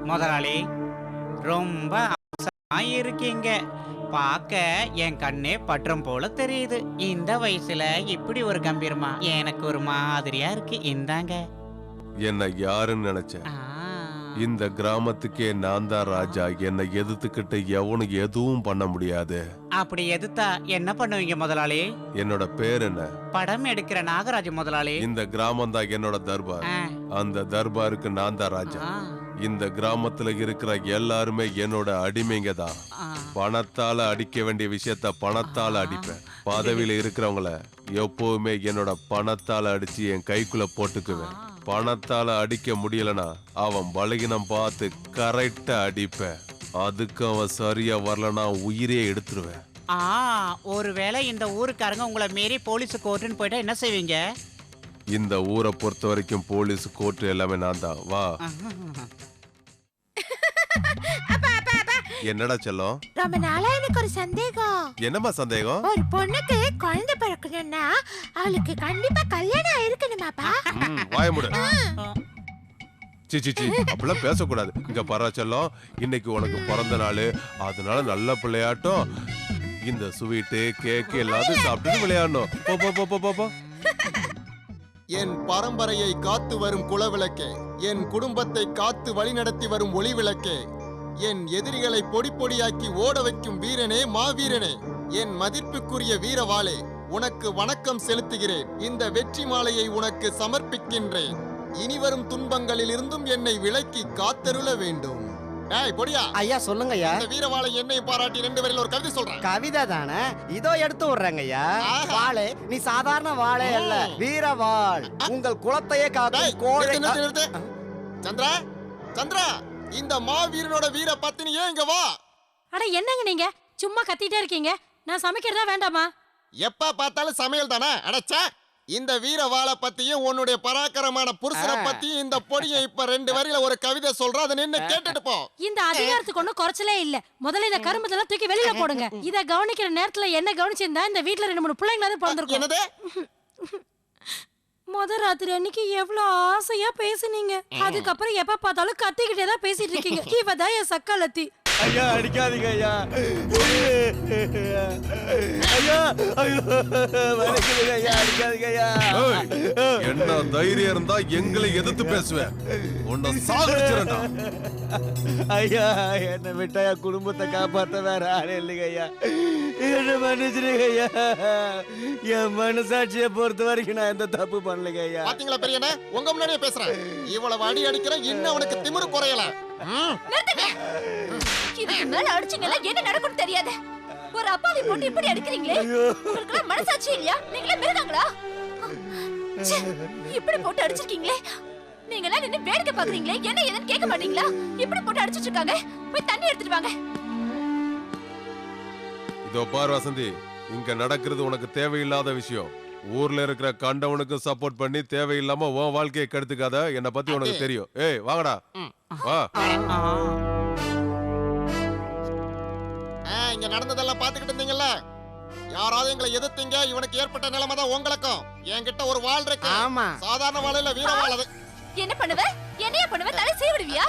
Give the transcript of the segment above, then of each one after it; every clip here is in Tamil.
முதலாளி, ரொம்ப இருக்கீங்க. பார்க்க என் கண்ணே பற்றம் போல தெரியுது. இந்த வயசுல இப்படி ஒரு கம்பீரமா எனக்கு ஒரு மாதிரியா இருக்கு. இந்தாங்க. என்ன யாருன்னு நினைச்சேன்? இந்த கிராமத்துக்கே நான் தான் ராஜா. என்னை எதிர்த்துக்கிட்டு எவனும் எதுவும் பண்ண முடியாது. அப்படி எதிர்த்தா என்ன பண்ணுவீங்க முதலாளி? என்னோட பேர் என்ன? படம் எடுக்கிற நாகராஜ முதலாளி. இந்த கிராமம் தான் என்னோட தர்பார். அந்த தர்பாருக்கு நான் தான் ராஜா. இந்த கிராமத்துல இருக்கிற எல்லாருமே என்னோட அடிமைங்க தான். பணத்தால அடிக்க வேண்டிய விஷயத்த பணத்தால அடிப்பேன். பதவியில இருக்கிறவங்கள எப்பவுமே என்னோட பணத்தால அடிச்சு என் கைக்குள்ள போட்டுக்குவேன். பணத்தால அடிக்க முடியலனா அவன் பலகீனம் பார்த்து கரெக்டா அடிப்பேன். அதுக்கு அவன் சரியா வரலனா உயிரே எடுத்துருவேன். ஒருவேளை இந்த ஊருக்காரங்க உங்களை மீறி போலீஸ் கோர்ட்டுன்னு போயிட்டா என்ன செய்வீங்க? இந்த ஊரை பொறுத்த வரைக்கும் போலீஸ் கோர்ட்டு எல்லாமே நான் தான். வா. என்னடா செல்லம்? ரொம்ப நாளா எனக்கு ஒரு சந்தேகம். என்னமா சந்தேகம்? ஒரு பொண்ணுக்கு குழந்தை பிறக்கணும்னா அவளுக்கு கண்டிப்பா கல்யாணம் இருக்கணுமாப்பா? வாய மூடு. சிச்சி அப்படிலாம் பேசக்கூடாது. இங்க பாரா செல்லம், இன்னைக்கு உனக்கு பிறந்த நாள். அதனால நல்ல பிள்ளையாட்டம் இந்த ஸ்வீட்டு கேக்கு எல்லாத்தையும் சாப்பிட்டு விளையாடணும். போ போ போ போ போ. என் பரம்பரையை காத்து வரும் குலவிளக்கே, என் குடும்பத்தை காத்து வழிநடத்தி வரும் ஒளி விளக்கே, என் எதிரிகளை பொடி பொடியாக்கி ஓட வைக்கும் வீரனே, மாவீரனே, என் மதிப்புக்குரிய வீரவாளே, உனக்கு வணக்கம் செலுத்துகிறேன். இந்த வெற்றி மாலையை உனக்கு சமர்ப்பிக்கின்றேன். இனிவரும் துன்பங்களில் இருந்தும் என்னை விலக்கி காத்தருள வேண்டும். பொடியா ஐயா சொல்லுங்க ஐயா. இந்த வீரவாளை என்னை பாராட்டி 2 வரையில ஒரு கவிதை சொல்றேன். கவிதை தானே? இதோ எடுத்து விடுறேங்க ஐயா. வாளே, நீ சாதாரண வாளே அல்ல, வீரவாள். உங்கள் குலத்தையே காக்கும் கோழை. சந்திரா, சந்திரா, இந்த மாவீரனோட வீர பத்தினி ஏன் இங்க வா. அட என்னங்க நீங்க சும்மா கத்திட்டே இருக்கீங்க? நான் சமைக்கிறதா வேண்டாமா? எப்ப பார்த்தாலும் சமையல் தானே. அடச்சா, இந்த வீரவாளை பத்தியும் உன்னுடைய பராக்கிரமான புருஷனை பத்தியும் இந்த பொடியை இப்ப 2 வரியில ஒரு கவிதை சொல்ற. அதை நின்னு கேட்டுட்டு போ. இந்த அதிகாரத்துக்கு ஒன்னும் குறைச்சலே இல்ல. முதல்ல இந்த கரும்புதெல்லாம் தூக்கி வெளியில போடுங்க. இத கவனிக்கிற நேரத்துல என்ன கவனிச்சிருந்தா இந்த வீட்டுல 2-3 பிள்ளைங்களாவது பிறந்திருக்கும். என்னது? முத ராத்திரி அன்னைக்கு எவ்வளவு ஆசையா பேசுனீங்க. அதுக்கப்புறம் எப்ப பார்த்தாலும் கத்திக்கிட்டே தான் பேசிட்டு இருக்கீங்க. இவதான் என் சக்காலத்தி. ஐயா அடிக்காதீங்க ஐயா. ஐயா வணக்கம் ஐயா, அடிக்காதீங்க ஐயா. என்ன தைரியம் இருந்தா எங்களை எதிர்த்து பேசுவேன். உன்னை சாகடிச்சிரேன்டா. ஐயா என்ன விட்டா என் குடும்பத்தை காப்பாத்த வேற ஆளே இல்லைங்க ஐயா. என்ன மன்னிச்சிருங்க ஐயா. என் மனசாட்சியை பொறுத்த வரைக்கும் நான் எந்த தப்பு பண்ணலைங்க ஐயா. பாத்தீங்களா பெரியண்ணே, உங்க முன்னாடியே பேசுறேன். இவ்வளவு அடி அடிக்கிறேன், இன்னும் அவனுக்கு திமிரு குறையல. இதுக்கு மேல அடிச்சீங்களா என்ன நடக்கும்னு தெரியாது. ஒரு அப்பாவி போட்டு இப்படி அடிக்கிறீங்களே, உங்களுக்கு மனசாட்சி இல்லையா? நீங்களே மிருகங்களா? இப்படி போட்டு அடிச்சிருக்கீங்களே. நீங்க எல்லாம் நின்னு வேடிக்கை பாக்குறீங்களே, என்ன ஏதுன்னு கேட்க மாட்டீங்களா? இப்படி போட்டு அடிச்சிட்டு இருக்காங்க. போய் தண்ணி எடுத்துட்டு வாங்க. இதோ பார் வசந்தி, இங்க நடக்கிறது உனக்கு தேவையில்லாத விஷயம். ஊர்ல இருக்கிற கண்டவனுக்கு சப்போர்ட் பண்ணி தேவையில்லாம உன் வாழ்க்கையை கெடுத்துக்காத. என்ன பத்தி உனக்கு தெரியும். ஏய் வாங்கடா, வா. இங்க நடந்ததெல்லாம் பாத்துக்கிட்டு இருந்தீங்கல்ல, யாராவது எங்களை எதிர்த்தீங்க, இவனுக்கு ஏற்பட்ட நிலைமை தான் உங்களுக்கும். என்கிட்ட ஒரு வாள் இருக்கு. ஆமா. சாதாரண வாள் இல்ல, வீர வாள். அது என்ன பண்ணுவ? என்னைய பண்ணுவ? தலை சீவிடுவியா?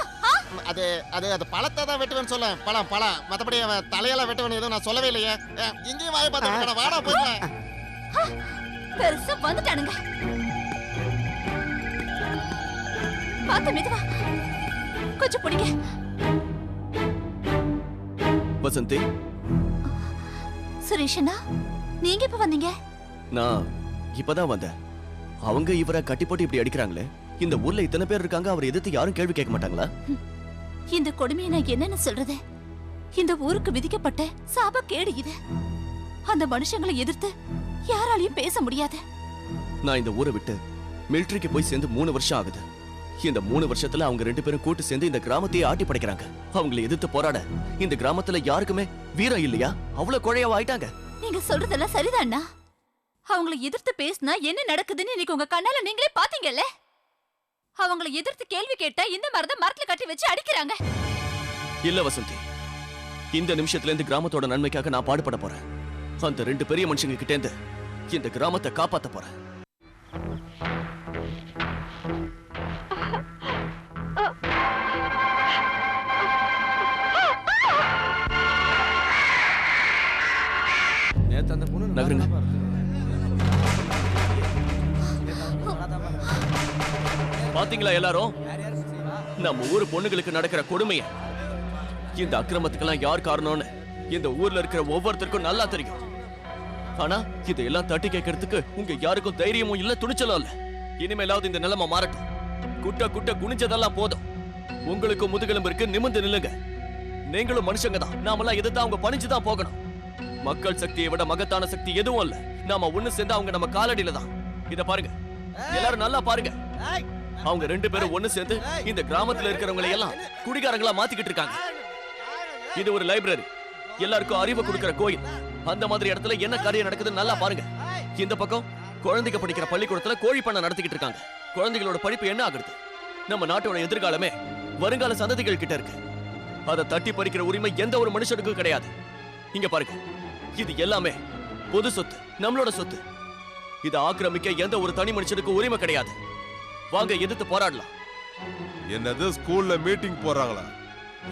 அது அது அது பழத்தை தான் வெட்டுவேன்னு சொல்ல. பழம் பழம், மத்தபடி அவன் தலையெல்லாம் வெட்டுவேன் எதுவும் நான் சொல்லவே இல்லையே. இங்கேயும் வாயை பார்த்து வாடா போயிடலாம். பெருசா வந்துட்டானுங்க. பார்த்து மெதுவா கொஞ்சம் பிடிங்க. வசந்தி, சுரேஷனா, நீங்க இப்ப வந்தீங்க? நான் இப்பதான் வந்தேன். அவங்க இவரை கட்டி போட்டு இப்படி அடிக்கிறாங்களே, இந்த ஊர்ல இத்தனை பேர் இருக்காங்க, அவர் எதிர்த்து யாரும் கேள்வி கேட்க மாட்டாங்களா? இந்த கொடுமையை நான் என்னன்னு சொல்றது? இந்த ஊருக்கு விதிக்கப்பட்ட சாபக்கேடு இது. அந்த மனுஷங்களை எதிர்த்து யாராலையும் பேச முடியாது. நான் இந்த ஊரை விட்டு மிலிட்டரிக்கு போய் சேர்ந்து 3 வருஷம் ஆகுது. இந்த 3 வருஷத்துல அவங்க 2 பேரும் கூட்டு சேர்ந்து இந்த கிராமத்தையே ஆட்டி படைக்கிறாங்க. அவங்களை எதிர்த்து போராட இந்த கிராமத்துல யாருக்குமே வீரம் இல்லையா? அவ்வளவு குழையாவ ஆயிட்டாங்க. நீங்க சொல்றதெல்லாம் சரிதானா? அவங்களை எதிர்த்து பேசினா என்ன நடக்குதுன்னு இன்னைக்கு உங்க கண்ணால நீங்களே பாத்தீங்கல்ல. அவங்களை எதிர்த்து கேள்வி கேட்டா இந்த மரத்தை மரத்துல கட்டி வச்சு அடிக்கிறாங்க. இல்ல வசந்தி, இந்த நிமிஷத்துல இருந்து கிராமத்தோட நன்மைக்காக நான் பாடுபட போறேன். அந்த 2 பெரிய மனுஷங்க கிட்ட இருந்து இந்த கிராமத்தை காப்பாத்த போறேன். நகருங்க. பாத்தீங்களா எல்லாரும், நம்ம ஊரு பொண்ணுகளுக்கு நடக்கிற கொடுமைய? இந்த அக்கிரமத்துக்கெல்லாம் யார் காரணம்னு இந்த ஊர்ல இருக்கிற ஒவ்வொருத்தருக்கும் நல்லா தெரியும். ஆனா இதையெல்லாம் தட்டி கேட்கறதுக்கு உங்க யாருக்கும் தைரியமும் இல்ல, துணிச்சலும் இல்ல. இனிமேலாவது இந்த நிலைமை மாறட்டும். குட்ட குட்ட குனிஞ்சதெல்லாம் போதும். உங்களுக்கு முதுகெலும்பு இருக்கு, நிமிர்ந்து நில்லுங்க. நீங்களும் மனுஷங்க தான். நாமெல்லாம் எதிர்த்து அவங்க பணிச்சுதான் போகணும். மக்கள் சக்தியை விட மகத்தான சக்தி எதுவும் இல்ல. நாம ஒண்ணு சேர்ந்து அவங்க நம்ம காலடியில தான். இத பாருங்க, எல்லாரும் நல்லா பாருங்க. அவங்க 2 பேரும் ஒண்ணு சேர்ந்து இந்த கிராமத்துல இருக்கிறவங்களை எல்லாம் குடிகாரங்களா மாத்திக்கிட்டு இருக்காங்க. இது ஒரு லைப்ரரி, எல்லாருக்கும் அறிவு கொடுக்கிற கோயில். அந்த மாதிரி இடத்துல என்ன காரியம் நடக்குதுன்னு நல்லா பாருங்க. இந்த பக்கம் குழந்தைங்க படிக்கிற பள்ளிக்கூடத்துல கோழி பண்ணை நடத்திக்கிட்டு இருக்காங்க. குழந்தைகளோட படிப்பு என்ன ஆகுது? நம்ம நாட்டோட எதிர்காலமே வருங்கால சந்ததிகள் கிட்ட இருக்கு. அதை தட்டி பறிக்கிற உரிமை எந்த ஒரு மனுஷனுக்கும் கிடையாது. இங்க பாருங்க, இது எல்லாமே பொது சொத்து, நம்மளோட சொத்து. இதை ஆக்கிரமிக்க எந்த ஒரு தனி மனுஷனுக்கு உரிமை கிடையாது. வாங்க எதிர்த்து போராடலாம். என்னது ஸ்கூல்ல மீட்டிங் போறாங்களா?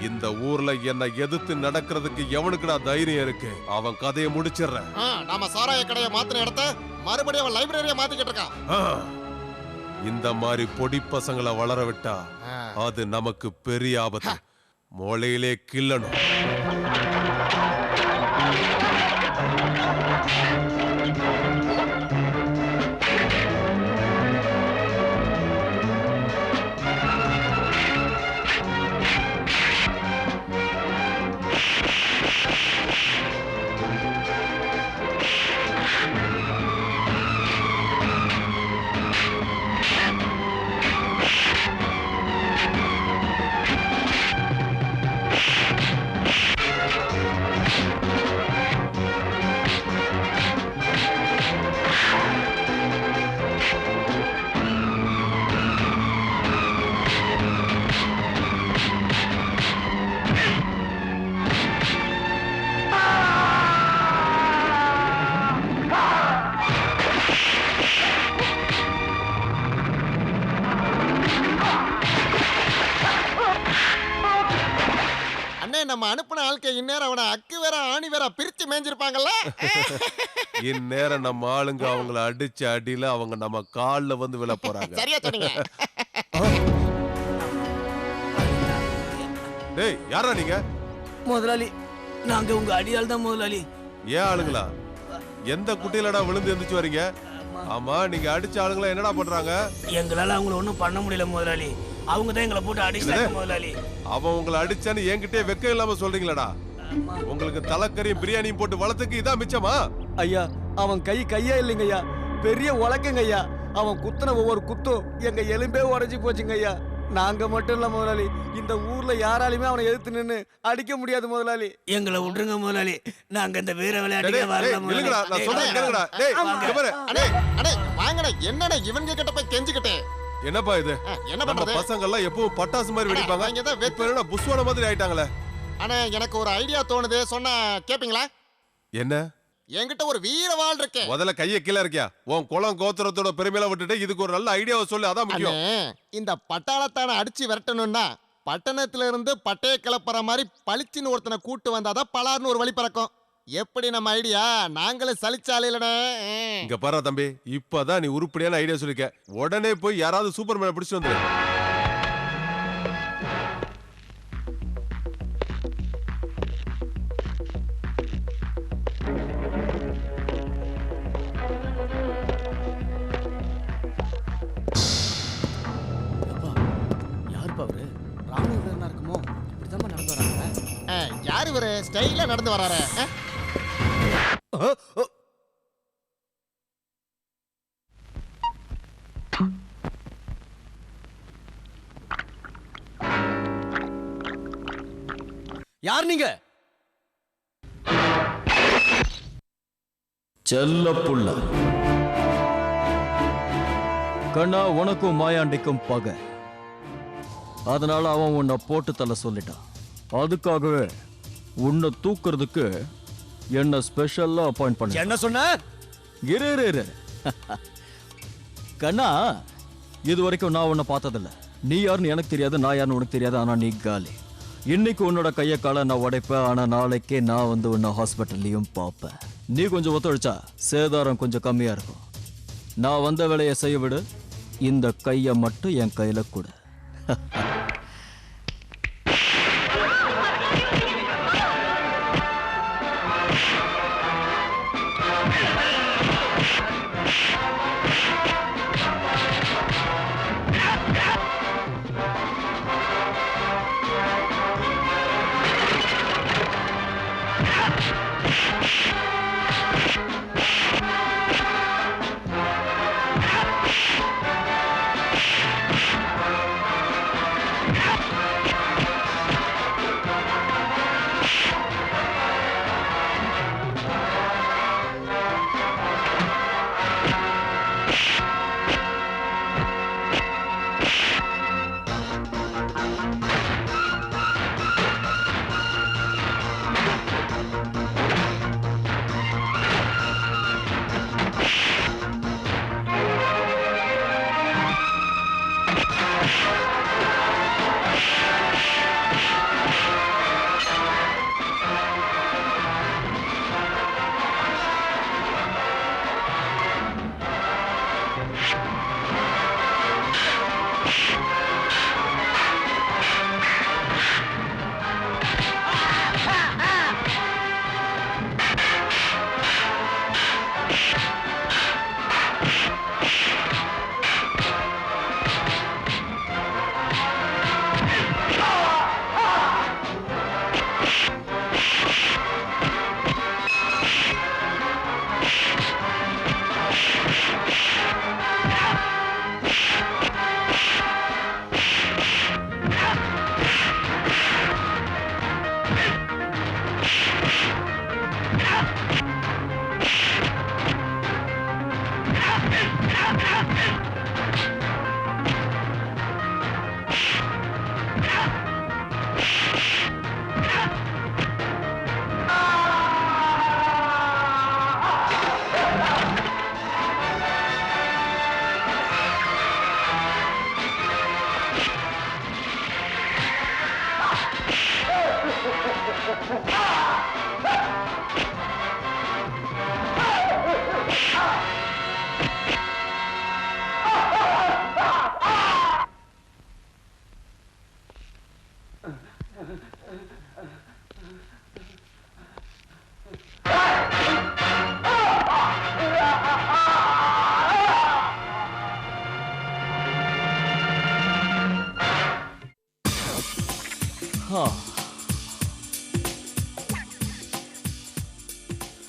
இந்த ஊர்ல என்ன எதிர்த்து நடக்கிறதுக்கு எவனுக்குடா தைரியம் இருக்கு? அவன் கதையை முடிச்சிடுறேன். நாம சாராய கடையை மாத்தின இடத்த மறுபடியும் அவன் லைப்ரரியை மாத்திக்கிட்டு இருக்கான். இந்த மாதிரி பொடி பசங்களை வளர விட்டா அது நமக்கு பெரிய ஆபத்து. மொளையிலே கிள்ளணும். நம்ம அனுப்புன ஆளுக்கு இந்நேரம் அவனை அக்கு வேற ஆணி வேற பிரிச்சு மேஞ்சிருப்பாங்கல்ல. இந்நேரம் நம்ம ஆளுங்க அவங்கள அடிச்ச அடியில அவங்க நம்ம கால்ல வந்து விழ போறாங்க. சரியா சொன்னீங்க. டேய் யாரா நீங்க? முதலாளி, நாங்க உங்க அடியால் தான் முதலாளி. ஏன் ஆளுங்களா? எந்த குட்டியிலடா விழுந்து எந்திரிச்சு வரீங்க? ஆமா, நீங்க அடிச்ச ஆளுங்களா என்னடா பண்றாங்க? எங்களால அவங்கள ஒண்ணும் பண்ண முடியல முதலாளி. அவங்க தான் எங்களை போட்டு அடிச்சாங்க முதலாளி. அவன் உங்களை அடிச்சான்னு என்கிட்டே வெக்கம் இல்லாம சொல்றீங்களாடா? உங்களுக்கு தலைக்கறியும் பிரியாணியும் போட்டு வளர்த்துக்கு இதான் மிச்சமா? ஐயா, அவன் கையா இல்லைங்க ஐயா, பெரிய உலக்கங்க ஐயா. அவன் குத்துன ஒவ்வொரு குத்தும் எங்க எலும்பே உடைஞ்சு போச்சுங்க ஐயா. நாங்க மட்டும் இல்ல முதலாளி, இந்த ஊர்ல யாராலையுமே அவனை எதிர்த்து நின்னு அடிக்க முடியாது முதலாளி. எங்களை விட்டுருங்க முதலாளி, நாங்க இந்த வீர விளையாட்டுக்கே வரல இல்லங்கடா, நான் சொல்றேன் கேளுங்கடா. டேய் இங்க பாரு. அடே அடே வாங்கடா, என்னடா இவங்க கிட்ட போய் கெஞ்சிக்கிட்டே? என்னப்பா இது? என்ன நம்ம பண்றது? பசங்க எல்லாம் எப்பவும் பட்டாசு மாதிரி வெடிப்பாங்க. இங்க தான் இப்ப என்ன புஸ்வான மாதிரி ஆயிட்டாங்களே. அண்ணே எனக்கு ஒரு ஐடியா தோணுது, சொன்னா கேப்பீங்களா? என்ன? என்கிட்ட ஒரு வீர வாள் இருக்கு. முதல்ல கைய கீழ இருக்கியா? உன் குலம் கோத்திரத்தோட பெருமையில விட்டுட்டு இதுக்கு ஒரு நல்ல ஐடியாவை சொல்லு, அதான் முக்கியம். அண்ணே, இந்த பட்டாளத்தான அடிச்சு விரட்டணும்னா பட்டணத்துல இருந்து பட்டைய கிளப்புற மாதிரி பளிச்சுன்னு ஒருத்தனை கூட்டு வந்தாதான் பலார்னு ஒரு வழி பிறக்கும். எப்படி நம்ம ஐடியா? நாங்களும் சலிச்சாலையிலனே. இங்க பாரு தம்பி, இப்பதான் நீ உருப்படியான ஐடியா சொல்லிக்க. உடனே போய் யாராவது சூப்பர்மேனை பிடிச்சிட்டு வந்துரு. யாருப்பா அவரு? ராணுவ இருக்குமோ? இப்படிதான் நடந்து வராங்க. யாரு இவரு ஸ்டைலா நடந்து வராரு? யார் நீங்க? செல்ல புள்ள கண்ணா, உனக்கும் மாயாண்டிக்கும் பகை. அதனால அவன் உன்னை போட்டு தள்ள சொல்லிட்டான். அதுக்காகவே உன்னை தூக்குறதுக்கு என்ன ஸ்பெஷலா அப்பாயிண்ட் பண்ண. என்ன சொன்ன? இரு இரு இரு. கண்ணா, இது வரைக்கும் நான் உன்னை பார்த்ததில்ல. நீ யாருன்னு எனக்கு தெரியாது, நான் யாருன்னு உனக்கு தெரியாது. ஆனா நீ காலி. இன்னைக்கு உன்னோட கையை காலை நான் உடைப்பேன். ஆனா நாளைக்கே நான் வந்து உன்னை ஹாஸ்பிட்டல்லையும் பார்ப்பேன். நீ கொஞ்சம் ஒத்துழைச்சா சேதாரம் கொஞ்சம் கம்மியா இருக்கும். நான் வந்த வேலையை செய்ய விடு. இந்த கையை மட்டும் என் கையில கொடு.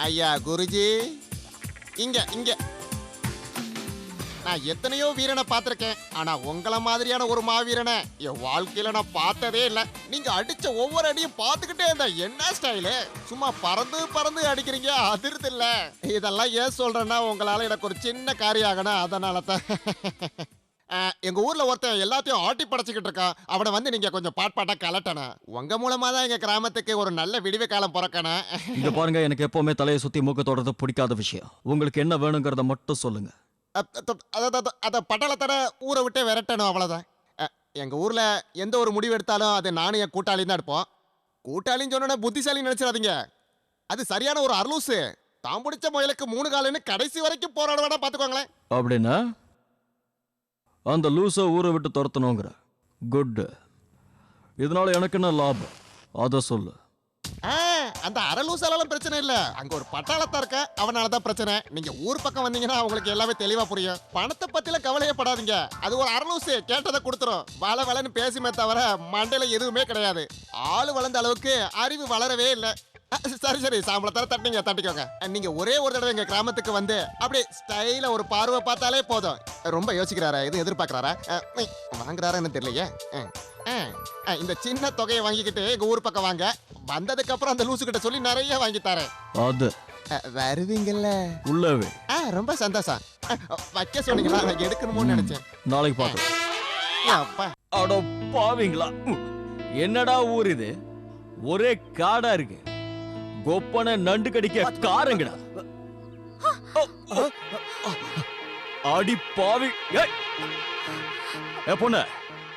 ஐயா குருஜி, இங்க இங்க நான் எத்தனையோ வீரனை பார்த்திருக்கேன், ஆனா உங்களை மாதிரியான ஒரு மாவீரனை என் வாழ்க்கையில நான் பார்த்ததே இல்ல. நீங்க அடிச்ச ஒவ்வொரு அடியும் பார்த்துக்கிட்டே இருந்த என்ன ஸ்டைலு, சும்மா பறந்து பறந்து அடிக்கிறீங்க, அதிர்து இல்ல. இதெல்லாம் ஏன் சொல்றேன்னா உங்களால எனக்கு ஒரு சின்ன காரியம் ஆகணும், அதனால தான். எங்க ஊர்ல ஒருத்தன் எல்லாத்தையும் ஆட்டி படைச்சுக்கிட்டு இருக்கான். அவனை வந்து நீங்க கொஞ்சம் பாட்டா கலட்டணும். உங்க மூலமா தான் எங்க கிராமத்துக்கு ஒரு நல்ல விடிவு காலம் பிறக்கணும். இங்க பாருங்க, எனக்கு எப்பவுமே தலையை சுத்தி மூக்க தொடர்றது பிடிக்காத விஷயம். உங்களுக்கு என்ன வேணுங்கிறத மட்டும் சொல்லுங்க. அத பட்டாளத்தோட ஊரை விட்டு விரட்டணும், அவ்வளவுதான். எங்க ஊர்ல எந்த ஒரு முடிவு எடுத்தாலும் அது நானும் என் கூட்டாளியும் தான் எடுப்போம். கூட்டாளின்னு சொன்னா புத்திசாலி நினைச்சிடாதீங்க, அது சரியான ஒரு அரலூசு. தான் பிடிச்ச முயலுக்கு 3 காலுன்னு கடைசி வரைக்கும் போராடுவானா பாத்துக்கோங்களேன். அப்படின்னா அந்த லூச ஊரை விட்டு துரத்தணுங்கிற குட். இதனால எனக்கு என்ன லாபம் அத சொல்லு. அந்த அரலூசாலும் பிரச்சனை இல்ல, அங்க ஒரு பட்டாளத்தா இருக்க, அவனாலதான் பிரச்சனை. நீங்க ஊர் பக்கம் வந்தீங்கன்னா உங்களுக்கு எல்லாமே தெளிவா புரியும். பணத்தை பத்தில கவலையப்படாதீங்க, அது ஒரு அரலூசு, கேட்டதை கொடுத்துரும். வளன்னு பேசுமே தவிர மண்டையில எதுவுமே கிடையாது. ஆளு வளர்ந்த அளவுக்கு அறிவு வளரவே இல்லை. சரி சரி, சாம்பளத்தார தட்டிங்க, தட்டிக்கோங்க. நீங்க ஒரே ஒரு தடவை எங்க கிராமத்துக்கு வந்து அப்படியே ஸ்டைல ஒரு பார்வை பார்த்தாலே போதும். ரொம்ப யோசிக்கிறாரா, எதுவும் எதிர்பார்க்கறாரா, வாங்குறாரான்னு தெரியலையே. இந்த சின்ன தொகையை வாங்கிக்கிட்டு எங்க ஊர் பக்கம் வாங்க. வந்ததுக்கு அப்புறம் அந்த லூசு கிட்ட சொல்லி நிறைய வாங்கி தரேன். அது வருவீங்கல்ல? உள்ளவே. ரொம்ப சந்தோஷம். வைக்க சொன்னீங்களா, நான் எடுக்கணும்னு நினைச்சேன். நாளைக்கு பார்க்கலாம். அப்பா, அட பாவிங்களா, என்னடா ஊர் இது, ஒரே காடா இருக்கு. கொப்பன நண்டு கடிக்க காரங்கடா. அடி பாவி. ஏ பொண்ணு,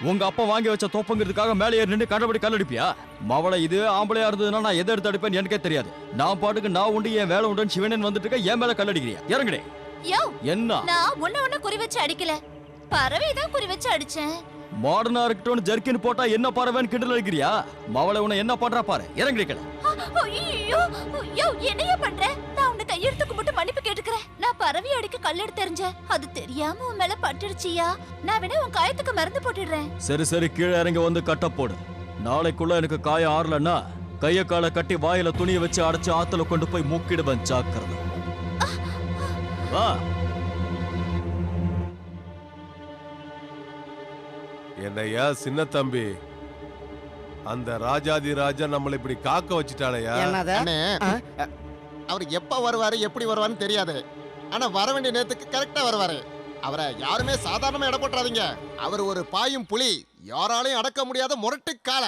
உங்க அப்பா வாங்கி வச்ச தோப்பங்கிறதுக்காக மேலே ஏறி நின்று கண்டபடி கல்லடிப்பியா? மவளை இது ஆம்பளையா இருந்ததுன்னா நான் எதை எடுத்து அடிப்பேன்னு எனக்கே தெரியாது. நான் பாட்டுக்கு நான் உண்டு என் வேலை உண்டுன்னு சிவனன் வந்துட்டு இருக்க, என் மேல கல்லடிக்கிறியா? இறங்குடே. யோ, என்ன நான் ஒண்ணு குறி வச்சு அடிக்கல, பறவை தான் குறி வச்சு அடிச்சேன். மாடர்னா இருக்கட்டும் ஜர்க்கின் போட்டா என்ன பறவைன்னு கிண்டல் அடிக்கிறியா? மவளை உன்னை என்ன பண்றா பாரு, இறங்குடே. ஐயோ, யோ, என்னைய பண்ற? நான் உன்னை கையெடுத்து கும்பிட்டு மன்னிப்பு கேட்டுக்கிறேன். நான் பறவை அடிக்க கல்லெடுத்து தெரிஞ்சேன், அது தெரியாம உன் மேல பட்டுடுச்சியா? நான் வேணா உன் காயத்துக்கு மருந்து போட்டுடுறேன். சரி சரி, கீழே இறங்கி வந்து கட்ட போடு. நாளைக்குள்ள எனக்கு காயம் ஆறலன்னா கைய காலை கட்டி வாயில துணியை வச்சு அடைச்சு ஆத்துல கொண்டு போய் மூக்கிடுவேன், ஜாக்கிரதை. வா. என்னையா சின்ன தம்பி, அந்த ராஜாதி ராஜா நம்மளை இப்படி காக்க வச்சுட்டானையா? அண்ணே, அவர் எப்ப வருவாரு எப்படி வருவாருன்னு தெரியாது, ஆனா வர வேண்டிய நேரத்துக்கு கரெக்டா வருவாரு. அவரை யாருமே சாதாரணமா இட போட்டுறாதீங்க. அவர் ஒரு பாயும் புலி, யாராலையும் அடக்க முடியாத முரட்டு கால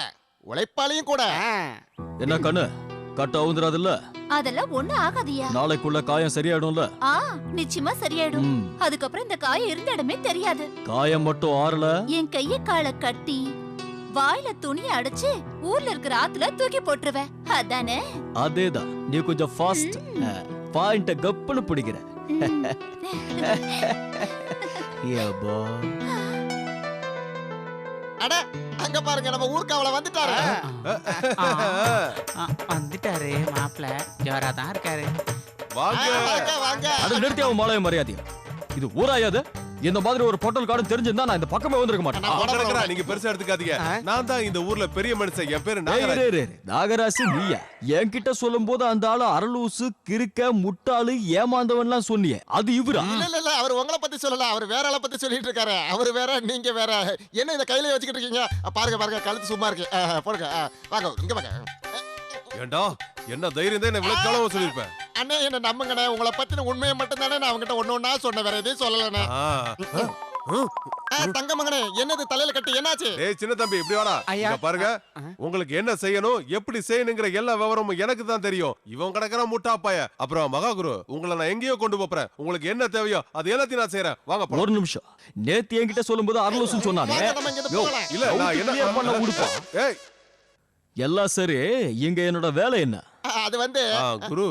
உழைப்பாளியும் கூட. என்ன கண்ணு, கட்ட அவுந்துராதுல்ல? அதெல்லாம் ஒண்ணு ஆகாதியா. நாளைக்குள்ள காயம் சரியாயிடும்ல? நிச்சயமா சரியாயிடும். அதுக்கப்புறம் இந்த காயம் இருந்த இடமே தெரியாது. காயம் மட்டும் ஆறல, என் கைய காலை கட்டி வாயில துணியை அடைச்சு ஊர்ல இருக்கிற ஆத்துல தூக்கி போட்டுருவேன், அதானே? அதேதான். நீ கொஞ்சம் ஃபாஸ்ட், பாயிண்ட கப்புன்னு பிடிக்கிற. அட, அங்க பாருங்க, நம்ம ஊர்க்காவல வந்துட்டாரு. வந்துட்டாரு மாப்பிள்ள, ஜோரா தான் இருக்காரு. வாங்க வாங்க வாங்க. அது நிறுத்தி அவன் மாலைய மரியாதையா? இது ஊராயாது? இந்த மாதிரி ஒரு பொட்டல் கார்டு தெரிஞ்சிருந்தா நான் இந்த பக்கமே வந்திருக்க மாட்டேன். நீங்க பெருசா எடுத்துக்காதீங்க, நான் தான் இந்த ஊர்ல பெரிய மனுஷன். என் பேரு நாகராசி. நீயா என்கிட்ட சொல்லும் போது அந்த ஆளு அரலூசு, கிறுக்க, முட்டாளு, ஏமாந்தவன்லாம் சொன்னியே, அது இவரா? இல்ல, அவர் உங்களை பத்தி சொல்லல, அவர் வேற ஆளை பத்தி சொல்லிட்டு இருக்காரு. அவர் வேற, நீங்க வேற. என்ன இத கையில வச்சுக்கிட்டு இருக்கீங்க? பாருங்க பாருங்க, கழுத்து சும்மா இருக்கு. போடுங்க, வாங்க இங்க வாங்க. ஏண்டா, என்ன தைரியம் தான் என்ன இவ்வளவு காலம் சொல்லிருப்பேன். அண்ணே, என்ன நம்புங்கண்ணே, உங்களை பத்தின உண்மையை மட்டும் தானே நான் அவங்ககிட்ட ஒண்ணு சொன்ன, வேற எதையும் சொல்லலண்ணே. தங்க மகனே, என்னது தலையில கட்டி, என்னாச்சு? ஏய் சின்ன தம்பி, இப்படி வாடா. இங்க பாருங்க, உங்களுக்கு என்ன செய்யணும், எப்படி செய்யணுங்கிற எல்லா விவரமும் எனக்கு தான் தெரியும். இவன் கிடக்குற முட்டாப்பாய. அப்புறம் மகாகுரு, உங்களை நான் எங்கேயோ கொண்டு போறேன். உங்களுக்கு என்ன தேவையோ அது எல்லாத்தையும் நான் செய்யறேன். வாங்க போலாம். ஒரு நிமிஷம், நேத்து என்கிட்ட சொல்லும்போது அரலூசுன்னு சொன்னானே. இல்ல, நான் என்ன பண்ண உடுப்பா? ஏய், எல்லாம் சரி, இங்க என்னோட வேலை என்ன? அது வந்து குரு,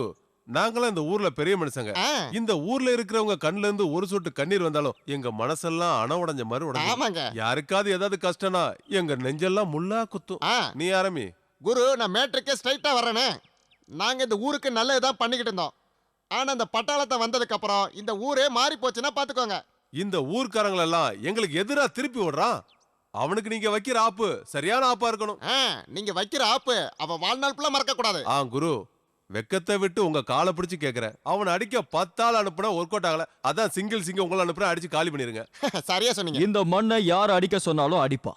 நாங்களாம் இந்த ஊர்ல பெரிய மனுஷங்க. இந்த ஊர்ல இருக்கிறவங்க கண்ணுல இருந்து ஒரு சொட்டு கண்ணீர் வந்தாலும் எங்க மனசெல்லாம் அண உடைஞ்ச மாதிரி உடைஞ்சு. யாருக்காவது ஏதாவது கஷ்டம்னா எங்க நெஞ்செல்லாம் முள்ளா குத்தும். நீ ஆரம்பி. குரு, நான் மேட்ருக்கே ஸ்ட்ரைட்டா வர்றேனே. நாங்க இந்த ஊருக்கு நல்லதுதான் பண்ணிக்கிட்டு இருந்தோம். ஆனா இந்த பட்டாளத்தை வந்ததுக்கு அப்புறம் இந்த ஊரே மாறி போச்சுன்னா பாத்துக்கோங்க. இந்த ஊர்க்காரங்களெல்லாம் எங்களுக்கு எதிரா திருப்பி விடுறான். அவனுக்கு நீங்க வைக்கிற ஆப்பு சரியான ஆப்பா இருக்கணும். நீங்க வைக்கிற ஆப்பு அவன் வாழ்நாள் ஃபுல்லா மறக்க கூடாது. குரு, வெக்கத்தை விட்டு உங்க காலை பிடிச்சு கேக்குறேன். அவனை அடிக்க 10 ஆள் அனுப்புனா ஒர்க் அவுட் ஆகல. அதான் சிங்கிள் உங்களை அனுப்புறேன், அடிச்சு காலி பண்ணிருங்க. சரியா சொன்னீங்க. இந்த மண்ணை யார் அடிக்க சொன்னாலும் அடிப்பா.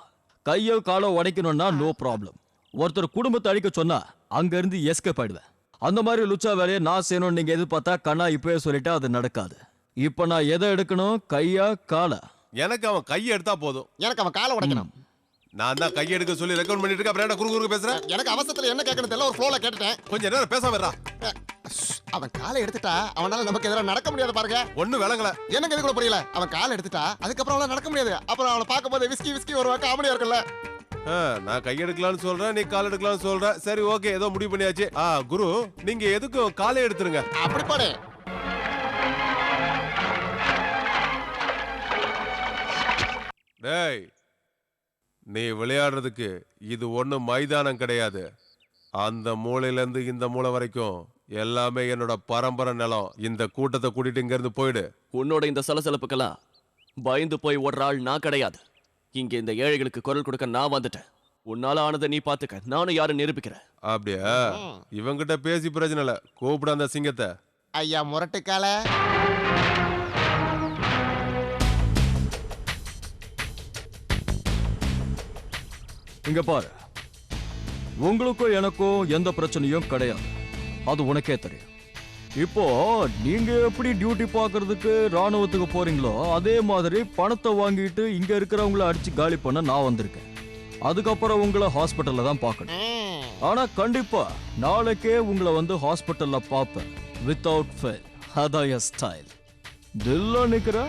கையோ காலோ உடைக்கணும்னா நோ ப்ராப்ளம். ஒருத்தர் குடும்பத்தை அடிக்க சொன்னா அங்க இருந்து எஸ்கேப் ஆயிடுவேன். அந்த மாதிரி லுச்சா வேலையை நான் செய்யணும்னு நீங்க எதிர்பார்த்தா கண்ணா இப்பவே சொல்லிட்டா அது நடக்காது. இப்ப நான் எதை எடுக்கணும், கையா காலா? எனக்கு அவன் கையை எடுத்தா போதும். எனக்கு அவன் காலை உடைக்கணும். நான் தான் கையை எடுக்க சொல்லி ரெக்கமெண்ட் பண்ணிட்டு இருக்கேன். அப்புறம் என்ன குறுக்கு பேசுறேன்? எனக்கு அவசரத்துல என்ன கேட்கணும் தெரியல, ஒரு ஃப்ளோல கேட்டுட்டேன். கொஞ்சம் நேரம் பேசாம இருடா. அவன் காலை எடுத்துட்டா அவனால நமக்கு எதிராக நடக்க முடியாது பாருங்க. ஒண்ணு விளங்கல. எனக்கு இது கூட புரியல. அவன் காலை எடுத்துட்டா அதுக்கப்புறம் அவனால நடக்க முடியாது. அப்புறம் அவனை பார்க்கும்போது விஸ்கி வருவா, காமெடியா இருக்குல்ல. நான் கை எடுக்கலாம்னு சொல்றேன், நீ கால் எடுக்கலாம்னு சொல்ற. சரி ஓகே, ஏதோ முடிவு பண்ணியாச்சு. குரு, நீங்க எதுக்கும் காலை எடுத்துருங்க. அப்படி பாடு. டேய், நீ விளையாடுறதுக்கு இது ஒண்ணு மைதானம் கிடையாது. அந்த மூலையில இருந்து இந்த மூலை வரைக்கும் எல்லாமே என்னோட பரம்பரை நிலம். இந்த கூட்டத்தை கூட்டிட்டு இங்க இருந்து போயிடு. உன்னோட இந்த சலசலப்புக்கெல்லாம் பயந்து போய் ஓடுற ஆள் நான் கிடையாது. இங்க இந்த ஏழைகளுக்கு குரல் கொடுக்க நான் வந்துட்டேன். உன்னால ஆனதை நீ பாத்துக்க, நானும் யாரும் நிரூபிக்கிறேன். அப்படியா? இவங்கிட்ட பேசி பிரச்சனை இல்ல, கூப்பிட அந்த சிங்கத்தை. ஐயா முரட்டுக்கால. இங்க பாரு, உங்களுக்கும் எனக்கும் எந்த பிரச்சனையும் கிடையாது. அது உனக்கே தெரியும். இப்போ நீங்க எப்படி டியூட்டி பார்க்கறதுக்கு ராணுவத்துக்கு போறீங்களோ அதே மாதிரி பணத்தை வாங்கிட்டு இங்க இருக்கிறவங்கள அடிச்சு காலி பண்ண நான் வந்திருக்கேன். அதுக்கப்புறம் உங்களை ஹாஸ்பிட்டல்ல தான் பார்க்கணும். ஆனா கண்டிப்பா நாளைக்கே உங்களை வந்து ஹாஸ்பிட்டல்ல பார்ப்பேன், வித்தவுட் ஃபெயில். அதான் என் ஸ்டைல். தில்லா நிக்கிற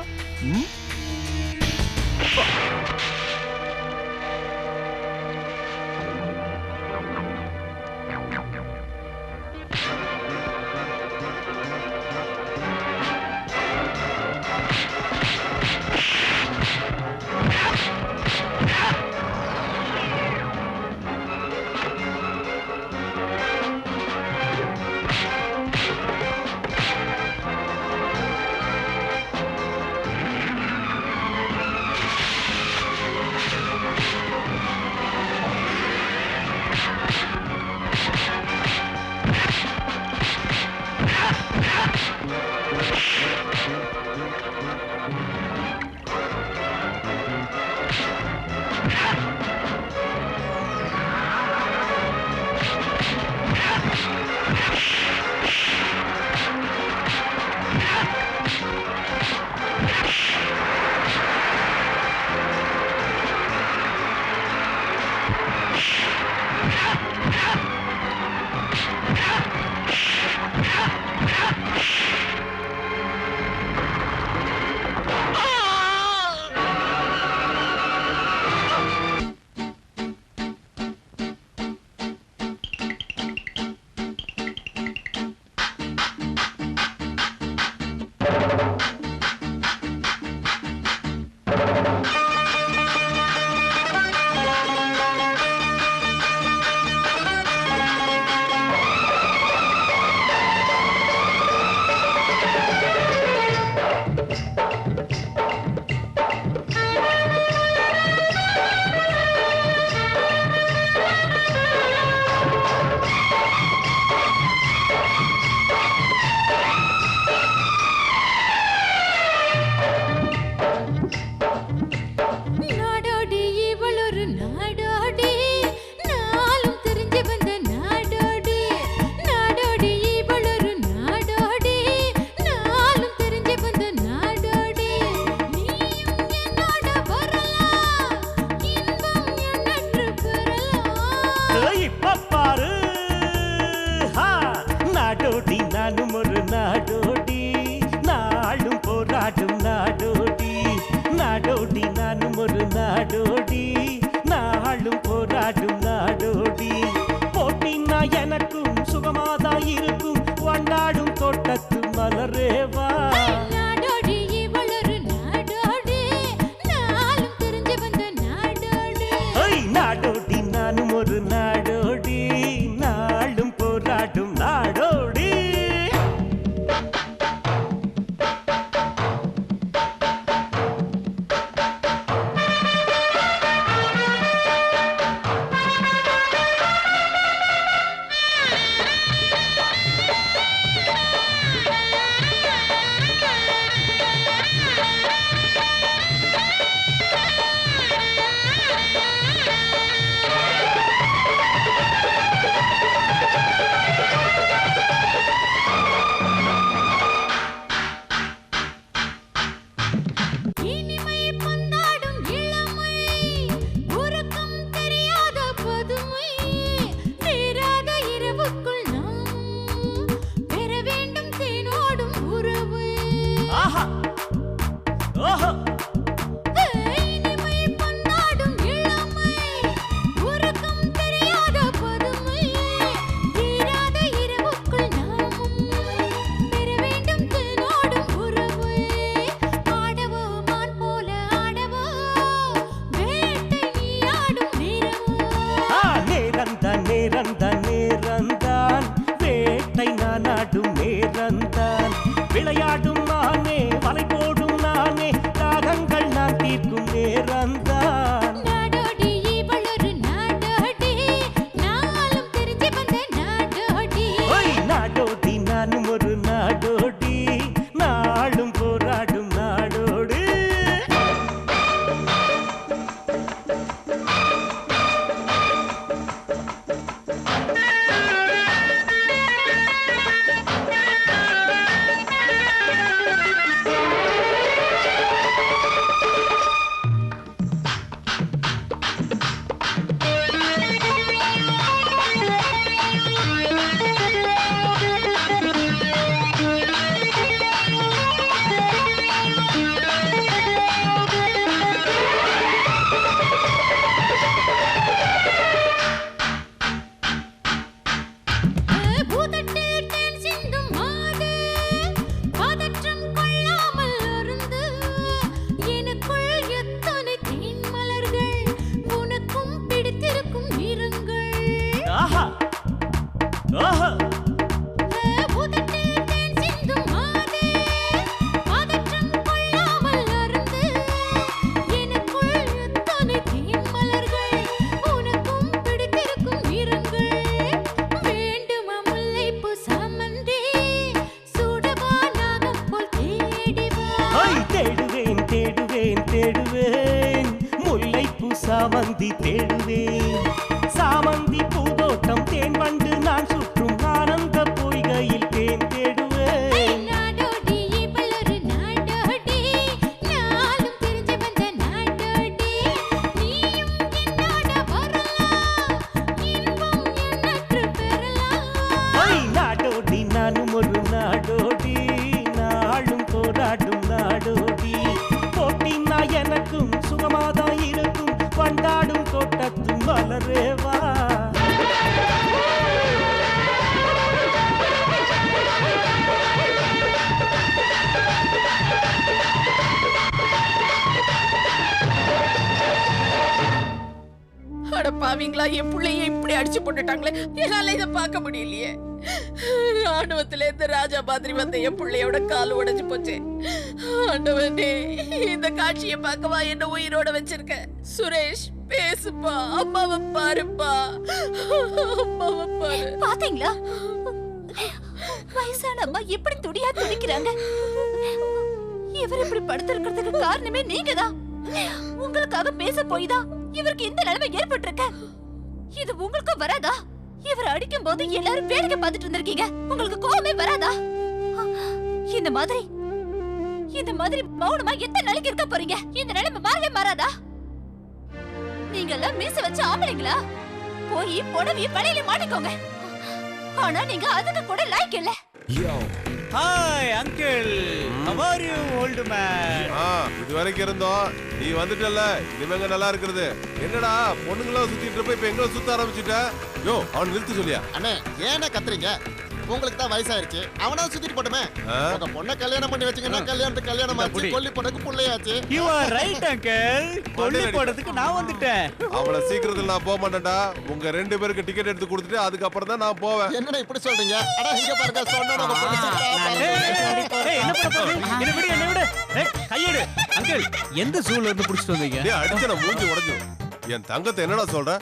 சாமந்தி தேடுவேன். சாமந்தி பூதோட்டம் தேன் வண்டு நான் சுற்றும் ஆனந்த பொய்கையில் தேன் தேடுவேன். நாடோடி இவளொரு நாடோடி, நாளும் தெரிஞ்சு வந்த நாடோடி. நீயும் என்னோட வரலாம், இன்பம் எண்ணற்று பெறலாம். நாடோடி நானும் ஒரு நாடோடி, நாளும் போராடும் நாடோடி. போட்டினா எனக்கும் சுகமாதான் இருக்கும், பண்டாடும் தோட்டத்து மலரேவா. அட பாவீங்களா, என் பிள்ளைய இப்படி அடிச்சு போட்டுட்டாங்களே, என்னால இதை பார்க்க முடியலையே. ராணுவத்துல இருந்து ராஜா மாதிரி வந்த என் பிள்ளையோட கால் உடைஞ்சு போச்சு. ஆண்டவனே, இந்த காட்சியை பார்க்கவா என்ன உயிரோட வச்சிருக்க? சுரேஷ் பேசுப்பா, அம்மாவை பாருப்பா, அம்மாவை பாரு. பாத்தீங்களா வயசான அம்மா எப்படி துடியா துடிக்கிறாங்க. இவர் இப்படி படுத்திருக்கிறதுக்கு காரணமே நீங்கதான். உங்களுக்காக பேச போய் தான் இவருக்கு இந்த நிலைமை ஏற்பட்டிருக்க. இது உங்களுக்கு வராதா? இவர் அடிக்கும் போது எல்லாரும் வேடிக்கை பார்த்துட்டு இருந்திருக்கீங்க. உங்களுக்கு கோவமே வராதா? இந்த மாதிரி மௌனமா எத்தனை நாளைக்கு இருக்க போறீங்க? இந்த நிலைமை மாறவே மாறாதா? நீங்க எல்லாம் மீச வச்ச ஆம்பளைங்களா? போய் புடவைய பழையில மாட்டிக்கோங்க. ஆனா நீங்க அதுக்கு கூட லாய்க்கு இல்ல. Hi uncle, how are you old man? இது வரைக்கும் இருந்தோம், நீ வந்துட்டல, இனிமேங்க நல்லா இருக்கிறது. என்னடா பொண்ணுங்களா சுத்திட்டு இருப்ப, இப்ப எங்களை சுத்த ஆரம்பிச்சுட்ட? யோ, அவன் நிறுத்து சொல்லியா? அண்ணே ஏன்னா கத்துறீங்க? உங்களுக்கு தான் வயசாயிருச்சு, அவனா சுத்திட்டு போட்டுமே. உங்க பொண்ணை கல்யாணம் பண்ணி வச்சீங்கன்னா கல்யாணம் ஆச்சு, கொல்லி போடக்கு புள்ளையாச்சு. You are right uncle. கொல்லி போடுறதுக்கு நான் வந்துட்டேன். அவளை சீக்கிரத்துல நான் போக மாட்டேன்டா. உங்க 2 பேருக்கு டிக்கெட் எடுத்து கொடுத்துட்டு அதுக்கப்புறம் தான் நான் போவேன். என்னடா இப்படி சொல்றீங்க? அட இங்க பாருங்க, சொன்னா நம்ம பொண்ணு சீக்கிரம் ஏய், என்ன பண்ண போறீங்க? என்ன விடு. ஏய், கையெடு. அங்கிள், எந்த ஜூல இருந்து புடிச்சிட்டு வந்தீங்க? டேய், அடிச்ச நான் மூஞ்சி உடைஞ்சு. என் தங்கத்தை என்னடா சொல்ற?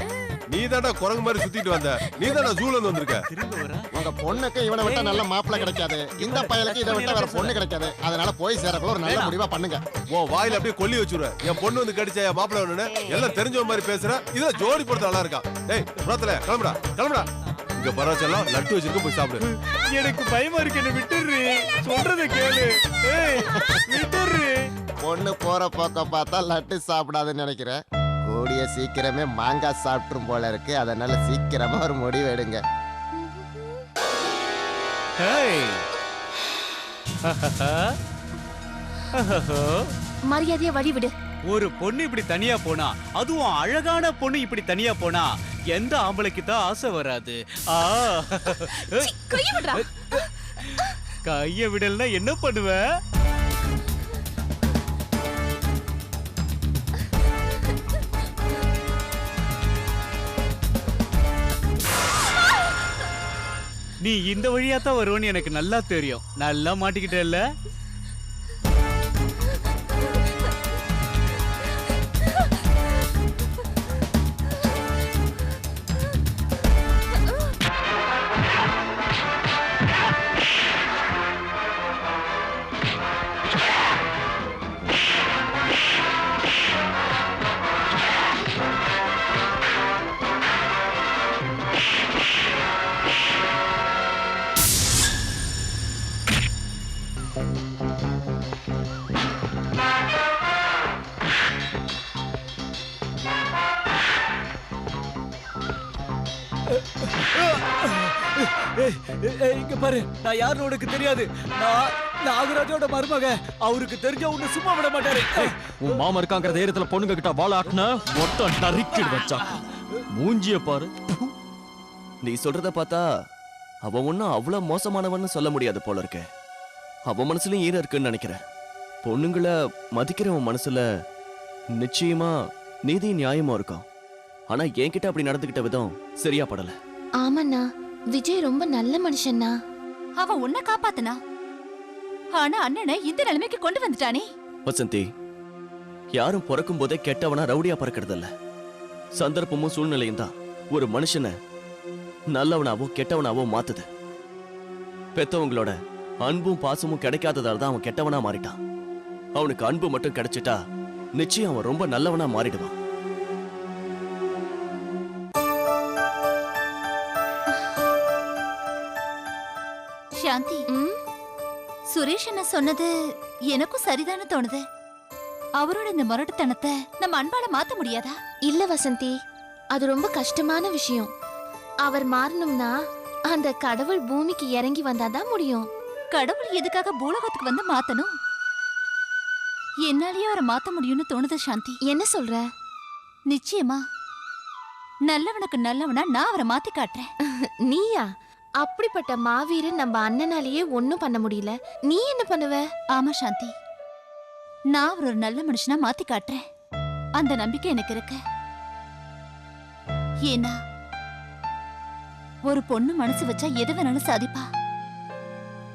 நீ தான்டா குரங்கு மாதிரி சுத்திட்டு வந்த. நீ தான்டா ஜூல இருந்து வந்திருக்க. திரும்ப வர. உங்க பொண்ணுக்கு இவனை விட்டா நல்ல மாப்பிள்ளை கிடைக்காது, இந்த பையனுக்கு இதை விட்டா வேற பொண்ணு கிடைக்காது. அதனால போய் சேரக்குள்ள ஒரு நல்ல முடிவா பண்ணுங்க. ஓ வாயில அப்படியே கொல்லி வச்சுருவேன். என் பொண்ணு வந்து கடிச்சா என் மாப்பிள்ளை வேணும்னு எல்லாம் தெரிஞ்ச மாதிரி பேசுற. இதுல ஜோடி பொறுத்த நல்லா இருக்கா? டேய் புறத்துல கிளம்புடா. இங்க பரவாயில்ல, லட்டு வச்சிருக்க, போய் சாப்பிடு. எனக்கு பயமா இருக்கு, என்ன விட்டுரு. சொல்றத கேளு. ஏய், விட்டுரு. பொண்ணு போற போக்க பார்த்தா லட்டு சாப்பிடாதுன்னு நினைக்கிறேன். கூடிய சீக்கிரமே மாங்காய் சாப்பிட்டுரும் போல இருக்கு. அதனால சீக்கிரமா ஒரு முடிவு எடுங்க. மரியாதையா வழி விடு. ஒரு பொண்ணு இப்படி தனியா போனா, அதுவும் அழகான பொண்ணு இப்படி தனியா போனா எந்த ஆம்பளைக்கு தான் ஆசை வராது? கைய விடுடா. கைய விடலனா என்ன பண்ணுவ? நீ இந்த வழியா தான் வருவன்னு எனக்கு நல்லா தெரியும். நல்லா மாட்டிக்கிட்டேல்ல? இங்க பாரு, நான் யாருன்னு உனக்கு தெரியாது. நான் நாகராஜோட மருமக. அவருக்கு தெரிஞ்ச உன்னை சும்மா விட மாட்டாரு. உன் மாமா இருக்காங்கிற தைரியத்துல பொண்ணுங்க கிட்ட வாழ ஆட்டின மொத்தம் நறுக்கிடு வச்சா. மூஞ்சிய பாரு. நீ சொல்றத பார்த்தா அவ ஒன்னும் அவ்வளவு மோசமானவன்னு சொல்ல முடியாது போல இருக்க. அவ மனசுலயும் ஈரம் இருக்குன்னு நினைக்கிறேன். பொண்ணுங்களை மதிக்கிறவன் மனசுல நிச்சயமா நீதி நியாயமா இருக்கும். ஆனா என்கிட்ட அப்படி நடந்துகிட்ட விதம் சரியா படல. ஆமாண்ணா, விஜய் ரொம்ப நல்ல மனுஷன்னா. அவன் உன்னை காப்பாத்தனா, ஆனா அண்ணனை இந்த நிலைமைக்கு கொண்டு வந்துட்டானே. வசந்தி, யாரும் பிறக்கும் போதே கெட்டவனா ரவுடியா பிறக்கிறது இல்ல. சந்தர்ப்பமும் சூழ்நிலையும் தான் ஒரு மனுஷனை நல்லவனாவோ கெட்டவனாவோ மாத்துது. பெத்தவங்களோட அன்பும் பாசமும் கிடைக்காததால தான் அவன் கெட்டவனா மாறிட்டான். அவனுக்கு அன்பு மட்டும் கிடைச்சிட்டா நிச்சயம் அவன் ரொம்ப நல்லவனா மாறிடுவான். சாந்தி, சுரேஷ் என்ன சொன்னது எனக்கும் சரிதானு தோணுது. அவரோட இந்த முரட்டுத்தனத்தை நம்ம அன்பால மாத்த முடியாதா? இல்ல வசந்தி, அது ரொம்ப கஷ்டமான விஷயம். அவர் மாறணும்னா அந்த கடவுள் பூமிக்கு இறங்கி வந்தாதான் முடியும். கடவுள் எதுக்காக பூலோகத்துக்கு வந்து மாத்தணும்? என்னாலயே அவரை மாத்த முடியும்னு தோணுது சாந்தி. என்ன சொல்ற? நிச்சயமா நல்லவனுக்கு நல்லவனா நான் அவரை மாத்தி காட்டுறேன். நீயா? அப்படிப்பட்ட மாவீரன் நம்ம அண்ணனாலேயே ஒண்ணும் பண்ண முடியல. நீ என்ன பண்ணுவ? ஆமா சாந்தி, நான் அவர் ஒரு நல்ல மனுஷனா மாத்தி காட்டுறேன். அந்த நம்பிக்கை எனக்கு இருக்கு. ஏன்னா ஒரு பொண்ணு மனசு வச்சா எது வேணாலும் சாதிப்பா.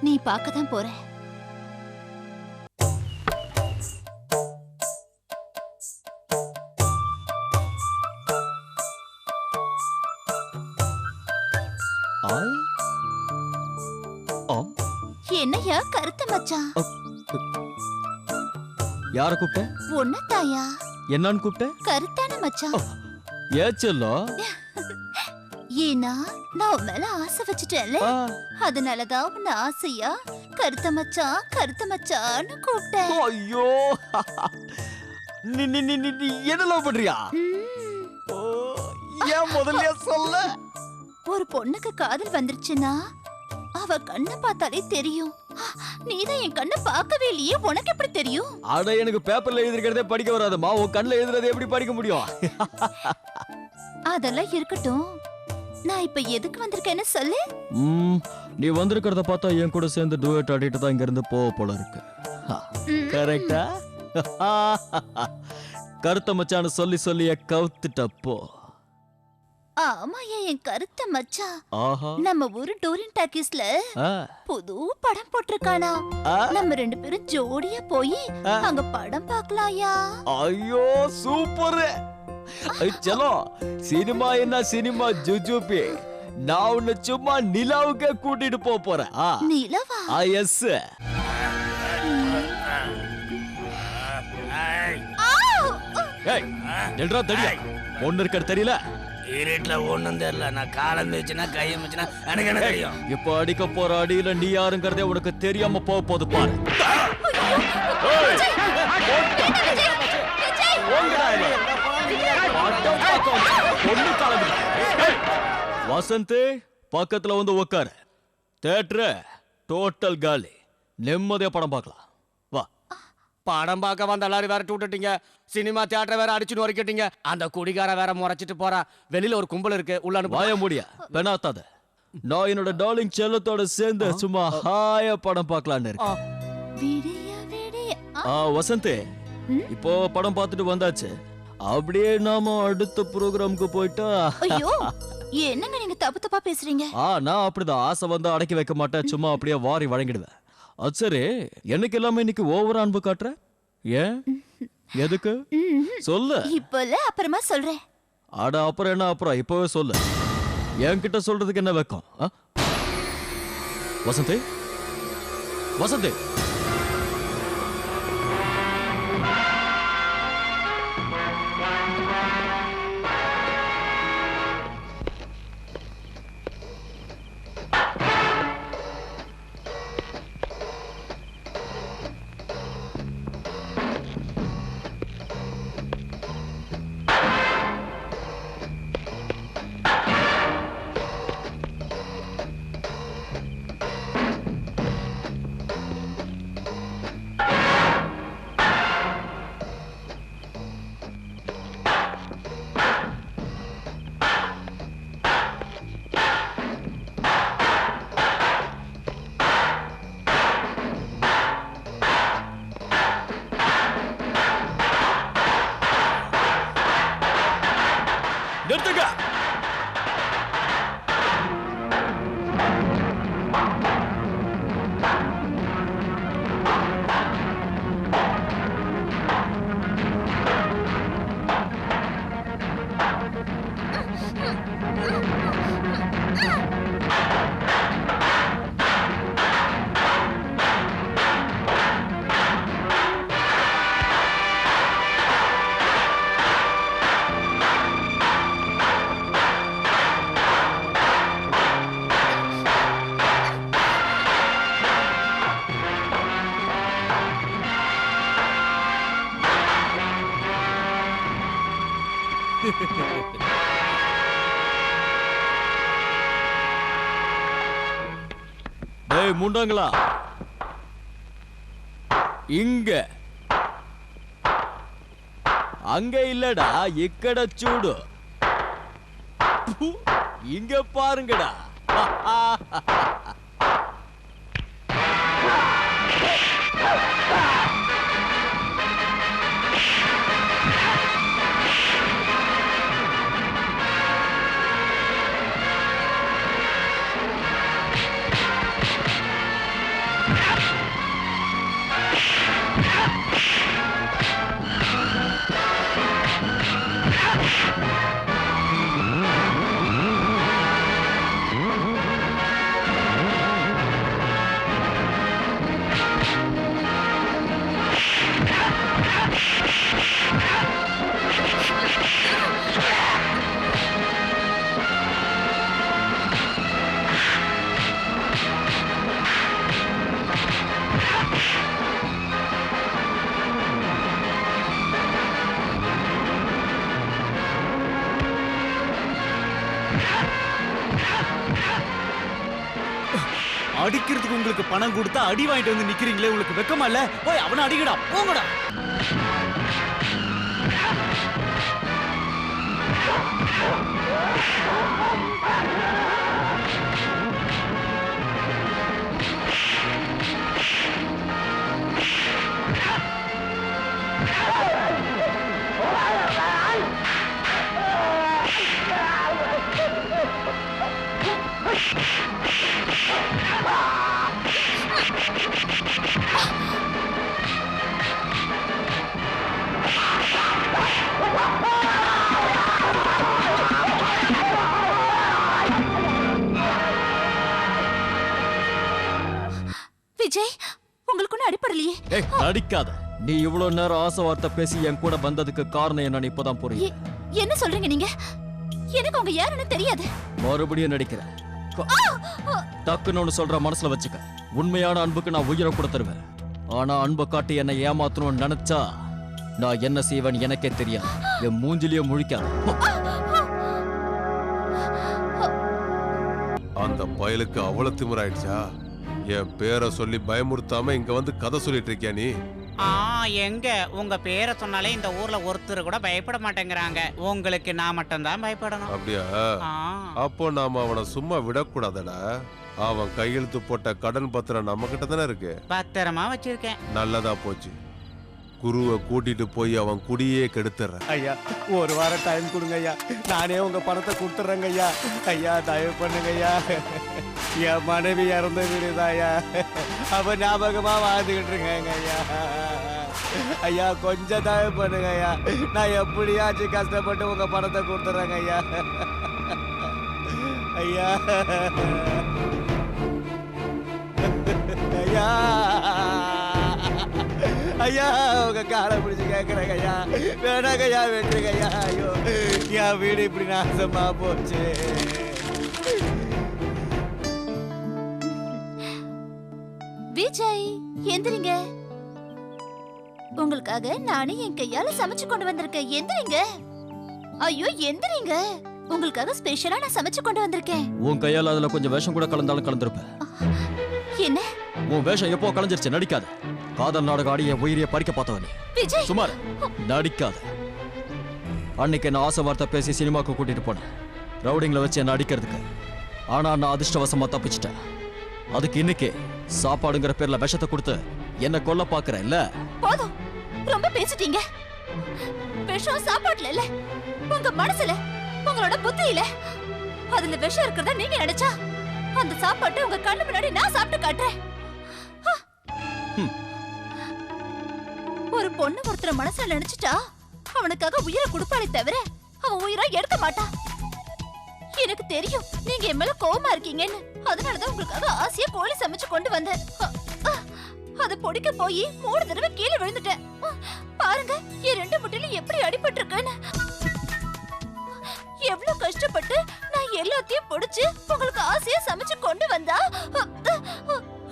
நீ பார்க்கதான் போற. என்னையா கருத்த மச்சான்? யார கூப்பிட்ட? ஒன்னதாயா? என்னன்னு கூப்பிட்ட? கருத்தான மச்சான். ஏச்சல்லோ? ஏன்னா நான் உன் மேல ஆசை வச்சுட்டேன்ல, அதனாலதான் உன்னை ஆசையா கருத்த மச்சான்னு கூப்பிட்டேன். ஐயோ, நீ நீ நீ நீ நீ என்ன லவ் பண்றியா? ஏன் முதல்ல சொல்ல? ஒரு பொண்ணுக்கு காதல் வந்துருச்சுன்னா அவ கண்ணை பார்த்தாலே தெரியும். நீதான் என் கண்ணை பார்க்கவே இல்லையே, உனக்கு எப்படி தெரியும்? அட, எனக்கு பேப்பர்ல எழுதிருக்கிறதே படிக்க வராதம்மா, உன் கண்ணுல எழுதுறதை எப்படி படிக்க முடியும்? அதெல்லாம் இருக்கட்டும், நான் இப்ப எதுக்கு வந்திருக்கேன்னு சொல்லு. நீ வந்திருக்கிறத பார்த்தா என் கூட சேர்ந்து டூயட் ஆடிட்டு தான் இங்க இருந்து போக போல இருக்கு. கரெக்டா? கருத்த மச்சான்னு சொல்லி சொல்லிய கவுத்துட்டப்போ. ஆமாயா என் கருத்த மச்சான். ஆஹா, நம்ம ஊரு டூரின் டாக்கீஸ்ல புது படம் போட்டிருக்கானா. நம்ம 2 பேரும் ஜோடியா போய் அங்க படம் பார்க்கலாம்யா. ஐயோ சூப்பர். சலோ, சினிமா என்ன சினிமா ஜுஜுபி. நான் உன்னை சும்மா நிலாவுக்கே கூட்டிட்டு போறேன். நிலவா? எஸ். ஏய், நில்றா தடியா. ஒண்ணு இருக்கிறது தெரியல. இருட்டுல ஒண்ணும் தெரியல. நான் காலம் வச்சுனா கையம் வச்சுனா எனக்கு என்ன தெரியும்? இப்ப அடிக்க போற அடியில நீ யாருங்கிறதே உனக்கு தெரியாம போக போது பாரு. வசந்த், பக்கத்துல வந்து உட்காரு. தியேட்டர் டோட்டல் காலி. நிம்மதியா படம் பார்க்கலாம். வா. படம் பார்க்க வந்த எல்லாரும் வேற விட்டுட்டீங்க. சினிமா தியேட்டர் வேற அடிச்சுன்னு வரைக்கிட்டீங்க. அந்த குடிகார வேற முறைச்சிட்டு போறா. வெளியில ஒரு கும்பல் இருக்கு, உள்ள வாய முடியா பெனாத்தாத. நான் என்னோட டார்லிங் செல்லத்தோட சேர்ந்து சும்மா ஹாயா படம் பார்க்கலான்னு இருக்கேன். வசந்த், இப்போ படம் பார்த்துட்டு வந்தாச்சு. அப்படியே நாம அடுத்த ப்ரோக்ராமுக்கு போயிட்டா. ஐயோ, என்னங்க நீங்க தப்பு தப்பா பேசுறீங்க? நான் அப்படிதான். ஆசை வந்து அடக்கி வைக்க மாட்டேன். சும்மா அப்படியே வாரி வழங்கிடுவேன். அது சரி, எனக்கு எல்லாமே இன்னைக்கு ஓவரா அன்பு காட்டுற. ஏன்? எதுக்கு சொல்லு. இப்பல அப்புறமா சொல்றேன். அட, அப்புறம் என்ன அப்புறம்? இப்பவே சொல்லு. என்கிட்ட சொல்றதுக்கு என்ன வெக்கம்? வசந்த், வசந்த், நிறுத்துங்க. டேய் முண்டங்களா, இங்க அங்க இல்லடா, இக்கட சூடு. இங்க பாருங்கடா. அடிக்கிறதுக்கு உங்களுக்கு பணம் கொடுத்தா அடி வாங்கிட்டு வந்து நிக்கிறீங்களே, உங்களுக்கு வெக்கமா இல்ல? போய் அவனை அடிக்கடா, போங்கடா. விஜய், உங்களுக்கு ஒன்னும் அடிப்படலையே. நடிக்காத. நீ இவ்வளவு நேரம் ஆசை வார்த்தை பேசி என் கூட வந்ததுக்கு காரணம் என்னன்னு இப்பதான் புரியுது. என்ன சொல்றீங்க நீங்க? எனக்கு அவங்க யாருன்னு தெரியாது. மறுபடியும் நடிக்கிற. டக்குன்னு ஒண்ணு சொல்ற, மனசுல வச்சுக்க. உண்மையான அன்புக்கு நான் உயிரை கூட தருவேன். ஆனா அன்பை காட்டி என்னை ஏமாத்தணும்னு நினைச்சா நான் என்ன செய்வேன்னு எனக்கே தெரியாது. என் மூஞ்சிலேயே முழிக்காத. அந்த பயலுக்கு அவ்வளவு திமிராயிடுச்சா? என் பேரை சொல்லி பயமுறுத்தாம இங்க வந்து கதை சொல்லிட்டு இருக்கியா நீ? எங்க உங்க பேரை சொன்னாலே இந்த ஊர்ல ஒருத்தர் கூட பயப்பட மாட்டேங்கிறாங்க. உங்களுக்கு நான் மட்டும்தான் பயப்படணும். அப்படியா? அப்போ நாம அவனை சும்மா விடக்கூடாதடா. அவன் கையெழுத்து போட்ட கடன் பத்திரம் நம்ம கிட்ட தானே இருக்கு. பத்திரமா வச்சிருக்கேன். நல்லதா போச்சு. குருவை கூட்டிட்டு போய் அவன் குடியே கெடுத்துறேன். ஐயா, ஒரு வாரம் டைம் கொடுங்க ஐயா. நானே உங்க பணத்தை கொடுத்துறேங்க ஐயா. ஐயா, தயவு பண்ணுங்க ஐயா. என் மனைவி இறந்த வீடுதாயா, அவ ஞாபகமா வாழ்ந்துகிட்டு இருக்காங்க ஐயா. ஐயா, கொஞ்சம் தயவு பண்ணுங்க ஐயா. நான் எப்படியாச்சும் கஷ்டப்பட்டு உங்க பணத்தை கொடுத்துறேங்க ஐயா. ஐயா, ஐயா, ஐயா, உங்க காலை பிடிச்சு கேட்கறேங்க ஐயா. வேணாங்க ஐயா, வெட்டுருங்க ஐயா. ஐயோ, என் வீடு இப்படி நாசமா போச்சு. விஜய், எந்திரிங்க. உங்களுக்காக நானே என் கையால சமைச்சு கொண்டு வந்திருக்கேன். எந்திரிங்க. ஐயோ, எந்திரிங்க. உங்களுக்காக ஸ்பெஷலா நான் சமைச்சு கொண்டு வந்திருக்கேன். உன் கையால அதுல கொஞ்சம் விஷம் கூட கலந்தாலும் கலந்துருப்ப. என்ன? உன் வேஷம் எப்போ கலஞ்சிருச்சு. நடிக்காத. காதல் நாடகம் ஆடி என் உயிரியை பறிக்க பார்த்தவனே. விஜய், சுமார் நடிக்காத. அன்னைக்கு நான் ஆசை வார்த்தை பேசி சினிமாக்கு கூட்டிட்டு போனேன், ரவுடிங்ல வச்சு என்ன அடிக்கிறதுக்கு. ஆனா நான் அதிர்ஷ்டவசமா தப்பிச்சிட்டேன். அதுக்கு இன்னைக்கு சாப்பாடுங்கிற பேர்ல விஷத்தை கொடுத்து என்ன கொல்ல பாக்குறேன் இல்ல? போதும், ரொம்ப பேசிட்டீங்க. விஷம் சாப்பாட்டுல இல்ல, உங்க மனசுல, உங்களோட புத்தியில. அதுல விஷம் இருக்கிறதா நீங்க நினைச்சா அந்த சாப்பாட்டை உங்க கண்ணு முன்னாடி நான் சாப்பிட்டு காட்டுறேன். ஒரு பொண்ணு ஒருத்தர மனசுல நினைச்சிட்டா அவனுக்காக உயிரை கொடுப்பாளே தவிர அவன் உயிரை எடுக்க மாட்டா. எனக்கு தெரியும் நீங்க என் மேல கோவமா இருக்கீங்கன்னு. அதனாலதான் உங்களுக்காக ஆசையா கோழி சமைச்சு கொண்டு வந்தேன். அதை பொடிக்க போய் 3 தடவை கீழே விழுந்துட்டேன். பாருங்க என் 2 முட்டிலும் எப்படி அடிபட்டு இருக்குன்னு. எவ்வளவு கஷ்டப்பட்டு நான் எல்லாத்தையும் பொடிச்சு உங்களுக்கு ஆசையா சமைச்சு கொண்டு வந்தா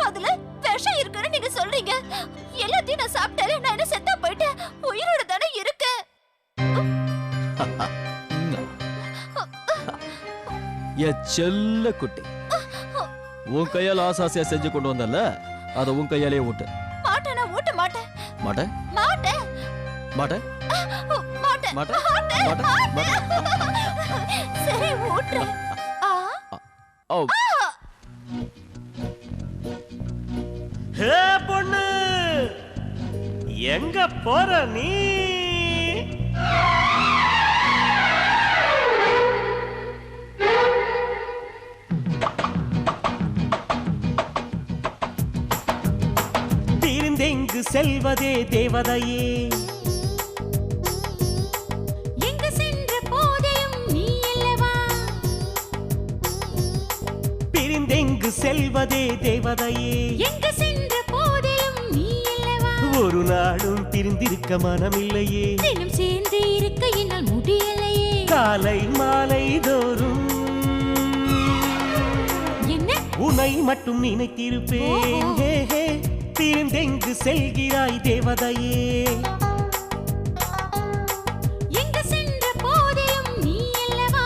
அதுல விஷம் இருக்குன்னு நீங்க சொல்றீங்க. எல்லாத்தையும் நான் சாப்பிட்டாலே நான் என்ன செத்தா போயிட்டேன். உயிரோட தானே இருக்கேன். என் செல்ல குட்டி. உன் கையால ஆசாசியா செஞ்சு கொண்டு வந்தல, அத உன் கையாலே ஊட்டு. மாட்டேன், நான் ஊட்ட மாட்டேன். மாட்டேன் மாட்டேன். மாட்டேன் மாட்டேன். மாட்டேன் மாட்டேன். சரி ஊட்டுறேன். ஓ ஹே பொண்ணு, எங்க போற நீ? பிரிந்தெங்கு செல்வதே தேவதையே, எங்கு சென்ற போதையும் நீ அல்லவா? பிரிந்தெங்கு செல்வதே தேவதையே, எங்கு சென்ற போதையும் நீ அல்லவா? ஒரு நாளும் பிரிந்திருக்க மனமில்லையே, தினம் சேர்ந்து இருக்க என்னால் முடியலையே. காலை மாலை தோறும் என்ன உன்னை மட்டும் நினைத்திருப்பேன். ஹே, ஹே, பிரிந்தெங்கு செல்கிறாய் தேவதையே, எங்கு சென்ற போதையும் நீ அல்லவா?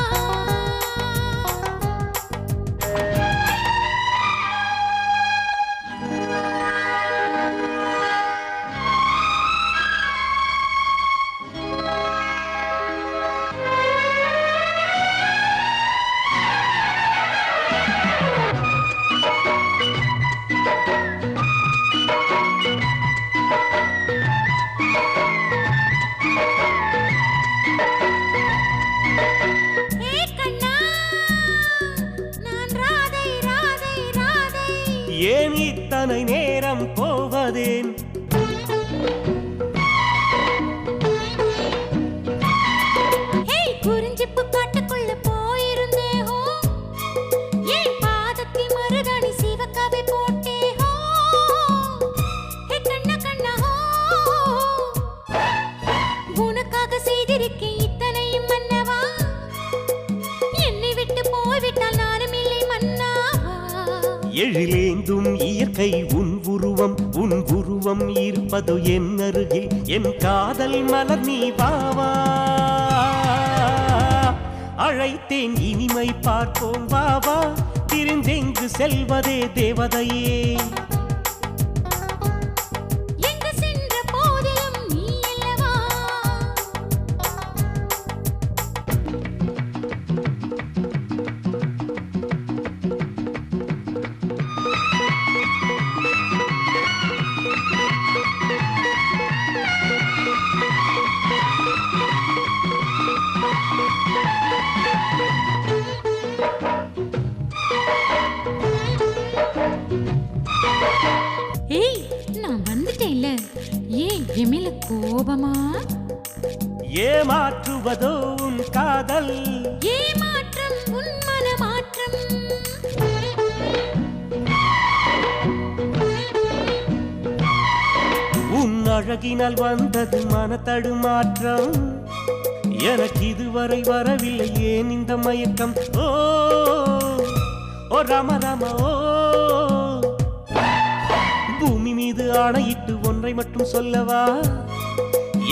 ஏ கண்ணா, நான் ராதை ராதை ராதை. ஏன் இத்தனை நேரம் போவதேன்? ஏய் குறிஞ்சிப்பு காட்டுக்குள்ள போயிருந்தே ஹோ, ஏன் பாதத்தில் மருதாணி சிவக்காவை போட்டே ஹோ. ஏ கண்ணா கண்ணா ஹோ, உனக்காக செய்திருக்கேன் இத்தனையும் மன்னவா. என்னை விட்டு போய்விட்டால் நானும் இல்லை மன்னாவா. எழிலேந்தும் இயற்கை உன் உருவம் இருப்பதோ என் அருகில். என் காதல் மலர் நீ வாவா, அழைத்தேன் இனிமை பார்ப்போம் வாவா. பிரிந்தெங்கு செல்வதே தேவதையே, எங்கு சென்ற போதிலும் நீ அல்லவா? ஏய் நான் வந்துட்டேன்ல, ஏன் என் கோபமா? ஏமாற்றுவதோ உன் காதல், ஏமாற்றம் உன் மனமாற்றம். உன் அழகினால் வந்தது மனத்தடுமாற்றம். எனக்கு இதுவரை வரவில்லை ஏன் இந்த மயக்கம்? ஓ ஓ ராம ராம ஓ, பூமி மீது ஆணையிட்டு ஒன்றை மட்டும் சொல்லவா,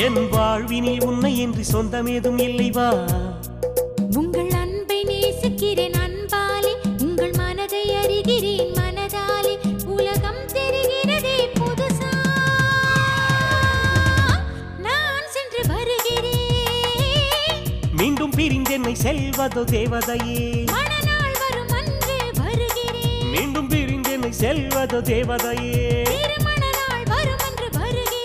என் வாழ்வினில் உன்னை என்று சொந்தமேதும் இல்லை வா. உங்கள் அன்பை நேசிக்கிறேன் அன்பாலே, உங்கள் மனதை அறிகிறேன் மனதாலே. உலகம் தெரிகிறதே புதுசா, நான் சென்று வருகிறேன். மீண்டும் பிரிந்தென்னை செல்வதோ தேவதையே, மணநாள் வரும் அன்று வருகிறேன். மீண்டும் பிரிந்தென்னை செல்வதோ தேவதையே. திருமண நாள் வரும் அன்று வருகிறேன்.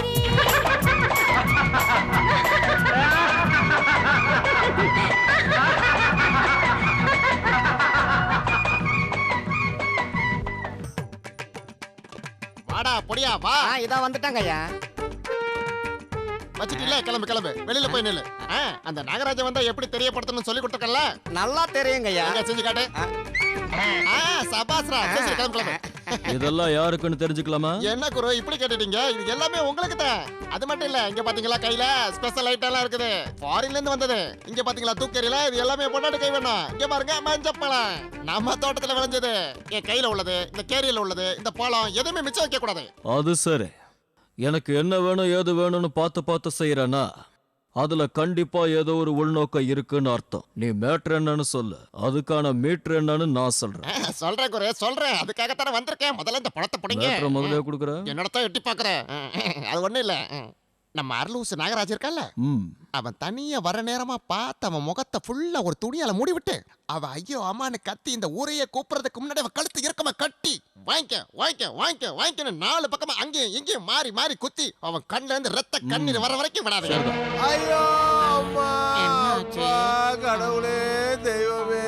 வாடா பொடியா வா. இதா வந்துட்டாங்க ஐயா. வச்சிட்டில கிளம்பு கிளம்பு, வெளியில போய் நில்லு. அந்த நாகராஜன் வந்தா எப்படி தெரியப்படுத்தணும்னு சொல்லி கொடுத்தக்கல, நல்லா தெரியுங்க ஐயா. எங்க செஞ்சு காட்டு. சபாஸ்ரா, சரி சரி, கிளம்பு கிளம்பு. இதெல்லாம் யாருக்குன்னு தெரிஞ்சுக்கலாமா? என்ன குரு இப்படி கேட்டுட்டீங்க? இது எல்லாமே உங்களுக்கு தான். அது மட்டும் இல்ல, இங்க பாத்தீங்களா கையில ஸ்பெஷல் ஐட்டம் எல்லாம் இருக்குது, ஃபாரின்ல இருந்து வந்தது. இங்க பாத்தீங்களா தூக்கறில, இது எல்லாமே பொண்டாட்டி கை வேணும். இங்க பாருங்க மஞ்சப்பழம், நம்ம தோட்டத்துல விளைஞ்சது. என் கையில உள்ளது, இந்த கேரியில உள்ளது, இந்த பழம் எதுவுமே மிச்சம் வைக்க கூடாது. அது சரி. எனக்கு என்ன வேணும் ஏது வேணும்னு பார்த்து பார்த்து செய்யறேன்னா அதுல கண்டிப்பா ஏதோ ஒரு உள்நோக்கம் இருக்குன்னு அர்த்தம். நீ மேட்ரு என்னன்னு சொல்லு, அதுக்கான மீட்ரு என்னன்னு நான் சொல்றேன். சொல்றேன் குரு, சொல்றேன். அதுக்காகத்தானே வந்திருக்கேன். முதல்ல இந்த பழத்தை பிடிங்க. மேட்ரை முதல்ல கொடுக்குற. என்னடத்தான் எட்டி பாக்குறேன். அது ஒண்ணும் இல்ல. நம்ம அருளூசு நாகராஜ் இருக்கல்ல, அவன் தனியா வர நேரமா பார்த்து அவன் முகத்தை ஃபுல்லா ஒரு துணியால மூடி விட்டு அவன் ஐயோ அம்மான்னு கத்தி இந்த ஊரையே கூப்பிடுறதுக்கு முன்னாடி அவன் கழுத்து இறக்கமா கட்டி வாங்கிக்க வாங்கிக்க வாங்கிக்க வாங்கிக்கன்னு 4 பக்கமா அங்கேயும் இங்கேயும் மாறி மாறி குத்தி அவன் கண்ணுல இருந்து ரத்த கண்ணீர் வர வரைக்கும் விடாது. ஐயோ அம்மா, அப்பா, கடவுளே, தெய்வமே.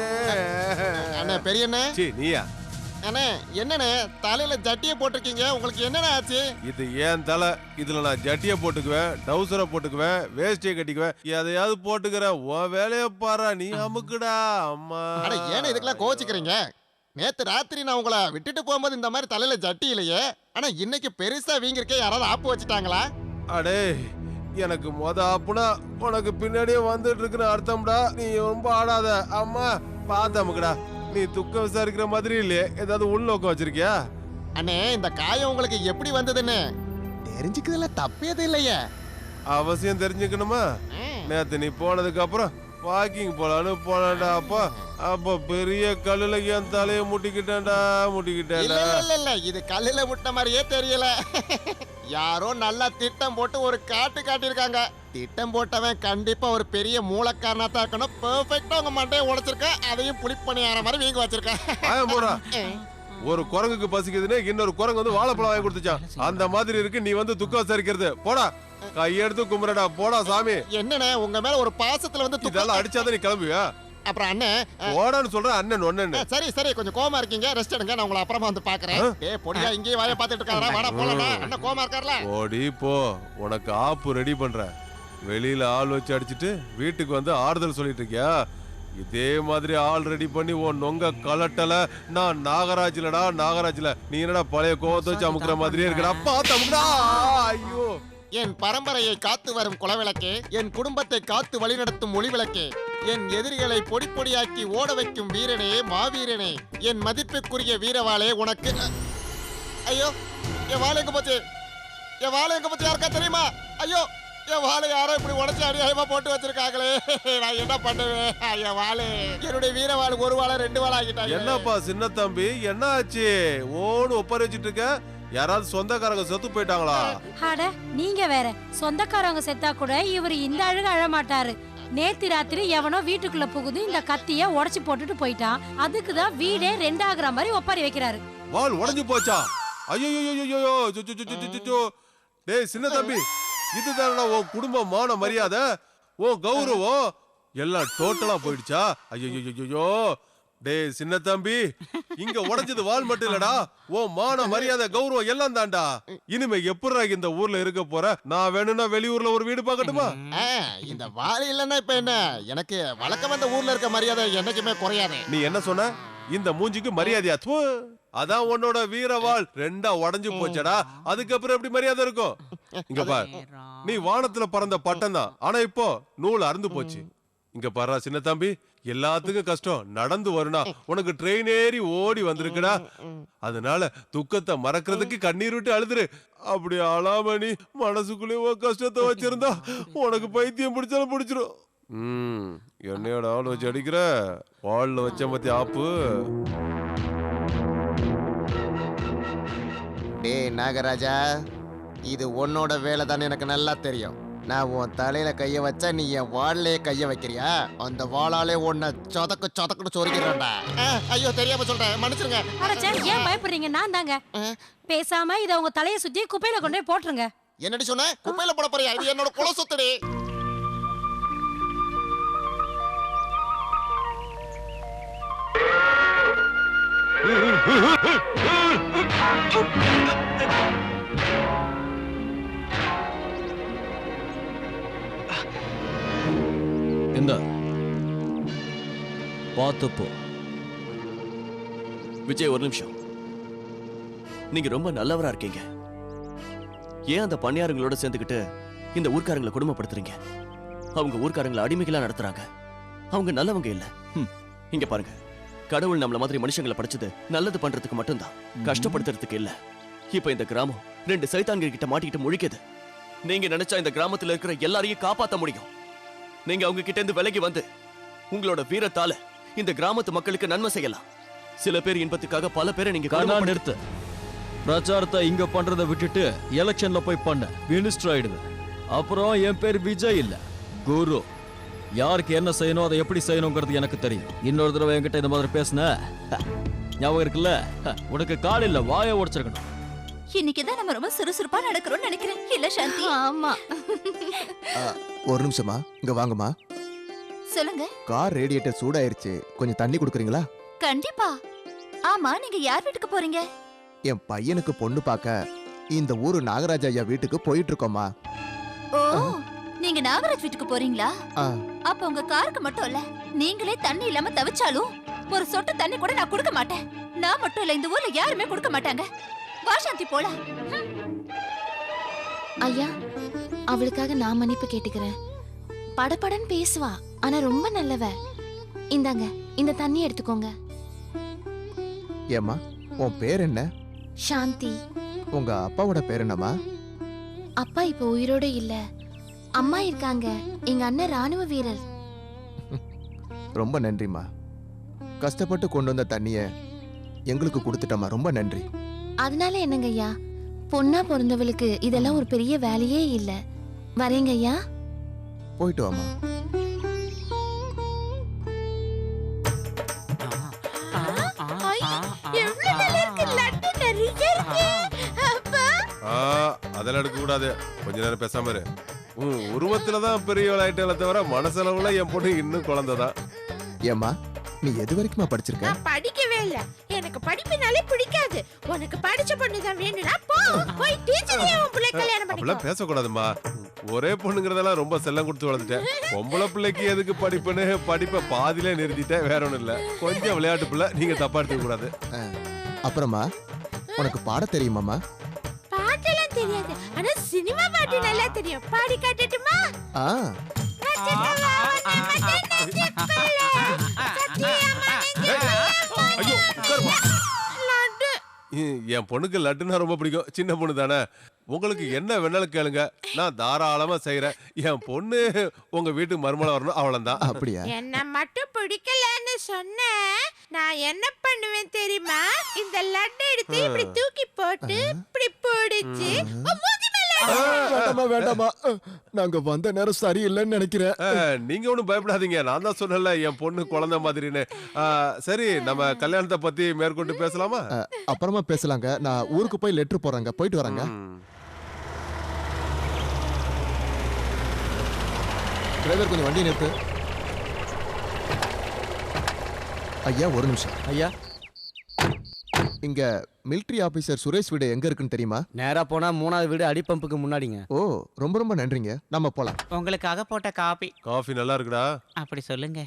அண்ணா பெரியண்ணே. நீயா? அண்ணே என்னண்ணே தலையில ஜட்டியை போட்டிருக்கீங்க, உங்களுக்கு என்னண்ணே ஆச்சு? இது ஏன் தலை. இதுல நான் ஜட்டியை போட்டுக்குவேன், டவுசரை போட்டுக்குவேன், வேஷ்டியை கட்டிக்குவேன், எதையாவது போட்டுக்கிறேன். உன் வேலையை பாரா, நீ அமுக்குடா அம்மா. அட ஏன்னா இதுக்கெல்லாம் கோச்சிக்கிறீங்க? நேத்து ராத்திரி நான் உங்களை விட்டுட்டு போகும்போது இந்த மாதிரி தலையில ஜட்டி இல்லையே, ஆனா இன்னைக்கு பெருசா வீங்கிருக்கே, யாராவது ஆப்பு வச்சுட்டாங்களா? அடே, எனக்கு ஆப்புனா உனக்கு பின்னாடியே வந்துட்டு இருக்குன்னு அர்த்தம்டா. நீ ரொம்ப ஆடாத அம்மா. பார்த்து அமுக்குடா. நீ துக்கம் விசாரிக்கிற மாதிரி இல்லையே, ஏதாவது உள்நோக்கம் வச்சிருக்கியா? அண்ணே இந்த காயம் உங்களுக்கு எப்படி வந்ததுன்னு தெரிஞ்சுக்கிறதுல தப்பேது இல்லையே. அவசியம் தெரிஞ்சுக்கணுமா? நேத்து நீ போனதுக்கு அப்புறம் வாக்கிங் போலான்னு போனடா. அப்ப பெரிய கல்லுல என் தலைய முட்டிக்கிட்டேன்டா. இல்ல இது கல்லுல முட்ட மாதிரியே தெரியல. யாரோ நல்லா திட்டம் போட்டு ஒரு காட்டிருக்காங்க. திட்டம் போட்டவன் கண்டிப்பா ஒரு பெரிய மூலக்காரனா தான் இருக்கணும். பெர்ஃபெக்ட்டா உங்க மண்டையை உடைச்சிருக்க, அதையும் புளிப்பணியார மாதிரி வீங்க வச்சிருக்க. ஒரு குரங்குக்கு பசிக்குதுன்னு இன்னொரு குரங்கு வந்து வாழைப்பழம் வாங்கி கொடுத்துச்சான். அந்த மாதிரி இருக்கு நீ வந்து துக்கம் விசாரிக்கிறது. போடா, கையெடுத்து கும்பிடா. போடா சாமி. என்னண்ணே உங்க மேல ஒரு பாசத்துல வந்து இதெல்லாம் அடிச்சாதான் நீ கிளம்புவியா? அப்புறம் அண்ணன் ஓடான்னு சொல்ற. அண்ணன் ஒண்ணு. சரி கொஞ்சம் கோமா இருக்கீங்க, ரெஸ்ட் எடுங்க. நான் உங்களை அப்புறமா வந்து பாக்குறேன். பொடியா இங்கேயே வாய பாத்துட்டு இருக்காரா? வாடா போலடா. அண்ணன் கோமா இருக்கார்ல. ஓடி போ, உனக்கு ஆப்பு ரெடி பண்றேன். வெளியில ஆள் வச்சு அடிச்சிட்டு வீட்டுக்கு வந்து ஆறுதல் சொல்லிட்டு இருக்கியா? இதே மாதிரி ஆள் ரெடி பண்ணி உன் நொங்க கலட்டல. நான் நாகராஜ்லடா, நாகராஜ்ல. நீ என்னடா பழைய கோவத்தை வச்சு அமுக்குற மாதிரியே இருக்கடா. பார்த்து அமுக்குடா. ஐயோ, என் பரம்பரையை காத்து வரும் குலவிளக்கே, என் குடும்பத்தை காத்து வழிநடத்தும் ஒளிவிளக்கே, என் எதிரிகளை பொடி பொடியாக்கி ஓட வைக்கும் வீரனே, மாவீரனே, என் மதிப்புக்குரிய வீரவாளே, உனக்கு ஐயோ என் வாழை எங்க போச்சு? என் வாழை எங்க போச்சு? யாருக்கா தெரியுமா? ஐயோ என் வாழை யாரோ இப்படி உடச்சி அடியாயமா போட்டு வச்சிருக்காங்களே. நான் என்ன பண்ணுவேன்? என் வாழை, என்னுடைய வீரவாள் ஒரு வாழை 2 வாழை ஆகிட்டாங்க. என்னப்பா சின்ன தம்பி, என்ன ஆச்சு? ஓன்னு ஒப்பரை வச்சுட்டு இருக்க. யாராவது சொந்தக்காரங்க செத்து போயிட்டாங்களா? அட நீங்க வேற. சொந்தக்காரங்க செத்தா கூட இவர் இந்த அழுக அழமாட்டாரு. நேத்து ராத்திரி எவனோ வீட்டுக்குள்ள புகுந்து இந்த கத்திய உடைச்சு போட்டுட்டு போயிட்டான். அதுக்குதான் வீடே 2 ஆகுற மாதிரி ஒப்பாரி வைக்கிறாரு. வால் உடைஞ்சு போச்சா? ஐயோ, டேய் சின்ன தம்பி, இதுதானடா உன் குடும்ப மான மரியாதை, உன் கௌரவம் எல்லாம் டோட்டலா போயிடுச்சா? ஐயோ, டேய் சின்ன தம்பி, இங்க உடைஞ்சது வால் மட்டும் இல்லடா, உன் மான மரியாதை கௌரவம் எல்லாம் தான்டா. இனிமே எப்படா இந்த ஊர்ல இருக்க போற? நான் வேணும்னா வெளியூர்ல ஒரு வீடு பார்க்கட்டுமா? இந்த வாழை இல்லன்னா இப்ப என்ன? எனக்கு வழக்கம் வந்த ஊர்ல இருக்க மரியாதை என்னைக்குமே குறையாது. நீ என்ன சொன்ன? இந்த மூஞ்சிக்கு மரியாதையா? அதான் உன்னோட வீரவாள் 2ஆ உடைஞ்சு போச்சடா. அதுக்கப்புறம் எப்படி மரியாதை இருக்கும்? இங்க பார், நீ வானத்துல பறந்த பட்டம் தான், ஆனா இப்போ நூல் அறுந்து போச்சு. இங்க பாரு சின்ன தம்பி, எல்லாத்துக்கும் கஷ்டம் நடந்து வரும்னா உனக்கு ட்ரெயின் ஏறி ஓடி வந்திருக்குடா. அதனால துக்கத்தை மறக்கிறதுக்கு கண்ணீர் விட்டு அழுதுரு. அப்படி அழாம நீ மனசுக்குள்ளே கஷ்டத்தை வச்சிருந்தா உனக்கு பைத்தியம் பிடிச்சாலும் பிடிச்சிரும். என்னையோட ஆள் வச்சு அடிக்கிற, வாள்ல வச்ச பத்தி ஆப்பு. டேய் நாகராஜா, இது உன்னோட வேலை தான், எனக்கு நல்லா தெரியும். நான் உன் தலையில கைய வச்சா நீ என் வாள்லயே கைய வைக்கிறியா? அந்த வாளாலே உன்னை சொதக்குன்னு சொருகிறேன்டா. ஐயோ தெரியாம சொல்றேன், மன்னிச்சிருங்க. அடச்சே, ஏன் பயப்படுறீங்க? நான் தாங்க. பேசாம இத உங்க தலைய சுத்தி குப்பையில கொண்டு போய் போட்டுருங்க. என்னடி சொன்ன? குப்பையில போட போறியா? இது என்னோட குல சொத்துடி. இந்த பார்த்துப்போ. விஜய் ஒரு நிமிஷம். நீங்க ரொம்ப நல்லவரா இருக்கீங்க. ஏன் அந்த பணியாரங்களோட சேர்ந்துக்கிட்டு இந்த ஊர்க்காரங்களை கொடுமைப்படுத்துறீங்க? அவங்க ஊர்க்காரங்களை அடிமைகளா நடத்துறாங்க. அவங்க நல்லவங்க இல்ல. இங்க பாருங்க, கடவுள் நம்மள மாதிரி மனுஷங்களை படைச்சது நல்லது பண்றதுக்கு மட்டும்தான், கஷ்டப்படுத்துறதுக்கு இல்ல. இப்ப இந்த கிராமம் 2 சைத்தான்கள் கிட்ட மாட்டிக்கிட்டு முழிக்குது. நீங்க நினைச்சா இந்த கிராமத்துல இருக்கிற எல்லாரையும் காப்பாத்த முடியும். நீங்க அவங்க கிட்ட இருந்து விலகி வந்து உங்களோட வீரத்தால இந்த கிராமத்து மக்களுக்கு நன்மை செய்யலாம். சில பேர் இன்பத்துக்காக பல பேரை நீங்க நிறுத்து. பிரச்சாரத்தை இங்க பண்றதை விட்டுட்டு எலெக்ஷன்ல போய் பண்ண மினிஸ்டர் ஆயிடுது. அப்புறம் என் பேர் விஜய் இல்ல, குரு. யாருக்கு என்ன செய்யணும் அதை எப்படி செய்யணுங்கிறது எனக்கு தெரியும். இன்னொரு தடவை என்கிட்ட இந்த மாதிரி பேசுன ஞாபகம் இருக்குல்ல, உனக்கு கால் இல்ல வாயை உடைச்சிருக்கணும். இன்னைக்குதான் நம்ம ரொம்ப சுறுசுறுப்பா நடக்கிறோம்னு நினைக்கிறேன். இல்ல சாந்தி? ஆமா. ஒரு நிமிஷமா, இங்க வாங்கம்மா. சொல்லுங்க. கார் ரேடியேட்டர் சூடாயிருச்சு, கொஞ்சம் தண்ணி குடுக்குறீங்களா? கண்டிப்பா. ஆமா, நீங்க யார் வீட்டுக்கு போறீங்க? என் பையனுக்கு பொண்ணு பார்க்க இந்த ஊரு நாகராஜ ஐயா வீட்டுக்கு போயிட்டு இருக்கோம்மா. ஓ, நீங்க நாகராஜ் வீட்டுக்கு போறீங்களா? அப்ப உங்க காருக்கு மட்டும் இல்ல, நீங்களே தண்ணி இல்லாம தவிச்சாலும் ஒரு சொட்டு தண்ணி கூட நான் கொடுக்க மாட்டேன். நான் மட்டும் இல்ல, இந்த ஊர்ல யாருமே கொடுக்க மாட்டாங்க. வா சாந்தி, போலாம். ஐயா, அவளுக்காக நான் மன்னிப்பு கேட்டுக்கிறேன். படபடன்னு பேசுவா, ஆனா ரொம்ப நல்லவ. இந்தாங்க, இந்த தண்ணி எடுத்துக்கோங்க. ஏம்மா, உன் பேர் என்ன? சாந்தி. உங்க அப்பாவோட பேர் என்னம்மா? அப்பா இப்ப உயிரோட இல்ல, அம்மா இருக்காங்க. எங்க அண்ணன் ராணுவ வீரர். ரொம்ப நன்றிம்மா. கஷ்டப்பட்டு கொண்டு வந்த தண்ணிய எங்களுக்கு கொடுத்துட்டம்மா, ரொம்ப நன்றி. அதனால என்னங்க ஐயா, பொண்ணா பிறந்தவளுக்கு இதெல்லாம் ஒரு பெரிய வேலையே இல்ல. வரேங்க ஐயா. போயிட்டு வாமா. அதெல்லாம் எடுக்க கூடாது. கொஞ்ச நேரம் பேசாம இரு. உருவத்துலதான் பெரிய ஆயிட்டால தவிர மனசளவுல என் பொண்ணு இன்னும் குழந்தைதான். ஏம்மா, நீ எது வரைக்குமா படிச்சிருக்க? படிக்கவே இல்ல. எனக்கு படிப்புனாலே பிடிக்காது. உனக்கு படிச்ச பொண்ணு தான் வேணும்னா போ, போய் டீச்சரே உன் பிள்ளை கல்யாணம் பண்ணிக்கோ. அப்படிலாம் பேசக்கூடாதுமா. ஒரே பொண்ணுங்கிறதெல்லாம் ரொம்ப செல்லம் கொடுத்து வளர்த்துட்டேன். பொம்பளை பிள்ளைக்கு எதுக்கு படிப்புன்னு படிப்பை பாதியிலே நிறுத்திட்டேன். வேற ஒண்ணும் இல்ல. கொஞ்சம் விளையாட்டு பிள்ளை, நீங்க தப்பா எடுத்துக்க கூடாது. அப்புறமா உனக்கு பாட தெரியுமாமா? பாட்டெல்லாம் தெரியாது, ஆனா சினிமா பாட்டு நல்லா தெரியும். பாடி காட்டட்டுமா? ஐயோ, உட்காருமா. என் பொண்ணுக்கு லட்டுனா ரொம்ப பிடிக்கும். சின்ன பொண்ணு தானே. உங்களுக்கு என்ன வேணாலும் கேளுங்க, நான் தாராளமா செய்யறேன். என் பொண்ணு உங்க வீட்டுக்கு மருமகளா வரணும், அவ்வளவுதான். அப்படியா? என்ன மட்டும் பிடிக்கலன்னு சொன்ன நான் என்ன பண்ணுவேன் தெரியுமா? இந்த லட்டு எடுத்து இப்படி தூக்கி போட்டு இப்படி பிடிச்சு வேண்டாமா வேண்டாமா, நாங்க வந்த நேரம் சரியில்லைன்னு நினைக்கிறேன். நீங்க ஒண்ணும் பயப்படாதீங்க. நான் தான் சொன்னல என் பொண்ணு குழந்தை மாதிரின்னு. சரி, நம்ம கல்யாணத்தை பத்தி மேற்கொண்டு பேசலாமா? அப்புறமா பேசலாங்க. நான் ஊருக்கு போய் லெட்டர் போறேங்க. போயிட்டு வரேங்க. டிரைவர், கொஞ்சம் வண்டி நிறுத்து. ஐயா, ஒரு நிமிஷம். ஐயா, இங்க மிலிட்டரி ஆபீசர் சுரேஷ் வீடு எங்க இருக்குன்னு தெரியுமா? நேரா போனா 3வது வீடு அடிப்பம்புக்கு முன்னாடிங்க. ஓ, ரொம்ப ரொம்ப நன்றிங்க. நம்ம போலாம். உங்களுக்காக போட்ட காபி. காஃபி நல்லா இருக்குடா. அப்படி சொல்லுங்க.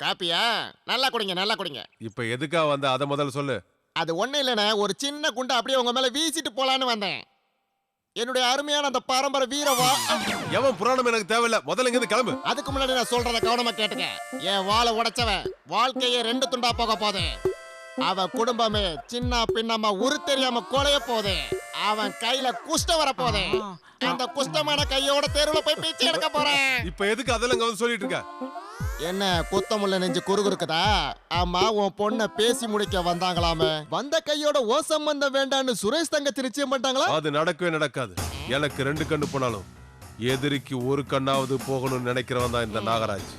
காப்பியா? நல்லா குடிங்க, நல்லா குடிங்க. இப்ப எதுக்கா வந்த அத முதல்ல சொல்லு. அது ஒண்ணு இல்லைண்ணே, ஒரு சின்ன குண்டை அப்படியே உங்க மேல வீசிட்டு போலான்னு வந்தேன். என்னுடைய அருமையான அந்த பாரம்பரிய வீரவா. எவன் புராணம் எனக்கு தேவையில்ல. முதல்ல இங்க இருந்து கிளம்பு. அதுக்கு முன்னாடி நான் சொல்றத கவனமா கேட்டுக்க. என் வாளை உடைச்சவன் வாழ்க்கையே 2 துண்டா போக போகுது. அவன் குடும்பமே சின்ன பின்னமா உரு தெரியாம கொலைய போகுது. அவன் கையில குஷ்டம் வர போகுது. அந்த குஷ்டமான கையோட தெருவுல போய் பேச்சு எடுக்க போறேன். இப்ப எதுக்கு அதெல்லாம் இங்க வந்து சொல்லிட்டு இருக்க? என்ன குத்தமுள்ள நெஞ்சு குறுகுறுக்குதா? ஆமா, உன் பொண்ண பேசி முடிக்க வந்தாங்களாமே. வந்த கையோட ஓ சம்பந்தம் வேண்டான்னு சுரேஷ் தங்கச்சி நிச்சயம் பண்ணிட்டாங்களா? அது நடக்கவே நடக்காது. எனக்கு 2 கண்ணு போனாலும் எதிரிக்கு ஒரு கண்ணாவது போகணும்னு நினைக்கிறவன் தான் இந்த நாகராஜ்.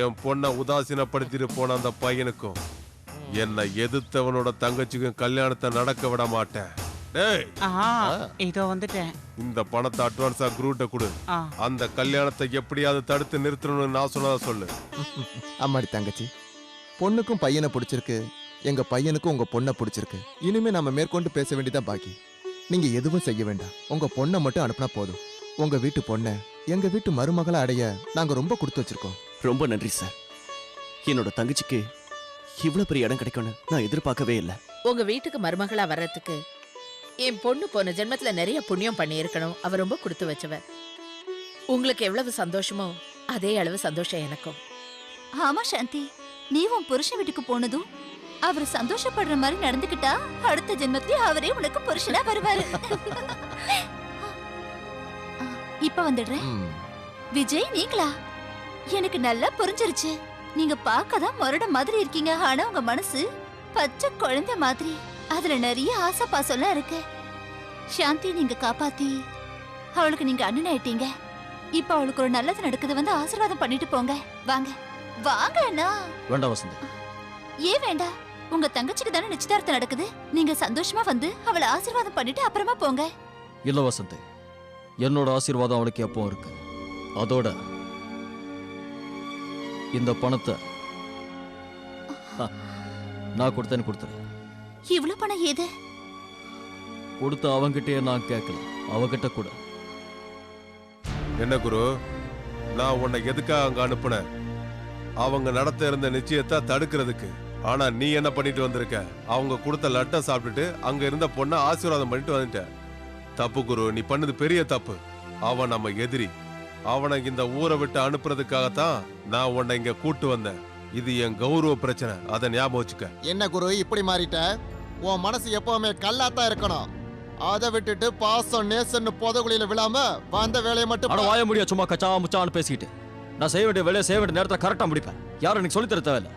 என் பொண்ணை உதாசீனப்படுத்திட்டு போன அந்த பையனுக்கும் என்னை எதிர்த்தவனோட தங்கச்சிக்கும் கல்யாணத்தை நடக்க விட மாட்டேன். இதோ வந்துட்டேன். இந்த பணத்தை அட்வான்ஸா குரூட்ட கொடு. அந்த கல்யாணத்தை எப்படியாவது தடுத்து நிறுத்தணும்னு நான் சொன்னதா சொல்லு. அம்மாடி தங்கச்சி, பொண்ணுக்கும் பையனை பிடிச்சிருக்கு, எங்க பையனுக்கும் உங்க பொண்ணை பிடிச்சிருக்கு. இனிமே நம்ம மேற்கொண்டு பேச வேண்டியதான் பாக்கி. நீங்க எதுவும் செய்ய வேண்டாம். உங்க பொண்ணை மட்டும் அனுப்புனா போதும். உங்க வீட்டு பொண்ணை எங்க வீட்டு மருமகளை அடைய நாங்க ரொம்ப கொடுத்து வச்சிருக்கோம். ரொம்ப நன்றி சார். என்னோட தங்கச்சிக்கு இவ்வளவு பெரிய இடம் கிடைக்கும்னு நான் எதிர்பார்க்கவே இல்லை. உங்க வீட்டுக்கு மருமகளா வர்றதுக்கு என் பொண்ணு போன ஜென்மத்துல நிறைய புண்ணியம் பண்ணி இருக்கணும். அவ ரொம்ப கொடுத்து வச்சவ. உங்களுக்கு எவ்வளவு சந்தோஷமோ அதே அளவு சந்தோஷம் எனக்கும். ஆமா சாந்தி, நீ உன் புருஷன் வீட்டுக்கு போனதும் அவர் சந்தோஷப்படுற மாதிரி நடந்துக்கிட்டா அடுத்த ஜென்மத்திலே அவரே உனக்கு புருஷனா வருவாரு. இப்ப வந்துடுறேன். விஜய் நீங்களா? எனக்கு நல்லா புரிஞ்சிருச்சு. நீங்க பார்க்கதான் மொரட மாதிரி இருக்கீங்க, ஆனா உங்க மனசு பச்சை குழந்தை மாதிரி. அதுல நிறைய ஆசை பாசம்லாம் இருக்கு. சாந்தி நீங்க காப்பாத்தி அவளுக்கு நீங்க அண்ணன் ஆயிட்டீங்க. இப்ப அவளுக்கு ஒரு நல்லது நடக்குது, வந்து ஆசீர்வாதம் பண்ணிட்டு போங்க. வாங்க வாங்க அண்ணா. வேண்டாம் வசந்தி. ஏன் வேண்டாம்? உங்க தங்கச்சிக்கு தானே நிச்சயதார்த்தம் நடக்குது. நீங்க சந்தோஷமா வந்து அவளை ஆசீர்வாதம் பண்ணிட்டு அப்புறமா போங்க. இல்ல வசந்தி, என்னோட ஆசீர்வாதம் அவளுக்கு எப்பவும் இருக்கு. அதோட இந்த பணத்தை நான் கொடுத்தேன்னு கொடுத்துறேன். இவ்வளவு பணம் ஏது? கொடுத்த அவங்கிட்டயே நான் கேட்கல, அவகிட்ட கூட. என்ன குரு, நான் உன்னை எதுக்காக அங்க அனுப்புனேன்? அவங்க நடத்த இருந்த நிச்சயத்தை தடுக்கிறதுக்கு. ஆனா நீ என்ன பண்ணிட்டு வந்திருக்க? அவங்க கொடுத்த லட்டை சாப்பிட்டுட்டு அங்க இருந்த பொண்ணை ஆசீர்வாதம் பண்ணிட்டு வந்துட்ட. தப்பு குரு, நீ பண்ணது பெரிய தப்பு. அவன் நம்ம எதிரி. அவனை இந்த ஊரை விட்டு அனுப்புறதுக்காகத்தான் நான் உன்னை இங்க கூட்டு வந்தேன். இது என் கௌரவ பிரச்சனை, அதை ஞாபகம் வச்சுக்க. என்ன குரு இப்படி மாறிட்ட? உன் மனசு எப்பவுமே கல்லாத்தான் இருக்கணும். அதை விட்டுட்டு பாசம் நேசன்னு புதகுலியில விழாம வந்த வேலையை மட்டும் அட வாய முடியா சும்மா கச்சா முச்சான்னு பேசிக்கிட்டு. நான் செய்ய வேண்டிய வேலையை செய்ய வேண்டிய நேரத்தை கரெக்டா முடிப்பேன். யாரும் எனக்கு சொல்லித்தர தேவையில்ல.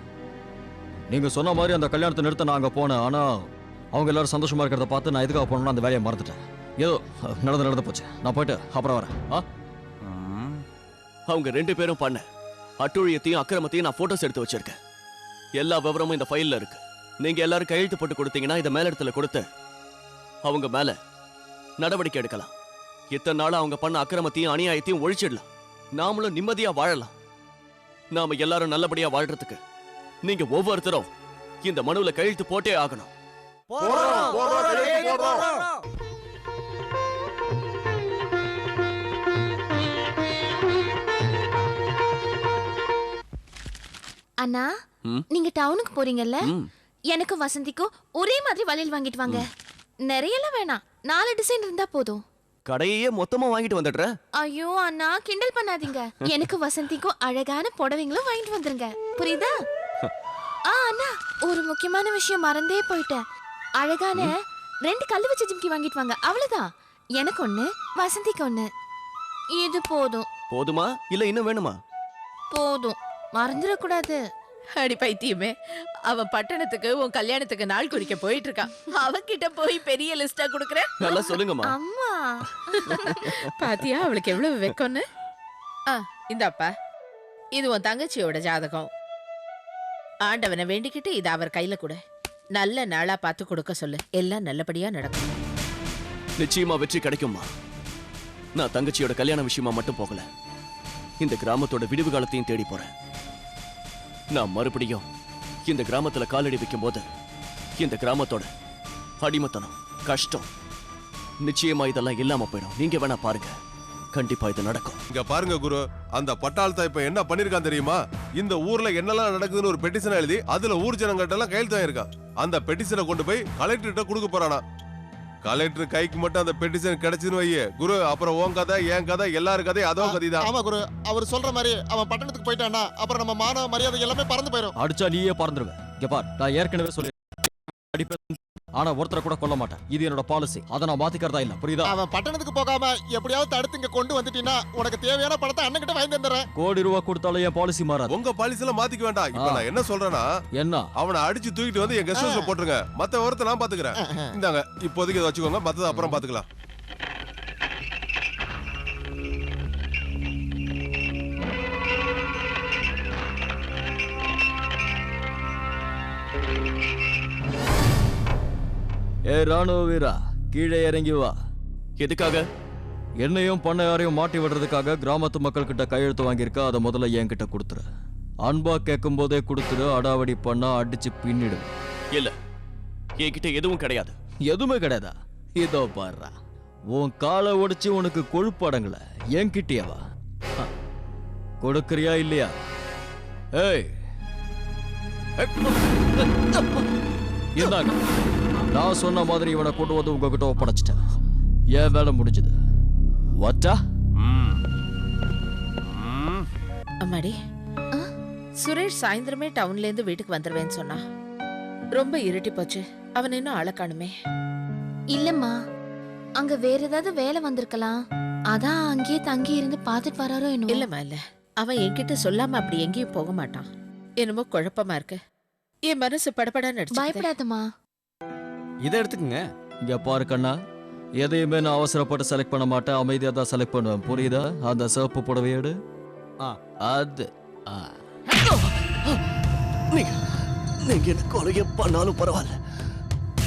நீங்க சொன்ன மாதிரி அந்த கல்யாணத்தை நிறுத்த நான் அங்க போனேன். ஆனா அவங்க எல்லாரும் சந்தோஷமா இருக்கிறத பார்த்து நான் எதுக்காக போனோம்னா அந்த வேலையை மறந்துட்டேன். ஏதோ நடந்து போச்சு. நான் போயிட்டு அப்புறம் வரேன். அவங்க 2 பேரும் பண்ண அட்டுழியத்தையும் அக்கிரமத்தையும் நான் போட்டோஸ் எடுத்து வச்சிருக்கேன். எல்லா விவரமும் இந்த ஃபைல்ல இருக்கு. நீங்க எல்லாரும் கையெழுத்து போட்டு கொடுத்தீங்கன்னா இதை மேலிடத்துல கொடுத்து அவங்க மேல நடவடிக்கை எடுக்கலாம். இத்தனை நாள் அவங்க பண்ண அக்கிரமத்தையும் அநியாயத்தையும் ஒழிச்சிடலாம். நாமளும் நிம்மதியா வாழலாம். நாம எல்லாரும் நல்லபடியா வாழ்றதுக்கு நீங்க ஒவ்வொருத்தரும் இந்த மனுவுல கையெழுத்து போட்டே ஆகணும். அண்ணா, நீங்க டவுனுக்கு போறீங்கல்ல? எனக்கு வசந்திக்கும் ஒரே மாதிரி வளையல் வாங்கிட்டு வாங்க. நிறையலாம் வேணாம், 4 டிசைன் இருந்தா போதும். கடையே மொத்தமா வாங்கிட்டு வந்துடுறேன். ஐயோ அண்ணா, கிண்டல் பண்ணாதீங்க. எனக்கு வசந்திக்கும் அழகான புடவைங்களும் வாங்கிட்டு வந்துருங்க, புரியுதா? அண்ணா, ஒரு முக்கியமான விஷயம் மறந்தே போயிட்டேன். அழகான 2 கல்லு வச்ச ஜிம்கி வாங்கிட்டு வாங்க. அவ்வளவுதான். எனக்கு ஒண்ணு, வசந்திக்கு ஒண்ணு. இது போதும். போதுமா இல்ல இன்னும் வேணுமா? போதும், மறந்துடக்கூடாது. அடி பைத்தியமே, அவன் பட்டணத்துக்கு உன் கல்யாணத்துக்கு நாள் குறிக்க போயிட்டு இருக்கான். அவன்கிட்ட போய் பெரிய லிஸ்டா குடுக்கற? நல்லா சொல்லுங்கம்மா. அம்மா பாத்தியா அவளுக்கு எவ்வளவு வெக்கம்னு? இந்தாப்பா, இது உன் தங்கச்சியோட ஜாதகம். ஆண்டவனை வேண்டிக்கிட்டு இதை அவர் கையில கூட நல்ல நாளா பார்த்து கொடுக்க சொல்லு. எல்லாம் நல்லபடியா நடக்கும். நிச்சயமா வெற்றி கிடைக்கும்மா. நான் தங்கச்சியோட கல்யாண விஷயமா மட்டும் போகல, இந்த கிராமத்தோட விடிவு காலத்தையும் தேடி போறேன். நான் மறுபடியும் இந்த கிராமத்துல காலடி வைக்கும் போது இந்த கிராமத்தோட அடிமத்தனம், கஷ்டம் நிச்சயமா இதெல்லாம் இல்லாம போயிடும். நீங்க வேணா பாருங்க, கண்டிப்பா இது நடக்கும். இங்க பாருங்க குரு, அந்த பட்டாளத்தை இப்ப என்ன பண்ணிருக்கான் தெரியுமா? இந்த ஊர்ல என்னெல்லாம் நடக்குதுன்னு ஒரு பெட்டிஷன் எழுதி அதுல ஊர் ஜனங்கிட்ட எல்லாம் கையெழுத்து இருக்கான். அந்த பெட்டிஷனை கொண்டு போய் கலெக்டர்கிட்ட கொடுக்க போறானா. கலெக்டர் கைக்கு மட்டும் அந்த பெட்டிஷன் கிடைச்சுன்னு வையே குரு, அப்புறம் உன் கதை என் கதை எல்லாரும் கதை அதோ கதைதான். ஆமா குரு, அவர் சொல்ற மாதிரி அவன் பட்டணத்துக்கு போயிட்டானா அப்புறம் நம்ம மான மரியாதை எல்லாமே பறந்து போயிடும். அடிச்சா நீயே பறந்துருவேன். இங்க பார், நான் ஏற்கனவே சொல்லி அடிப்பேன், ஆனா ஒருத்தரை கூட கொல்ல மாட்டேன். இது என்னோட பாலிசி. அதை நான் மாத்திக்கிறதா இல்ல, புரியுதா? அவன் பட்டணத்துக்கு போகாம எப்படியாவது தடுத்து இங்க கொண்டு வந்துட்டீங்கன்னா உனக்கு தேவையான பணத்தை அண்ணன் கிட்ட வாங்கி தந்துறேன். கோடி ரூபாய் கொடுத்தாலும் என் பாலிசி மாறாது. உங்க பாலிசி எல்லாம் மாத்திக்க வேண்டாம். இப்ப நான் என்ன சொல்றேன்னா, என்ன அவனை அடிச்சு தூக்கிட்டு வந்து என் கெஸ்ட் ஹவுஸ்ல போட்டுருங்க. மத்த ஒருத்த நான் பாத்துக்கிறேன். இந்தாங்க, இப்போதைக்கு இதை வச்சுக்கோங்க, மத்தது அப்புறம் பாத்துக்கலாம். ஏ ராணுவ வீரா, கீழே இறங்கி வா. எதுக்காக? என்னையும் பண்ணையாரையும் மாட்டி விடுறதுக்காக கிராமத்து மக்கள் கிட்ட கையெழுத்து வாங்கியிருக்க. அதை முதல்ல என்கிட்ட கொடுத்துரு. அன்பா கேட்கும் போதே கொடுத்துரு. அடாவடி பண்ணா அடிச்சு பின்னிடு. இல்ல, என்கிட்ட எதுவும் கிடையாது. எதுவுமே கிடையாதா? இதோ பாருடா, உன் காலை ஒடிச்சு உனக்கு கொழுப்பு அடங்கல. என்கிட்டயாவா? கொடுக்கறியா இல்லையா? ஏய், இந்தாங்க, நான் சொன்ன மாதிரி இவனை கொண்டு வந்து உங்ககிட்ட ஒப்படைச்சிட்டேன். ஏன் வேலை முடிஞ்சது. வாட்டா? அம்மாடி, சுரேஷ் சாயந்தரமே டவுன்ல இருந்து வீட்டுக்கு வந்துருவேன்னு சொன்னா. ரொம்ப இருட்டி போச்சு. அவன் இன்னும் ஆள காணுமே. இல்லம்மா, அங்க வேற ஏதாவது வேலை வந்திருக்கலாம். அதான் அங்கேயே தங்கி இருந்து பாத்துட்டு வராரோ என்ன? இல்லம்மா இல்ல, அவன் என்கிட்ட சொல்லாம அப்படி எங்கேயும் போக மாட்டான். என்னமோ குழப்பமா இருக்கு. என் மனசு படபடான்னு அடிச்சுக்குது. பயப்படாதம்மா. இதை எடுத்துக்கங்க. இங்க பாரு கண்ணா, எதையுமே நான் அவசரப்பட்டு செலக்ட் பண்ண மாட்டேன், அமைதியா தான் செலக்ட் பண்ணுவேன், புரியுதா? அந்த சிவப்பு புடவை எடு. அது நீங்க என்ன கொலைய பண்ணாலும் பரவாயில்ல,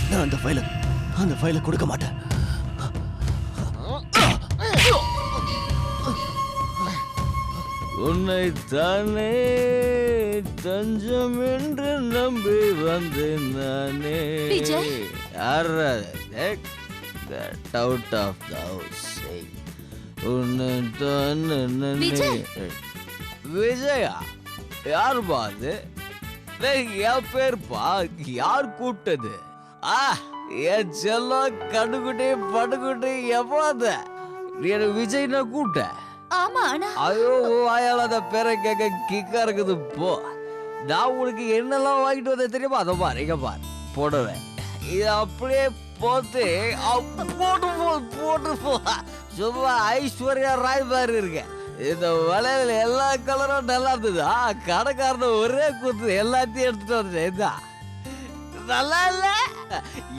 நான் அந்த ஃபைலை கொடுக்க மாட்டேன். உன்னை தானே தஞ்சம் என்று நம்பி வந்தேன் நானே. Vijay. Get out of the house. உன்னை தானே விஜய். விஜயா? யார் பாது? என் பேர்ப்பா. யார் கூப்பிட்டது? என் செல்லம் கண்ணுக்குட்டி படுக்குட்டி எப்போத நீ எனக்கு விஜய்னா கூப்பிட்ட? ஆமா ஆனா ஐயோ வாயால அந்த பேரை கேட்க கிக்கா இருக்குது. போ, நான் உனக்கு என்னெல்லாம் வாங்கிட்டு வந்தேன் தெரியுமா? அதை பாரு, இங்க பாரு, போடுவேன். இது அப்படியே போட்டு போட்டு போ. சும்மா ஐஸ்வர்யா ராய் மாதிரி இருக்க. இந்த வளையல எல்லா கலரும் நல்லா இருந்தது. கடைக்காரன ஒரே கூத்து எல்லாத்தையும் எடுத்துட்டு வந்தேன். நல்லா இல்ல?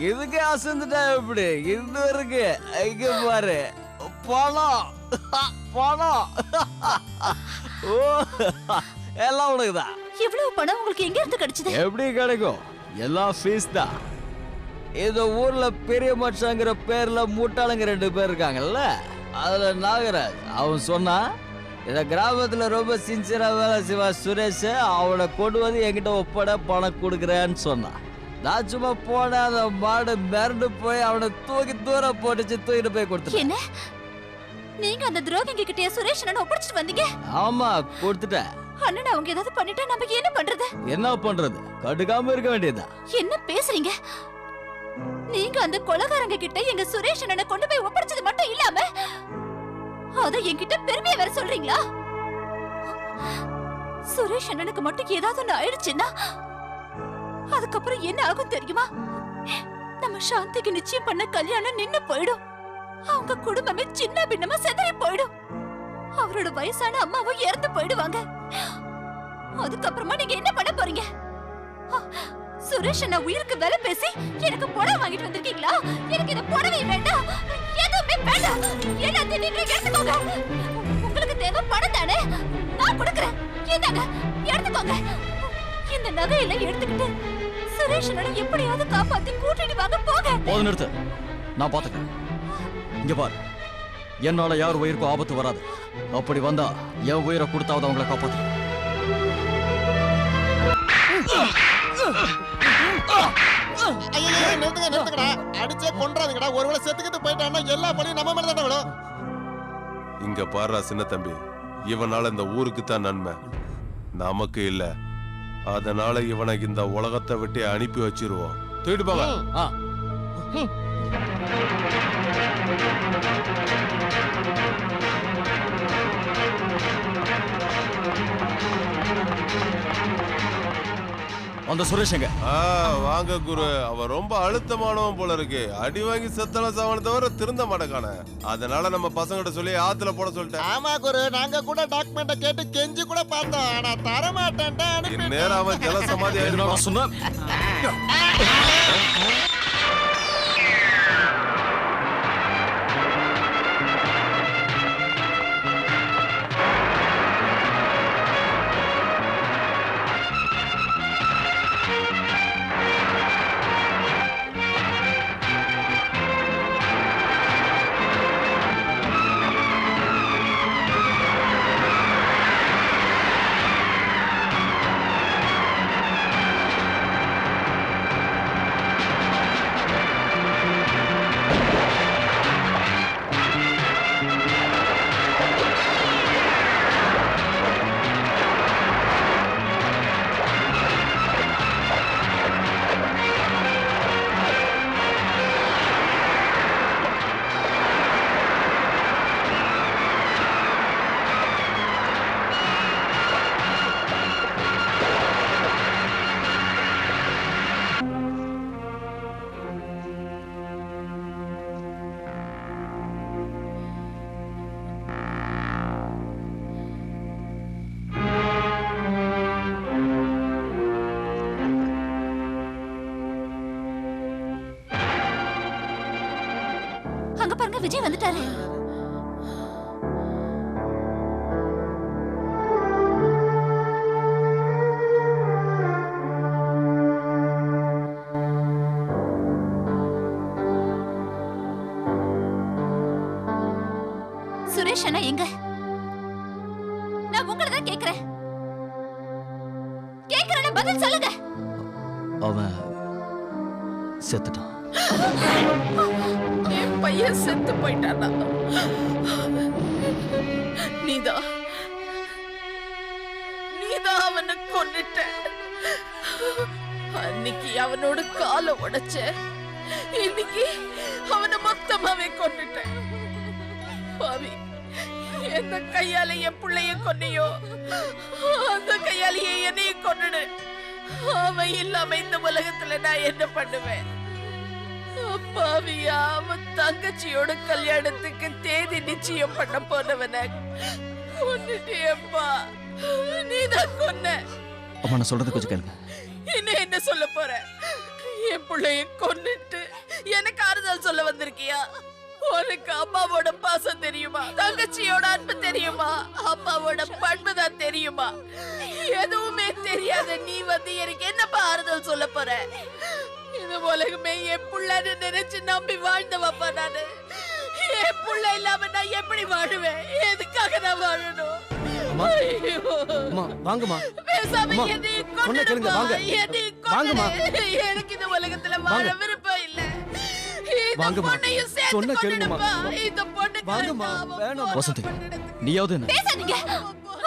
இதுக்கு அசந்துட்டா எப்படி? இன்னும் இருக்கு, இங்க பாரு, பணம் பணம். ஓ, எல்லாம் உனக்குதான். இவ்வளவு பணம் உங்களுக்கு எங்க இருந்து கிடைச்சது? எப்படி கிடைக்கும்? எல்லாம் ஃபீஸ் தான். இந்த ஊர்ல பெரிய மச்சாங்கிற பேர்ல மூட்டாளுங்க 2 பேர் இருக்காங்கல்ல, அதுல நாகராஜ் அவன் சொன்னா இந்த கிராமத்துல ரொம்ப சின்சியரா வேலை செய்வா சுரேஷ், அவனை கொண்டு வந்து என்கிட்ட ஒப்பட பணம் கொடுக்குறேன்னு சொன்னான். நான் சும்மா போனேன், அந்த மாடு மிரண்டு போய் அவனை தூக்கி தூரம் போட்டுச்சு, தூக்கிட்டு போய் கொடுத்துட்டேன். என்ன நீங்க அந்த துரோகிங்க கிட்ட சுரேஷ் அண்ணன் ஒப்படைச்சிட்டு வந்தீங்க? ஆமா, கொடுத்துட்டேன். அண்ணன் அவங்க ஏதாவது பண்ணிட்டா நம்ம என்ன பண்றது? என்ன பண்றது? கடுக்காம இருக்க வேண்டியதுதான். என்ன பேசுறீங்க? நீங்க அந்த கொலைகாரங்க கிட்ட எங்க சுரேஷ் அண்ணனை கொண்டு போய் ஒப்படைச்சது மட்டும் இல்லாம அத என்கிட்ட பெருமையா வேற சொல்றீங்களா? சுரேஷ் அண்ணனுக்கு மட்டும் ஏதாவது ஒண்ணு ஆயிடுச்சுன்னா அதுக்கப்புறம் என்ன ஆகும் தெரியுமா? நம்ம சாந்திக்கு நிச்சயம் பண்ண கல்யாணம் நின்னு போயிடும். அவங்க குடும்பமே சின்ன பின்னமா செதறி போயிடும். அவரோட வயசான அம்மாவும் இறந்து போயிடுவாங்க. அதுக்கப்புறமா நீங்க என்ன பண்ண போறீங்க? சுரேஷ் அண்ணா உயிருக்கு வேலை பேசி எனக்கு புடவை வாங்கிட்டு வந்திருக்கீங்களா? எனக்கு இந்த புடவை வேண்டாம், எதுவுமே வேண்டாம், எல்லாத்தையும் நீங்க எடுத்துக்கோங்க. உங்களுக்கு தேவை பணம் தானே? நான் கொடுக்கறேன், இந்தாங்க எடுத்துக்கோங்க. இந்த நகையெல்லாம் எடுத்துக்கிட்டு சுரேஷ் அண்ணனை எப்படியாவது காப்பாத்தி கூட்டிட்டு வாங்க. போக போதும், நிறுத்து, நான் பாத்துக்கிறேன். இங்க பாரு, என்னால யார் உயிருக்கும் ஆபத்து வராது. அப்படி வந்தா என் உயிரை கொடுத்தாவது அவங்களை காப்பாத்து. நிறுத்துங்கடா, அடிச்சே கொன்றாதீங்கடா. ஒருவேளை செத்துக்கிட்டு போயிட்டான்னா எல்லா பழியும் நம்ம மேல தான் விழும். இங்க பாரு சின்ன தம்பி, இவனால இந்த ஊருக்கு தான் நன்மை, நமக்கு இல்ல. அதனால இவனை இந்த உலகத்தை விட்டு அனுப்பி வச்சிருவோம். தூக்கிட்டு போங்க. அந்த சுரேஷ் எங்க? வாங்க குரு, அவன் ரொம்ப அழுத்தமானவன் போல இருக்கு. அடி வாங்கி செத்தன சாவன தவிர திருந்த மாட்டேக்கான. அதனால நம்ம பசங்கிட்ட சொல்லி ஆத்துல போட சொல்லிட்டேன். ஆமா குரு, நாங்க கூட டாக்குமெண்ட கேட்டு கெஞ்சி கூட பார்த்தோம், ஆனா தர மாட்டேன்டா. நேரம் அவன் ஜல சமாதி ஆயிடுவான். சொன்ன பாருங்க விஜய் வந்துட்டாரு. சுரேஷ் அண்ணா எங்க? நான் உங்களை தான் கேக்குறேன். கேக்குறேன், பதில் சொல்லுங்க. அவன் செத்துட்டான். என் பையன் செத்து போயிட்டானா? நீதான் அவனை கொன்னுட்ட. அன்னைக்கு அவனோட காலை உடைச்ச, இன்னைக்கு அவனை மொத்தமாவே கொன்னுட்ட. பாவி, எந்த கையால என் பிள்ளைய கொன்னையோ அந்த கையாலேயே என்னையும் கொன்னுடு. அவன் இல்லாம இந்த உலகத்துல நான் என்ன பண்ணுவேன்? அப்பாவியா, அவன் தங்கச்சியோட கல்யாணத்துக்கு தேதி நிச்சயம் பண்ண போனவன கொன்னுட்டியப்பா. நீதான் கொன்ன. அம்மா நான் சொல்றது கொஞ்சம் கேளுங்க. இன்னும் என்ன சொல்ல போற? என் பிள்ளைய கொன்னுட்டு எனக்கு ஆறுதல் சொல்ல வந்திருக்கியா? உனக்கு அம்மாவோட பாசம் தெரியுமா? தங்கச்சியோட அன்பு தெரியுமா? அம்மாவோட பண்பு தான் தெரியுமா? எதுவுமே தெரியாத நீ வந்து எனக்கு என்னப்பா ஆறுதல் சொல்ல போற? இந்த உலகமே என் புள்ளன்னு நினைச்சு நம்பி வாழ்ந்தவப்பா நானு. என் புள்ள இல்லாம நான் எப்படி வாழுவேன்? எதுக்காக நான் வாழணும்? வாங்கம்மா. பேசாம என்னை கொன்னுடுப்பா. வாங்க. என்னை வாங்கம்மா. கொன்னுடு. எனக்கு இந்த உலகத்துல வாழ விருப்பம் இல்ல. வாங்கம்மா. சொன்ன கேளுங்கம்மா. வாங்கம்மா. வேணாம். வசந்தி, நீயாவது என்ன? பேசாதீங்க.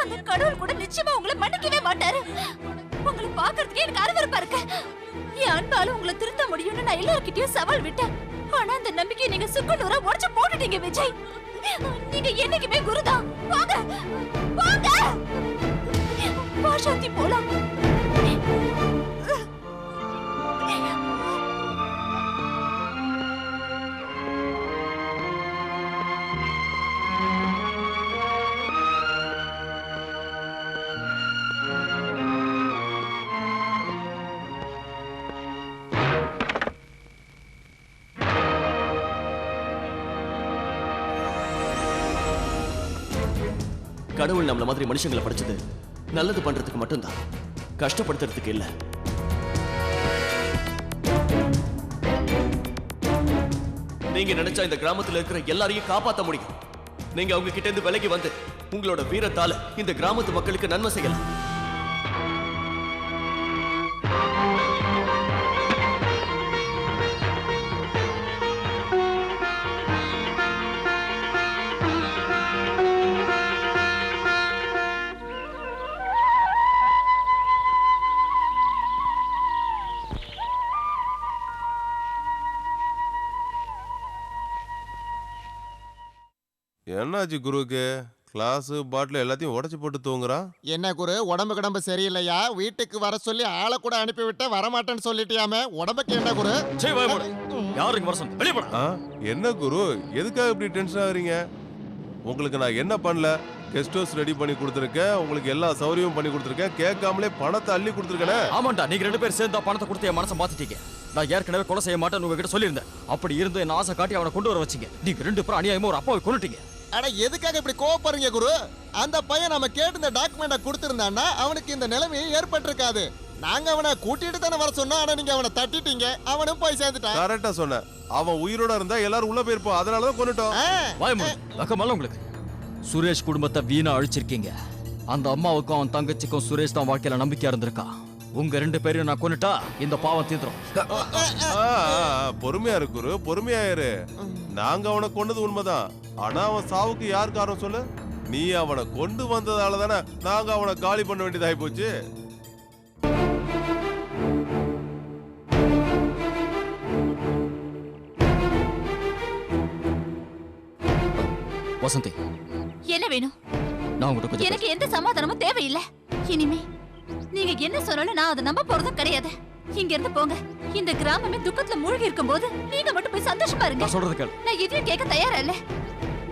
அந்த கடவுள் கூட நிச்சயமா உங்களை மன்னிக்கவே மாட்டாரு. உங்களை பாக்குறதுக்கே எனக்கு அருவருப்பா இருக்கு. என் அன்பால உங்களை திருத்த முடியும்னு நான் எல்லார்கிட்டயும் சவால் விட்டேன். ஆனா அந்த நம்பிக்கையை நீங்க சுக்குநூறா உடைச்சு போட்டுட்டீங்க விஜய். நீங்க என்னைக்குமே குருதான். வாங்க வாங்க, பாஷாந்தி போலாம். கடவுள் நம்மள மாதிரி மனுஷங்களை படைச்சது நல்லது பண்றதுக்கு மட்டும்தான், கஷ்டப்படுத்துறதுக்கு இல்ல. நீங்க நினைச்சா இந்த கிராமத்துல இருக்கிற எல்லாரையும் காப்பாத்த முடியும். நீங்க அவங்க கிட்ட இருந்து விலகி வந்து உங்களோட வீரத்தால இந்த கிராமத்து மக்களுக்கு நன்மை செய்யலாம். என்னாச்சு குருவுக்கு? கிளாஸ் பாட்டில் எல்லாத்தையும் உடைச்சு போட்டு தூங்குறான். என்ன குரு, உடம்பு கிடம்பு சரியில்லையா? வீட்டுக்கு வர சொல்லி ஆளை கூட அனுப்பிவிட்ட, வரமாட்டேன்னு சொல்லிட்டியாமே. உடம்புக்கு என்ன குரு? யாருக்கு வர சொன்ன? வெளிய போடா. என்ன குரு, எதுக்காக இப்படி டென்ஷன் ஆகுறீங்க? உங்களுக்கு நான் என்ன பண்ணல? கெஸ்ட் ஹவுஸ் ரெடி பண்ணி கொடுத்துருக்கேன், உங்களுக்கு எல்லா சௌகரியமும் பண்ணி கொடுத்துருக்கேன், கேட்காமலே பணத்தை அள்ளி கொடுத்துருக்கேனே. ஆமாண்டா, நீங்க 2 பேர் சேர்ந்தா பணத்தை கொடுத்து என் மனசை மாத்திட்டீங்க. நான் ஏற்கனவே கொலை செய்ய மாட்டேன்னு உங்ககிட்ட சொல்லியிருந்தேன். அப்படி இருந்து என் ஆசை காட்டி அவனை கொண்டு வர வச்சீங்க. நீங்க 2 பேரும் அநியாயமா ஒரு அப்பாவை கொன்னுட்டீங்க. அட எதுக்காக இப்படி கோவப்படுறீங்க குரு? அந்த பையன் நம்ம கேட்டு இந்த டாக்குமெண்ட்டை கொடுத்திருந்தான்னா அவனுக்கு இந்த நிலைமையை ஏற்பட்டிருக்காது. நாங்க அவனை கூட்டிட்டு தானே வர சொன்னோம். ஆனா நீங்க அவனை தட்டிட்டீங்க, அவனும் போய் சேர்ந்துட்டான். கரெக்டா சொன்ன. அவன் உயிரோட இருந்தா எல்லாரும் உள்ள போயிருப்போம், அதனாலதான் கொன்னுட்டோம். வக்கமல்ல உங்களுக்கு. சுரேஷ் குடும்பத்தை வீணா அழிச்சிருக்கீங்க. அந்த அம்மாவுக்கும் அவன் தங்கச்சிக்கும் சுரேஷ் தான் வாழ்க்கையில நம்பிக்கையா இருந்திருக்கா. உங்க 2 பேரையும் நான் கொன்னுட்டா இந்த பாவம் தீந்துரும். பொறுமையா இரு குரு, பொறுமையா இரு. நாங்க அவனை கொன்னது உண்மைதான். ஆனா அவன் சாவுக்கு யார் காரணம் சொல்லு? நீ அவனை கொண்டு வந்ததால தானே நாங்க அவனை காலி பண்ண வேண்டியதாகி போச்சு. வசந்தி, என்ன வேணும்? நான் உங்ககிட்ட கொஞ்சம் எனக்கு எந்த சமாதானமும் தேவையில்லை. இனிமே நீங்க என்ன சொன்னாலும் நான் அதை நம்ப போறதும் கிடையாது. இங்க இருந்து போங்க. இந்த கிராமமே துக்கத்துல மூழ்கி இருக்கும் போது நீங்க மட்டும் போய் சந்தோஷமா இருங்க. நான் சொல்றது கேளு. நான் எதையும் கேட்க தயாரா இல்ல.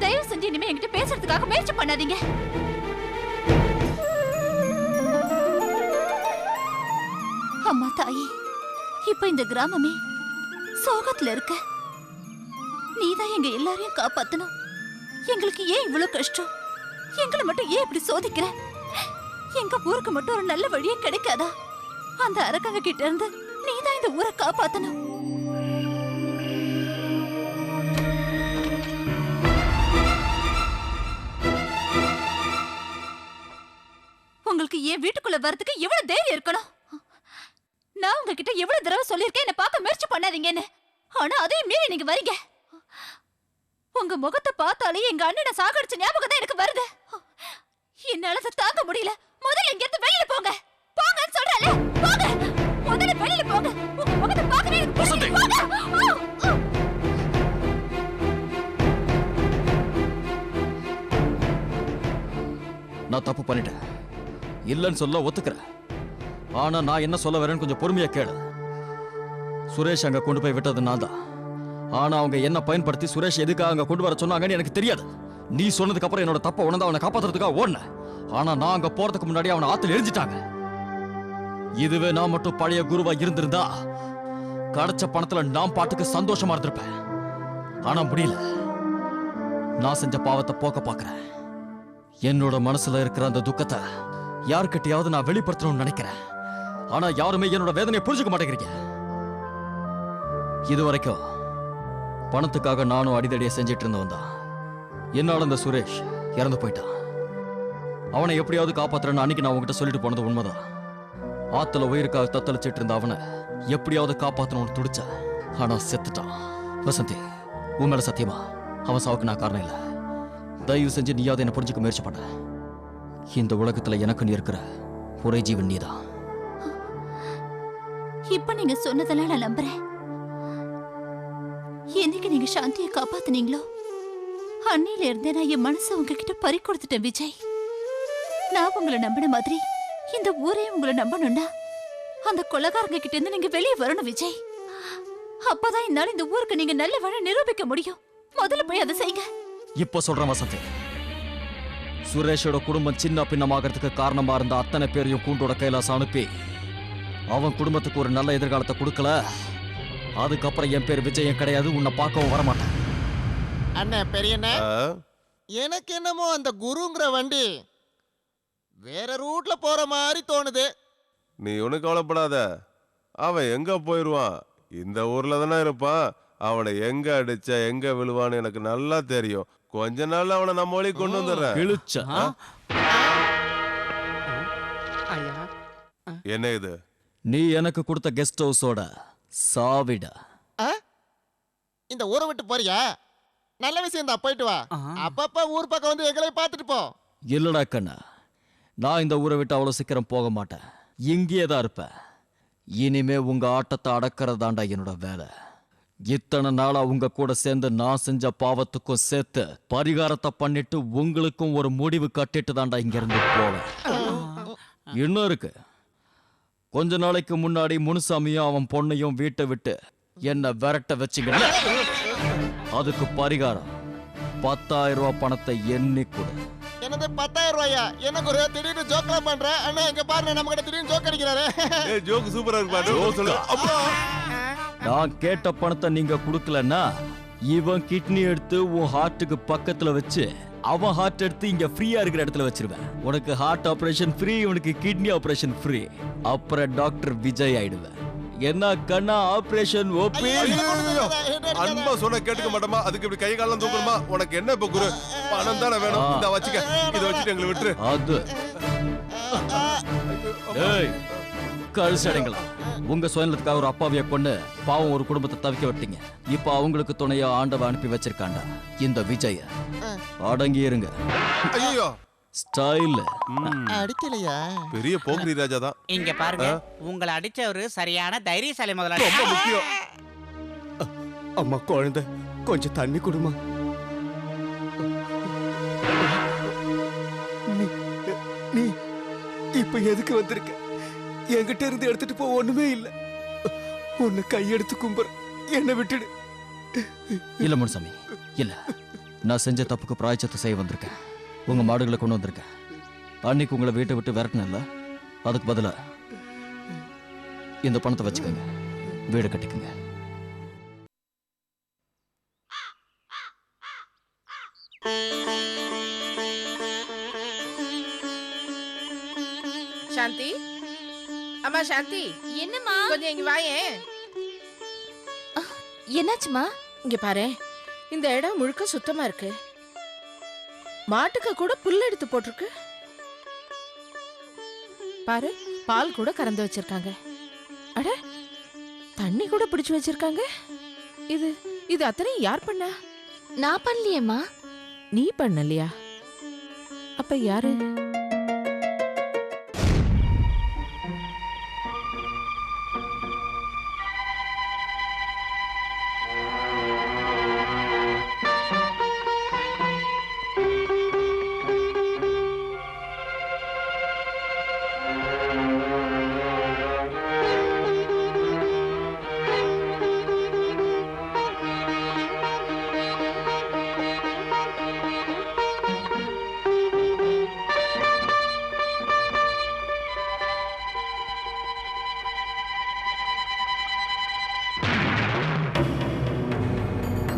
தயவு செஞ்சு இனிமே என்கிட்ட பேசுறதுக்காக முயற்சி பண்ணாதீங்க. அம்மா தாயி, இப்ப இந்த கிராமமே சோகத்துல இருக்கு. நீதான் எங்க எல்லாரையும் காப்பாத்தணும். எங்களுக்கு ஏன் இவ்வளவு கஷ்டம்? எங்களை மட்டும் ஏன் இப்படி சோதிக்கிற? எங்க ஊருக்கு மட்டும் ஒரு நல்ல வழியே கிடைக்காதா? அந்த அரக்கங்க கிட்ட இருந்து நீதான் இந்த ஊரை காப்பாத்தணும். உங்களுக்கு ஏன் வீட்டுக்குள்ள வரதுக்கு எவ்வளவு தைரியம் இருக்கணும்? நான் உங்ககிட்ட எவ்வளவு தடவை சொல்லியிருக்கேன் என்ன பார்க்க முயற்சி பண்ணாதீங்கன்னு. ஆனா அதையும் மீறி நீங்க வரீங்க. உங்க முகத்தை பார்த்தாலே எங்க அண்ணனை சாகடிச்ச ஞாபகம் தான் எனக்கு வருது. என்னால அதை தாங்க முடியல. முதல்ல இங்க இருந்து வெளியில போங்க. போங்கன்னு சொல்றேன்ல. போங்க. முதல்ல வெளியில போங்க. உங்க முகத்தை பார்க்கவே எனக்கு பிடிக்கல. போங்க. நான் தப்பு பண்ணிட்டேன், இல்லைன்னு சொல்ல ஒத்துக்கிறேன். ஆனா நான் என்ன சொல்ல வரேன்னு கொஞ்சம் பொறுமையா கேளு. சுரேஷ் அங்க கொண்டு போய் விட்டது நான் தான். ஆனா அவங்க என்ன பயன்படுத்தி சுரேஷ் எதுக்காக அங்க கொண்டு வர சொன்னாங்கன்னு எனக்கு தெரியாது. நீ சொன்னதுக்கு அப்புறம் என்னோட தப்ப உணர்ந்து அவனை காப்பாத்துறதுக்காக ஓடினேன். ஆனா நான் அங்க போறதுக்கு முன்னாடி அவனை ஆத்துல எரிஞ்சிட்டாங்க. இதுவே நான் மட்டும் பழைய குருவா இருந்திருந்தா கிடைச்ச பணத்துல நான் பாட்டுக்கு சந்தோஷமா இருந்திருப்பேன். ஆனா முடியல. நான் செஞ்ச பாவத்தை போக்க பாக்குறேன். என்னோட மனசுல இருக்கிற அந்த துக்கத்தை யாருக்கிட்டையாவது நான் வெளிப்படுத்தணும்னு நினைக்கிறேன். ஆனா யாருமே என்னோட வேதனையை புரிஞ்சுக்க மாட்டேங்கிறீங்க. இதுவரைக்கும் பணத்துக்காக நானும் அடிதடியை செஞ்சிட்டு இருந்தவன் தான். என்னால அந்த சுரேஷ் இறந்து போயிட்டான். அவனை எப்படியாவது காப்பாத்துறேன்னு அன்னைக்கு நான் உங்ககிட்ட சொல்லிட்டு போனது உண்மைதான். ஆத்துல உயிருக்காக தத்தளிச்சிட்டு இருந்த அவனை எப்படியாவது காப்பாத்தணும்னு துடிச்சேன். ஆனா செத்துட்டான். வசந்தி, உன் மேல சத்தியமா அவன் சாவுக்கு நான் காரணம் இல்லை. தயவு செஞ்சு நீயாவது என்ன புரிஞ்சுக்க முயற்சி பண்ண. இந்த உலகத்துல எனக்கு நீ இருக்கிற ஒரே ஜீவன் நீதான். இப்ப நீங்க சொன்னதெல்லாம் நான் நம்புறேன். என்னைக்கு நீங்க சாந்தியை காப்பாத்துனீங்களோ அன்னையில இருந்தே நான் என் மனசை உங்ககிட்ட பறி கொடுத்துட்டேன் விஜய். நான் உங்களை நம்பின மாதிரி இந்த ஊரே உங்களை நம்பணும்னா அந்த கொள்ளக்காரங்க கிட்ட இருந்து நீங்க வெளியே வரணும் விஜய். அப்பதான் என்னால இந்த ஊருக்கு நீங்க நல்ல வழி நிரூபிக்க முடியும். முதல்ல போய் அதை செய்யுங்க. இப்ப சொல்றேன் வசந்தி, சுரேஷோட குடும்பம் சின்ன பின்னமாகறதுக்கு காரணமா இருந்த அத்தனை பேரையும் கூண்டோட கைலாசம் அனுப்பி அவன் குடும்பத்துக்கு ஒரு நல்ல எதிர்காலத்தை கொடுக்கல. அதுக்கப்புறம் என் பேர் விஜயம் கிடையாது. உன்னை பார்க்கவும் வரமாட்டேன். அண்ணே பெரியண்ணே, எனக்கு என்னமோ அந்த குருங்கிற வண்டி வேற ரூட்ல போற மாதிரி தோணுது. நீ ஒன்னும் கவலைப்படாத. அவன் எங்க போயிருவான்? இந்த ஊர்ல தானே இருப்பான். அவனை எங்க அடிச்ச எங்க விழுவான்னு எனக்கு நல்லா தெரியும். கொஞ்ச நாள் அவனை நம்ம வழி கொண்டு வந்துடுறேன். என்ன இது? நீ எனக்கு கொடுத்த கெஸ்ட் ஹவுஸோட சாவிடா. இந்த ஊரை விட்டு போறியா? நல்ல விஷயம் தான், போயிட்டு வா. அப்பப்ப ஊர் பக்கம் வந்து எங்களை பார்த்துட்டு போ. இல்லடா கண்ணா, நான் இந்த ஊரை விட்டு அவ்வளவு சீக்கிரம் போக மாட்டேன். இங்கேயே தான் இருப்பேன். இனிமே உங்க ஆட்டத்தை அடக்கிறதாண்டா என்னோட வேலை. இத்தனை நாளா உங்க கூட சேர்ந்து நான் செஞ்ச பாவத்துக்கும் சேர்த்து பரிகாரத்தை பண்ணிட்டு உங்களுக்கும் ஒரு முடிவு கட்டிட்டு தாண்டா இங்க இருந்து போவேன். இன்னும் இருக்கு. கொஞ்ச நாளைக்கு முன்னாடி முனுசாமியும் அவன் பொண்ணையும் வீட்டை விட்டு என்ன விரட்ட வச்சுக்கிற. அதுக்கு பரிகாரம் 10,000 ரூபாய் பணத்தை எண்ணி கொடு. என்னது 10,000 ரூபாயா? எனக்கு ஒரு திடீர்னு ஜோக்கெல்லாம் பண்ற அண்ணா. இங்க பாருங்க, நம்ம கிட்ட திடீர்னு ஜோக் அடிக்கிறாரு. ஜோக் சூப்பரா இருக்கு. நான் கேட்ட பணத்தை நீங்க கொடுக்கலன்னா இவன் கிட்னி எடுத்து உன் ஹார்ட்டுக்கு பக்கத்துல வச்சு அவன் ஹார்ட் எடுத்து இங்க ஃப்ரீயா இருக்கிற இடத்துல வச்சிருவேன். உனக்கு ஹார்ட் ஆபரேஷன் ஃப்ரீ, உனக்கு கிட்னி ஆபரேஷன் ஃப்ரீ. அப்புறம் டாக்டர் விஜய் ஆயிடுவேன். என்ன கண்ணா ஆபரேஷன் ஓபி? அன்பா சொன்ன கேட்டுக்க மாட்டோமா? அதுக்கு இப்படி கை காலம் தூக்கணுமா? உனக்கு என்ன இப்ப குரு? பணம் தானே வேணும். இத வச்சுக்க. இத வச்சுட்டு எங்களை விட்டுரு. அது ஏய் கழுசடைங்களா, உங்க சுயநலத்துக்காக ஒரு அப்பாவிய கொண்டு பாவம் ஒரு குடும்பத்தை தவிக்க விட்டீங்க. இப்ப அவங்களுக்கு துணையா ஆண்டவ அனுப்பி வச்சிருக்காண்டா இந்த விஜய. அடங்கி இருங்க. ஐயோ ஸ்டைல் அடிக்கலையா? பெரிய போக்ரி ராஜா தான். இங்க பாருங்க, உங்களை அடிச்சவரு சரியான தைரியசாலி முதலாளி. ரொம்ப முக்கியம். அம்மா குழந்தை, கொஞ்சம் தண்ணி குடுமா. நீ இப்ப எதுக்கு வந்திருக்க? என்கிட்ட இருந்து எடுத்துட்டு போ ஒண்ணுமே இல்ல. உன்னை கையெடுத்து கும்புற, என்ன விட்டுடு. இல்ல முனுசாமி, இல்ல. நான் செஞ்ச தப்புக்கு பிராயச்சத்தை செய்ய வந்திருக்கேன். உங்க மாடுகளை கொண்டு வந்திருக்கேன். அன்னைக்கு உங்களை வீட்டை விட்டு விரட்டினல்ல, அதுக்கு பதிலா இந்த பணத்தை வச்சுக்கோங்க, வீடு கட்டிக்கோங்க. சாந்தி, அம்மா சாந்தி, என்னம்மா? கொஞ்சம் இங்க வாயேன். என்னாச்சுமா? இங்க பாரு, இந்த இடம் முழுக்க சுத்தமா இருக்கு. மாட்டுக்கு கூட புல் எடுத்து போட்டிருக்கு. பாரு, பால் கூட கறந்து வச்சிருக்காங்க. அட, தண்ணி கூட பிடிச்சு வச்சிருக்காங்க. இது இது அத்தனையும் யார் பண்ணா? நான் பண்ணலையேம்மா. நீ பண்ணலையா? அப்ப யாரு?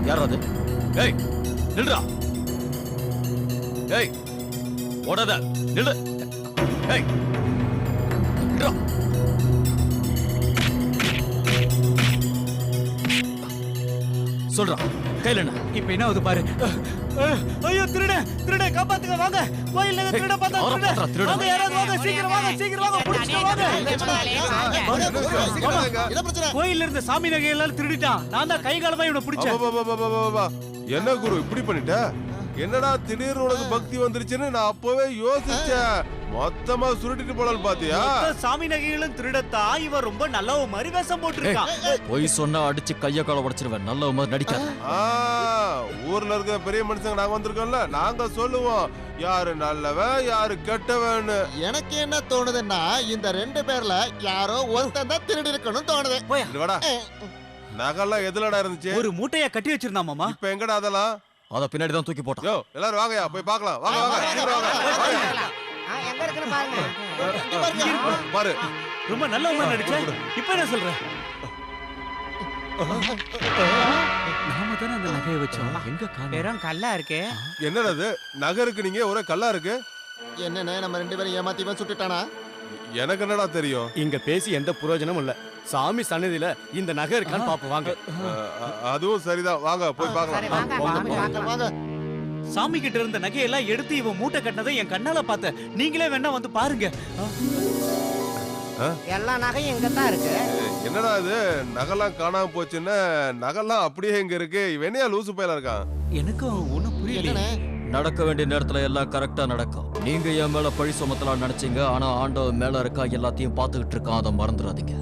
யார் அது? ஏய் நில்றா. ஏய் ஓடாத, நில்லு. ஏய் நில்றா. சொல்றா, கையில என்ன? இப்ப என்ன ஆகுது பாரு. ஐயோ, திருட காப்பாத்துங்க, வாங்க. கோயில்ல இருந்து திருட பார்த்தா திருட. வாங்க, யாராவது வாங்க, சீக்கிரம் வாங்க, சீக்கிரம் வாங்க, புடிச்சிட்டு வாங்க. கோயில்ல இருந்த சாமி நகையெல்லாம் திருடிட்டான். நான் தான் கை காலமா இவனை பிடிச்சேன். என்ன குரு இப்படி பண்ணிட்ட? என்னடா திடீர்னு உனக்கு பக்தி வந்துருச்சுன்னு நான் அப்பவே யோசிச்சேன். மொத்தமா சுருட்டிட்டு போலாம் பாத்தியா? சாமி நகைகளும் திருடத்தா இவன் ரொம்ப நல்ல மாதிரி வேஷம் போட்டுருக்கான். போய் சொன்னா அடிச்சு கைய கால உடைச்சிருவேன். நல்ல மாதிரி நடிக்காத. ஊர்ல இருக்க பெரிய மனுஷங்க நாங்க வந்திருக்கோம்ல, நாங்க சொல்லுவோம் யாரு நல்லவன் யாரு கெட்டவன்னு. எனக்கு என்ன தோணுதுன்னா இந்த 2 பேர்ல யாரோ ஒருத்தன் தான் திருடி இருக்கணும் தோணுது. வாடா, நகெல்லாம் எதுலடா இருந்துச்சு? ஒரு மூட்டையா கட்டி வச்சிருந்தான் மாமா. இப்ப எங்கடா அதெல்லாம்? அத பின்னாடி தான் தூக்கி போட்டான். யோ எல்லாரும் வாங்கயா, போய் பார்க்கலாம். வாங்க வாங்க, சீக்கிரம் வாங்க. எங்க இருக்குன்னு பாருங்க. பாரு, ரொம்ப நல்ல மாதிரி நடிச்ச. இப்ப என்ன சொல்ற? நாம தானே அந்த நகையை வச்சோம். எங்க வெறும் கல்லா இருக்கு. என்னடா இது? நகருக்கு நீங்க ஒரே கல்லா இருக்கு. என்னன்னு நம்ம 2 பேரும் ஏமாத்திவன் சுட்டுட்டானா? எனக்கு என்னடா தெரியும்? இங்க பேசி எந்த பிரயோஜனமும் இல்ல. சாமி சன்னதியில இந்த நகை இருக்கான்னு பாப்போம் வாங்க. அதுவும் சரிதான், வாங்க போய் பார்க்கலாம். வாங்க. சாமி கிட்ட இருந்த நகையெல்லாம் எடுத்து இவன் மூட்டை கட்டினதை என் கண்ணால பார்த்தேன். நீங்களே வேணா வந்து பாருங்க. எல்லா நகையும் இங்க தான் இருக்கு. என்னடா இது? நகெல்லாம் காணாம போச்சுன்னா நகெல்லாம் அப்படியே இங்க இருக்கு. இவனையா லூசு பையலா இருக்கான்? எனக்கும் ஒண்ணும் புரியல. நடக்க வேண்டிய நேரத்துல எல்லாம் கரெக்டா நடக்கும். நீங்க என் மேல பழி சுமத்தலாம் நினைச்சீங்க. ஆனா ஆண்டவன் மேல இருக்கா எல்லாத்தையும் பாத்துக்கிட்டு இருக்கான். அதை மறந்துடாதீங்க.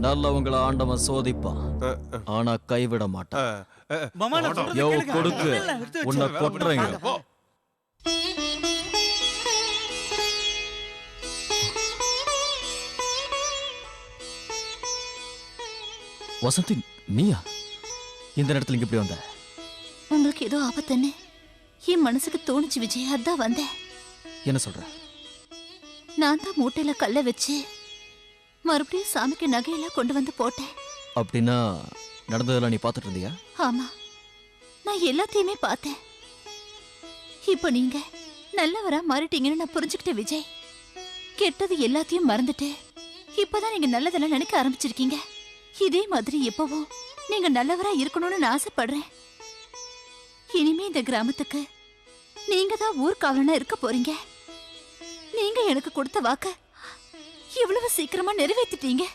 நல்லவங்களை ஆண்டவன் சோதிப்பான், ஆனா கைவிட மாட்டான். யோ கொடுக்கு, உன்னை கொட்டுறீங்க. வசந்தி, நீயா இந்த நேரத்துல இங்க இப்படி வந்த? உங்களுக்கு ஏதோ ஆபத்துன்னு என் மனசுக்கு தோணுச்சு விஜய், அதான் வந்தேன். என்ன சொல்ற? நான் தான் மூட்டையில கல்ல வச்சு மறுபடியும் சாமிக்கு நகையெல்லாம் கொண்டு வந்து போட்டேன். அப்படின்னா நடந்ததெல்லாம் நீ பாத்துட்டு இருந்தியா? ஆமா, நான் எல்லாத்தையுமே பார்த்தேன். இப்ப நீங்க நல்லவரா மாறிட்டீங்கன்னு நான் புரிஞ்சுக்கிட்டேன் விஜய். கெட்டது எல்லாத்தையும் மறந்துட்டு இப்பதான் நீங்க நல்லதெல்லாம் நினைக்க ஆரம்பிச்சிருக்கீங்க. இதே மாதிரி எப்பவும் நீங்க நல்லவரா இருக்கணும்னு நான் ஆசைப்படுறேன். இனிமே இந்த கிராமத்துக்கு நீங்க தான் ஊர்காவலனா இருக்க போறீங்க. நீங்க எனக்கு கொடுத்த வாக்க இவ்வளவு சீக்கிரமா நிறைவேற்றிட்டீங்க.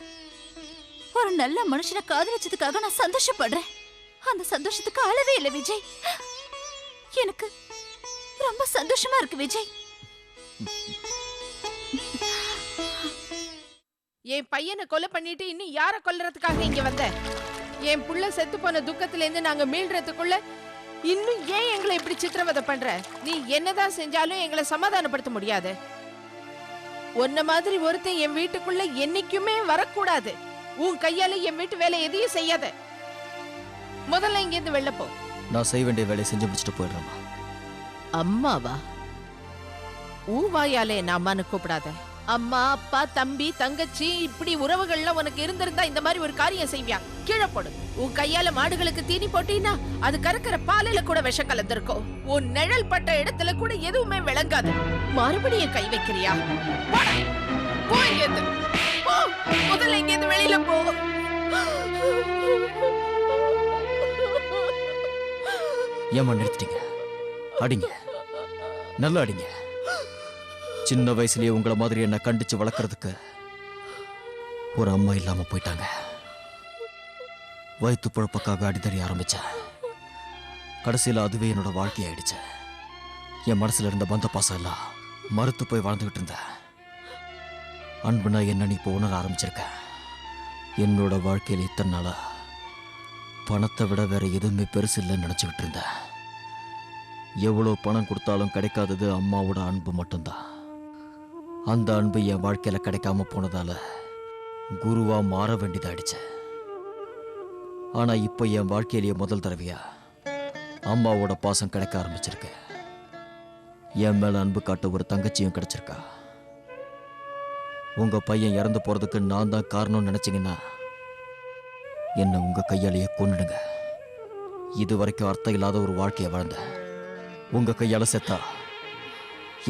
ஒரு நல்ல மனுஷனை காதலிச்சதுக்காக நான் சந்தோஷப்படுறேன். அந்த சந்தோஷத்துக்கு அளவே இல்லை விஜய். எனக்கு ரொம்ப சந்தோஷமா இருக்கு விஜய். என் பையனை கொலை பண்ணிட்டு இன்னும் யார கொல்றதுக்காக இங்க வந்த? என் புள்ள செத்து போன துக்கத்துல இருந்து நாங்க மீள்றதுக்குள்ள இன்னும் ஏன் எங்களை இப்படி சித்திரவதை பண்ற? நீ என்னதான் செஞ்சாலும் எங்களை சமாதானப்படுத்த முடியாது. உன்ன மாதிரி ஒருத்தன் என் வீட்டுக்குள்ள என்னைக்குமே வரக்கூடாது. உன் கையால என் வீட்டு வேலை எதையும் செய்யாத. முதல்ல இங்க இருந்து வெளில போ. நான் செய்ய வேண்டிய வேலையை செஞ்சு முடிச்சுட்டு போயிடுறேன். அம்மாவா? ஊவாயாலே நான் அம்மான்னு கூப்பிடாத. அம்மா, அப்பா, தம்பி, தங்கச்சி இப்படி உறவுகள்லாம் உனக்கு இருந்திருந்தா இந்த மாதிரி ஒரு காரியம் செய்வியா? கீழே போடு. உன் கையால மாடுகளுக்கு தீனி போட்டீன்னா அது கறக்கிற பாலில கூட விஷம் கலந்திருக்கும். உன் நிழல் பட்ட இடத்துல கூட எதுவுமே விளங்காது. மறுபடியும் கை வைக்கிறியா? போ இங்கேருந்து. போ. முதல்ல இங்கேருந்து வெளியில போ. ஏமா நிறுத்திட்டீங்க? அடிங்க, நல்லா அடிங்க. சின்ன வயசுலயே உங்களை மாதிரி என்ன கண்டிச்சு வளர்க்கறதுக்கு ஒரு அம்மா இல்லாம போயிட்டாங்க. வயிற்று பொழப்புக்காக அடிதடி ஆரம்பிச்சேன். கடைசியில் அதுவே என்னோட வாழ்க்கையாயிடுச்சு. என் மனசுல இருந்த பந்த பாசம் எல்லாம் மறுத்து போய் வாழ்ந்துகிட்டு இருந்தேன். அன்புனா என்னன்னு இப்போ உணர ஆரம்பிச்சிருக்கேன். என்னோட வாழ்க்கையில் இத்தனை நாளா பணத்தை விட வேற எதுவுமே பெருசு இல்லைன்னு நினைச்சுக்கிட்டு இருந்தேன். எவ்வளோ பணம் கொடுத்தாலும் கிடைக்காதது அம்மாவோட அன்பு மட்டும்தான். அந்த அன்பு என் வாழ்க்கையில கிடைக்காம போனதால குருவா மாற வேண்டியதாயிடுச்சு. ஆனா இப்போ என் வாழ்க்கையிலேயே முதல் தடவையா அம்மாவோட பாசம் கிடைக்க ஆரம்பிச்சிருக்கு. என் மேல அன்பு காட்ட ஒரு தங்கச்சியும் கிடைச்சிருக்கா. உங்க பையன் இறந்து போறதுக்கு நான் தான் காரணம்னு நினைச்சீங்கன்னா என்னை உங்க கையாலேயே கொன்னுடுங்க. இது வரைக்கும் அர்த்தம் இல்லாத ஒரு வாழ்க்கையை வாழ்ந்தேன். உங்க கையால செத்தா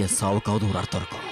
என் சாவுக்காவது ஒரு அர்த்தம் இருக்கும்.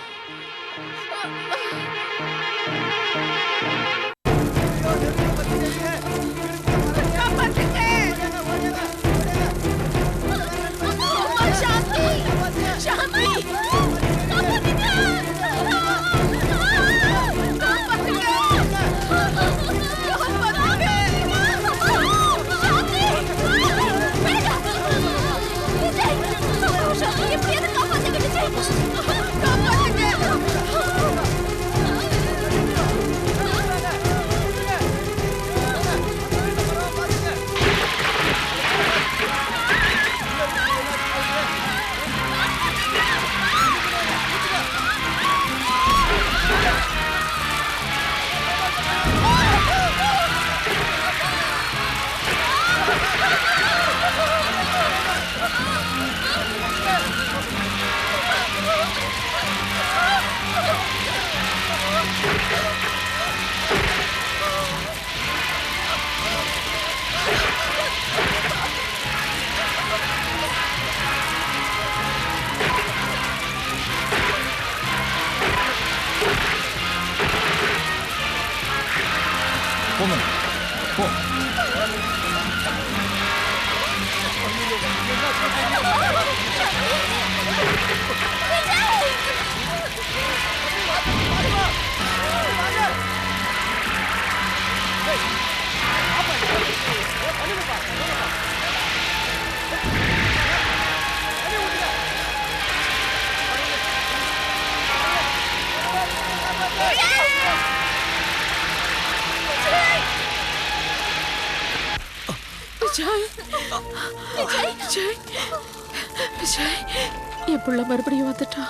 என் புள்ள மறுபடியும் வந்துட்டா.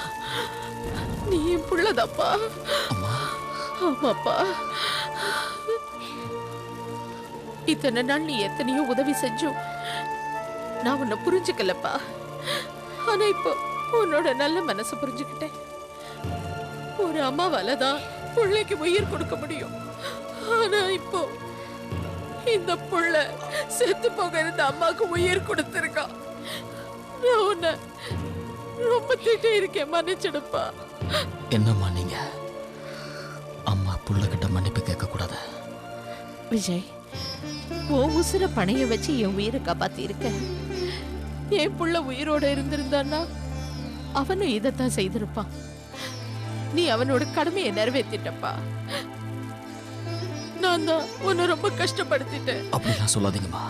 நீ என் புள்ளதாப்பா. ஆமாப்பா. இத்தனை நாள் நீ எத்தனையோ உதவி செஞ்சும் நான் உன்னை புரிஞ்சுக்கலப்பா. ஆனா இப்போ உன்னோட நல்ல மனசு புரிஞ்சுக்கிட்டேன். ஒரு அம்மாவாலதான் பிள்ளைக்கு உயிர் கொடுக்க முடியும். ஆனா இப்போ இந்த புள்ள செத்து போக இருந்த அம்மாவுக்கு உயிர் கொடுத்திருக்கா. நான் உன்னை ரொம்ப திட்டி இருக்கேன், மன்னிச்சிடுப்பா. என்னம்மா நீங்க? அம்மா புள்ள கிட்ட மன்னிப்பு கேட்க கூடாது. விஜய், உன் உசுர பணைய வச்சு என் உயிரை காப்பாத்தி இருக்க. என் புள்ள உயிரோட இருந்திருந்தான்னா அவனும் இதைத்தான் செய்திருப்பான். நீ அவனோட கடமையை நிறைவேற்றிட்டப்பா. நான் தான் உன்னை ரொம்ப கஷ்டப்படுத்திட்டேன். அப்படிலாம் சொல்லாதீங்கம்மா.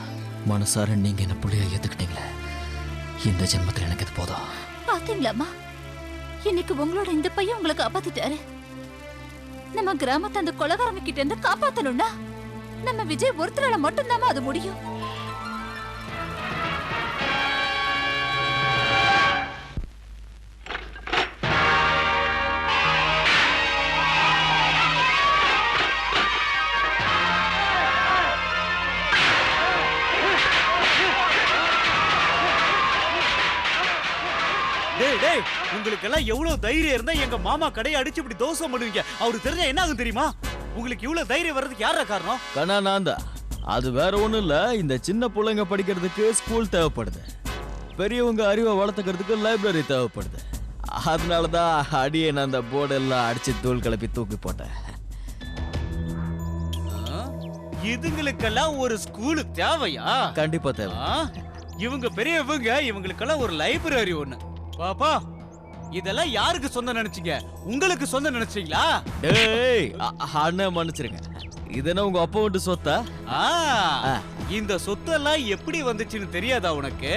மனசார நீங்க என்ன புள்ளைய ஏத்துக்கிட்டீங்களே, இந்த ஜென்மத்தில் எனக்கு இது போதும். பாத்தீங்களாமா, இன்னைக்கு உங்களோட இந்த பையன் உங்களை காப்பாத்திட்டாரு. நம்ம கிராமத்தை அந்த கொலகாரங்க கிட்ட இருந்து காப்பாத்தணும்னா நம்ம விஜய் ஒருத்தரால மட்டும்தான் அது முடியும். உங்களுக்கு எல்லாம் எவ்வளவு தைரியம் இருந்தா எங்க மாமா கடையை அடிச்சு இப்படி தோசை பண்ணுவீங்க? அவரு தெரிஞ்சா என்ன ஆகும் தெரியுமா? உங்களுக்கு இவ்வளவு தைரியம் வர்றதுக்கு யாரா காரணம்? கண்ணா நான் தான். அது வேற ஒண்ணும் இல்ல. இந்த சின்ன பிள்ளைங்க படிக்கிறதுக்கு ஸ்கூல் தேவைப்படுது. பெரியவங்க அறிவை வளர்த்துக்கிறதுக்கு லைப்ரரி தேவைப்படுது. அதனாலதான் அடியே நான் அந்த போர்டெல்லாம் அடிச்சு தூள் கிளப்பி தூக்கி போட்டேன். இதுங்களுக்கெல்லாம் ஒரு ஸ்கூலு தேவையா? கண்டிப்பா தேவை. இவங்க பெரியவங்க, இவங்களுக்கெல்லாம் ஒரு லைப்ரரி ஒண்ணு. பாப்பா, இதெல்லாம் யாருக்கு சொந்தம் நினைச்சீங்க? உங்களுக்கு சொந்தம் நினைச்சீங்களா? டேய், அண்ணன் மன்னிச்சிருங்க. இதென்ன உங்க அப்பா விட்டு சொத்தா? இந்த சொத்தெல்லாம் எப்படி வந்துச்சுன்னு தெரியாதா உனக்கு?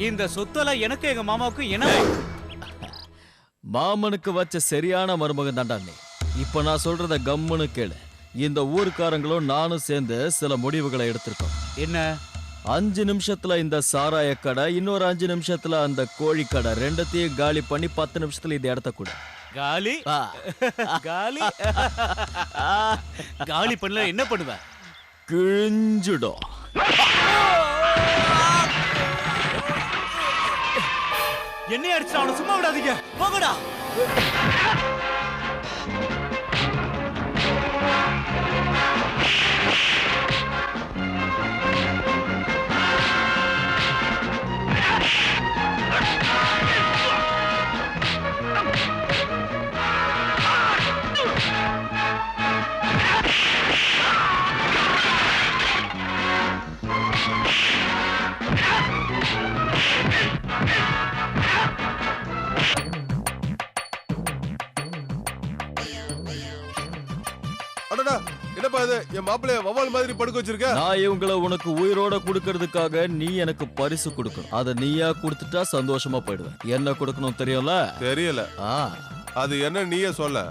இந்த சொத்தெல்லாம் எனக்கு எங்க மாமாவுக்கு என்ன? மாமனுக்கு வச்ச சரியான மருமகன் தாண்டா நீ. இப்ப நான் சொல்றத கம்முன்னு கேளு. இந்த ஊர்க்காரங்களும் நானும் சேர்ந்து சில முடிவுகளை எடுத்திருக்கோம். என்ன? 5 நிமிஷத்துல இந்த சாராய கடை, இன்னொரு 5 நிமிஷத்துல அந்த கோழி கடை ரெண்டத்தையும் காலி பண்ணி 10 நிமிஷத்துல இந்த இடத்த கூட காலி காலி காலி பண்ணல என்ன பண்ணுவ? கிழிஞ்சிடும். என்னை அடிச்சு அவனை சும்மா விடாதீங்க, போகடா. என்னப்பா இது? என் மாப்பிள்ளைய வவால் மாதிரி படுக்க வச்சிருக்க. நான் இவங்களை உனக்கு உயிரோட கொடுக்கறதுக்காக நீ எனக்கு பரிசு கொடுக்கணும். அதை நீயா கொடுத்துட்டா சந்தோஷமா போயிடுவேன். என்ன கொடுக்கணும் தெரியும்ல? தெரியல. அது என்ன நீயே சொல்ல.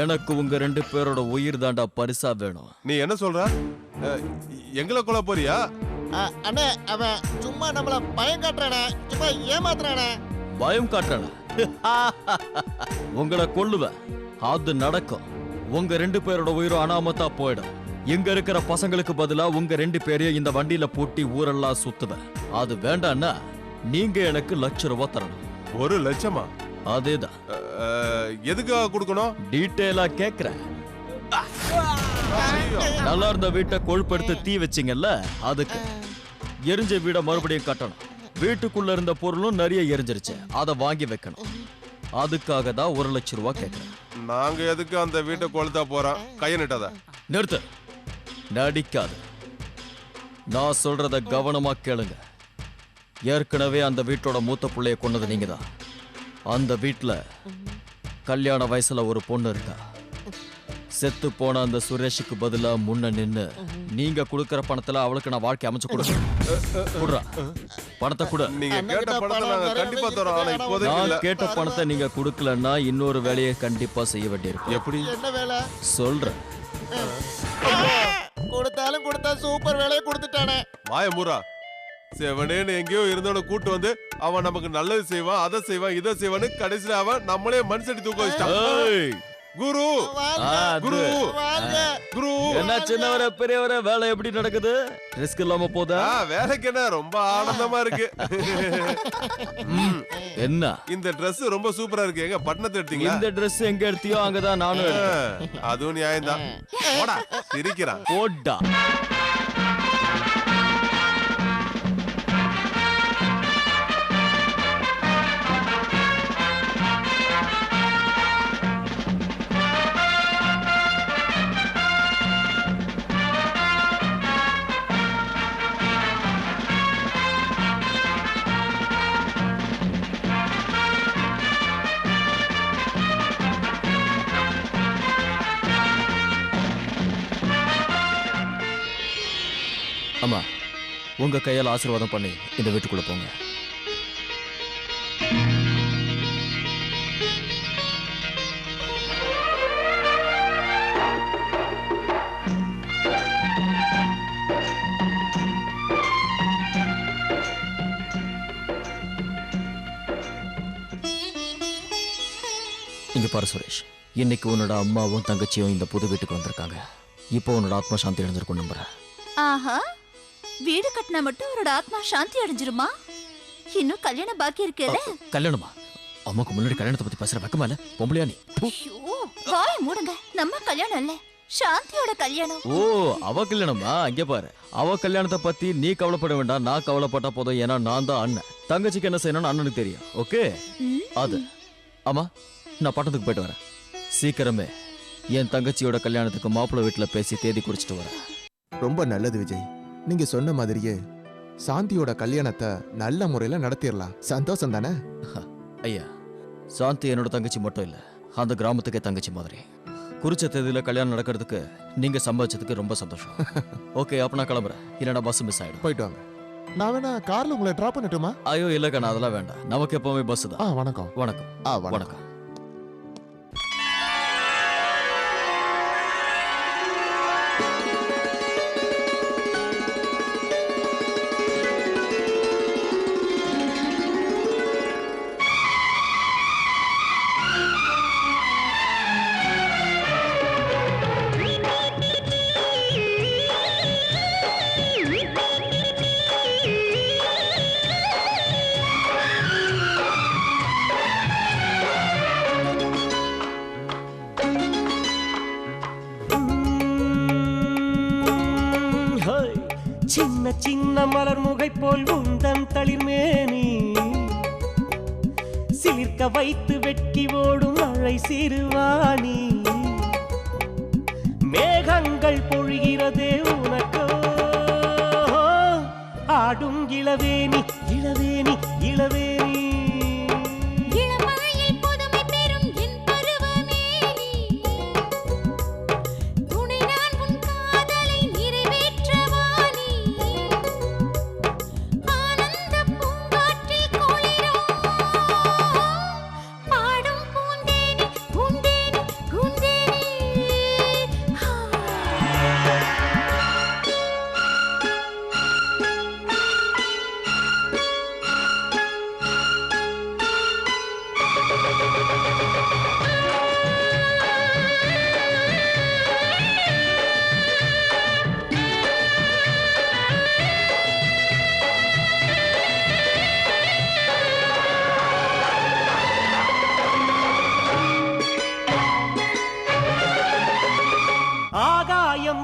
எனக்கு உங்க 2 பேரோட உயிர் தாண்டா பரிசா வேணும். நீ என்ன சொல்ற? எங்களை கொல்ல போறியா? அண்ணே, அவன் சும்மா நம்மள பயம் காட்டுறானே, சும்மா ஏமாத்துறானே. பயம் காட்டுறானா? உங்களை கொல்லுவேன். அது நடக்கும். உங்க 2 பேரோட உயிரும் அனாமத்தா போயிடும். இங்க இருக்கிற பசங்களுக்கு பதிலா உங்க 2 பேரையும் இந்த வண்டியில பூட்டி ஊரெல்லாம் சுத்துவேன். அது வேண்டான்னா நீங்க எனக்கு ₹1,00,000 தரணும். 1 லட்சமா? அதேதான். எதுக்காக கொடுக்கணும்? டீட்டெயிலா கேக்குறேன். நல்லா இருந்த வீட்டை கொழுப்படுத்து தீ வச்சிங்கல்ல, அதுக்கு எரிஞ்ச வீட மறுபடியும் கட்டணும். வீட்டுக்குள்ள இருந்த பொருளும் நிறைய எரிஞ்சிருச்சு, அதை வாங்கி வைக்கணும். அதுக்காக தான் ₹1,00,000 கேட்கிறேன். நாங்க எதுக்கு அந்த வீட்டை கொளுத்தா போறோம்? கைய நிட்டாத. நிறுத்து, நடிக்காது. நான் சொல்றத கவனமா கேளுங்க. ஏற்கனவே அந்த வீட்டோட மூத்த பிள்ளைய கொன்னது நீங்க தான். அந்த வீட்டுல கல்யாண வயசுல ஒரு பொண்ணு இருக்கா. செத்து போன அந்த சுரேஷுக்கு பதிலா முன்ன நின்னு நீங்க கொடுக்கற பணத்துல அவளுக்கு நான் வாழ்க்கை அமைச்சு கொடுறேன். பணத்தை கொடு. நீங்க கேட்ட பணத்தை நாங்க கண்டிப்பா தரோம். ஆனா இப்போதைக்கு இல்ல. நான் கேட்ட பணத்தை நீங்க கொடுக்கலன்னா இன்னொரு வேலையை கண்டிப்பா செய்ய வேண்டியிருக்கும். எப்படி? என்ன வேலை? சொல்றேன். கொடுத்தாலும் கொடுத்தா சூப்பர் வேலையை கொடுத்துட்டானே. வாய மூரா. செவனேன்னு எங்கேயோ இருந்தவன கூட்டு வந்து அவன் நமக்கு நல்லது செய்வான், அதை செய்வான், இதை செய்வான்னு கடைசியில அவன் நம்மளே மனுஷடி தூக்க வச்சிட்டான். குரு குரு குரு, என்ன சின்னவர பெரியவர வேலை எப்படி நடக்குது? ரிஸ்க் இல்லாம போதா? வேலைக்கு என்ன ரொம்ப ஆனந்தமா இருக்கு. என்ன இந்த Dress ரொம்ப சூப்பரா இருக்கு. எங்க பட்டணத்தை எடுத்தீங்களா? இந்த Dress எங்க எடுத்தியோ அங்கதான் நானும் எடுத்தேன். அதுவும் நியாயம்தான். போடா, சிரிக்கிறான். போடா. அம்மா, உங்க கையால் ஆசீர்வாதம் பண்ணி இந்த வீட்டுக்குள்ள போங்க. இங்க பாரு சுரேஷ், இன்னைக்கு உன்னோட அம்மாவும் தங்கச்சியும் இந்த புது வீட்டுக்கு வந்திருக்காங்க. இப்போ உன்னோட ஆத்மா சாந்தி அடைஞ்சிருக்கும் நம்புறேன். ஆஹா, வீடு கட்டினா மட்டும் அவரோட ஆத்மா சாந்தி அடைஞ்சிருமா? இன்னும் கல்யாணம் பாக்கி இருக்குல்ல? கல்யாணமா? அம்மாக்கு முன்னாடி கல்யாணத்தை பத்தி பேசுற வெக்கமா இல்ல? பொம்பளையா நீ? வாய மூடுங்க. நம்ம கல்யாணம் இல்ல, சாந்தியோட கல்யாணம். ஓ, அவ கல்யாணமா? இங்க பாரு, அவ கல்யாணத்தை பத்தி நீ கவலைப்பட வேண்டாம். நான் கவலைப்பட்டா போதும். ஏன்னா நான் தான் அண்ணன். தங்கச்சிக்கு என்ன செய்யணும்னு அண்ணனுக்கு தெரியும். ஓகே? ஆமா, நான் பட்டணத்துக்கு போயிட்டு வரேன். சீக்கிரமே என் தங்கச்சியோட கல்யாணத்துக்கு மாப்பிள்ளை வீட்டில் பேசி தேதி குறிச்சிட்டு வரேன். ரொம்ப நல்லது விஜய். நீங்க சொன்ன மாதிரியே சாந்தியோட கல்யாணத்தை நல்ல முறையில நடத்திடலாம். சந்தோஷம் தானே? ஐயா, சாந்தி என்னோட தங்கச்சி மட்டும் இல்ல, அந்த கிராமத்துக்கே தங்கச்சி மாதிரி. குறிச்ச தேதியில கல்யாணம் நடக்கிறதுக்கு நீங்க சம்பாதிச்சதுக்கு ரொம்ப சந்தோஷம். ஓகே, அப்ப நான் கிளம்புறேன், இல்லைன்னா பஸ் மிஸ் ஆயிடும். போயிட்டு வாங்க. நான் வேணா கார்ல உங்களை டிராப் பண்ணட்டுமா? ஐயோ இல்லக்கண்ணா, அதெல்லாம் வேண்டாம். நமக்கு எப்பவுமே பஸ் தான். வணக்கம். வணக்கம். வணக்கம். சின்ன சின்ன மலர் முகை போல் உந்தன் தளிர்மேனி சிலிர்க்க வைத்து வெட்கி ஓடும் மழை சிறுவாணி மேகங்கள் பொழிகிறதே உனக்கோ ஆடும் இளவேணி இளவேணி இளவேணி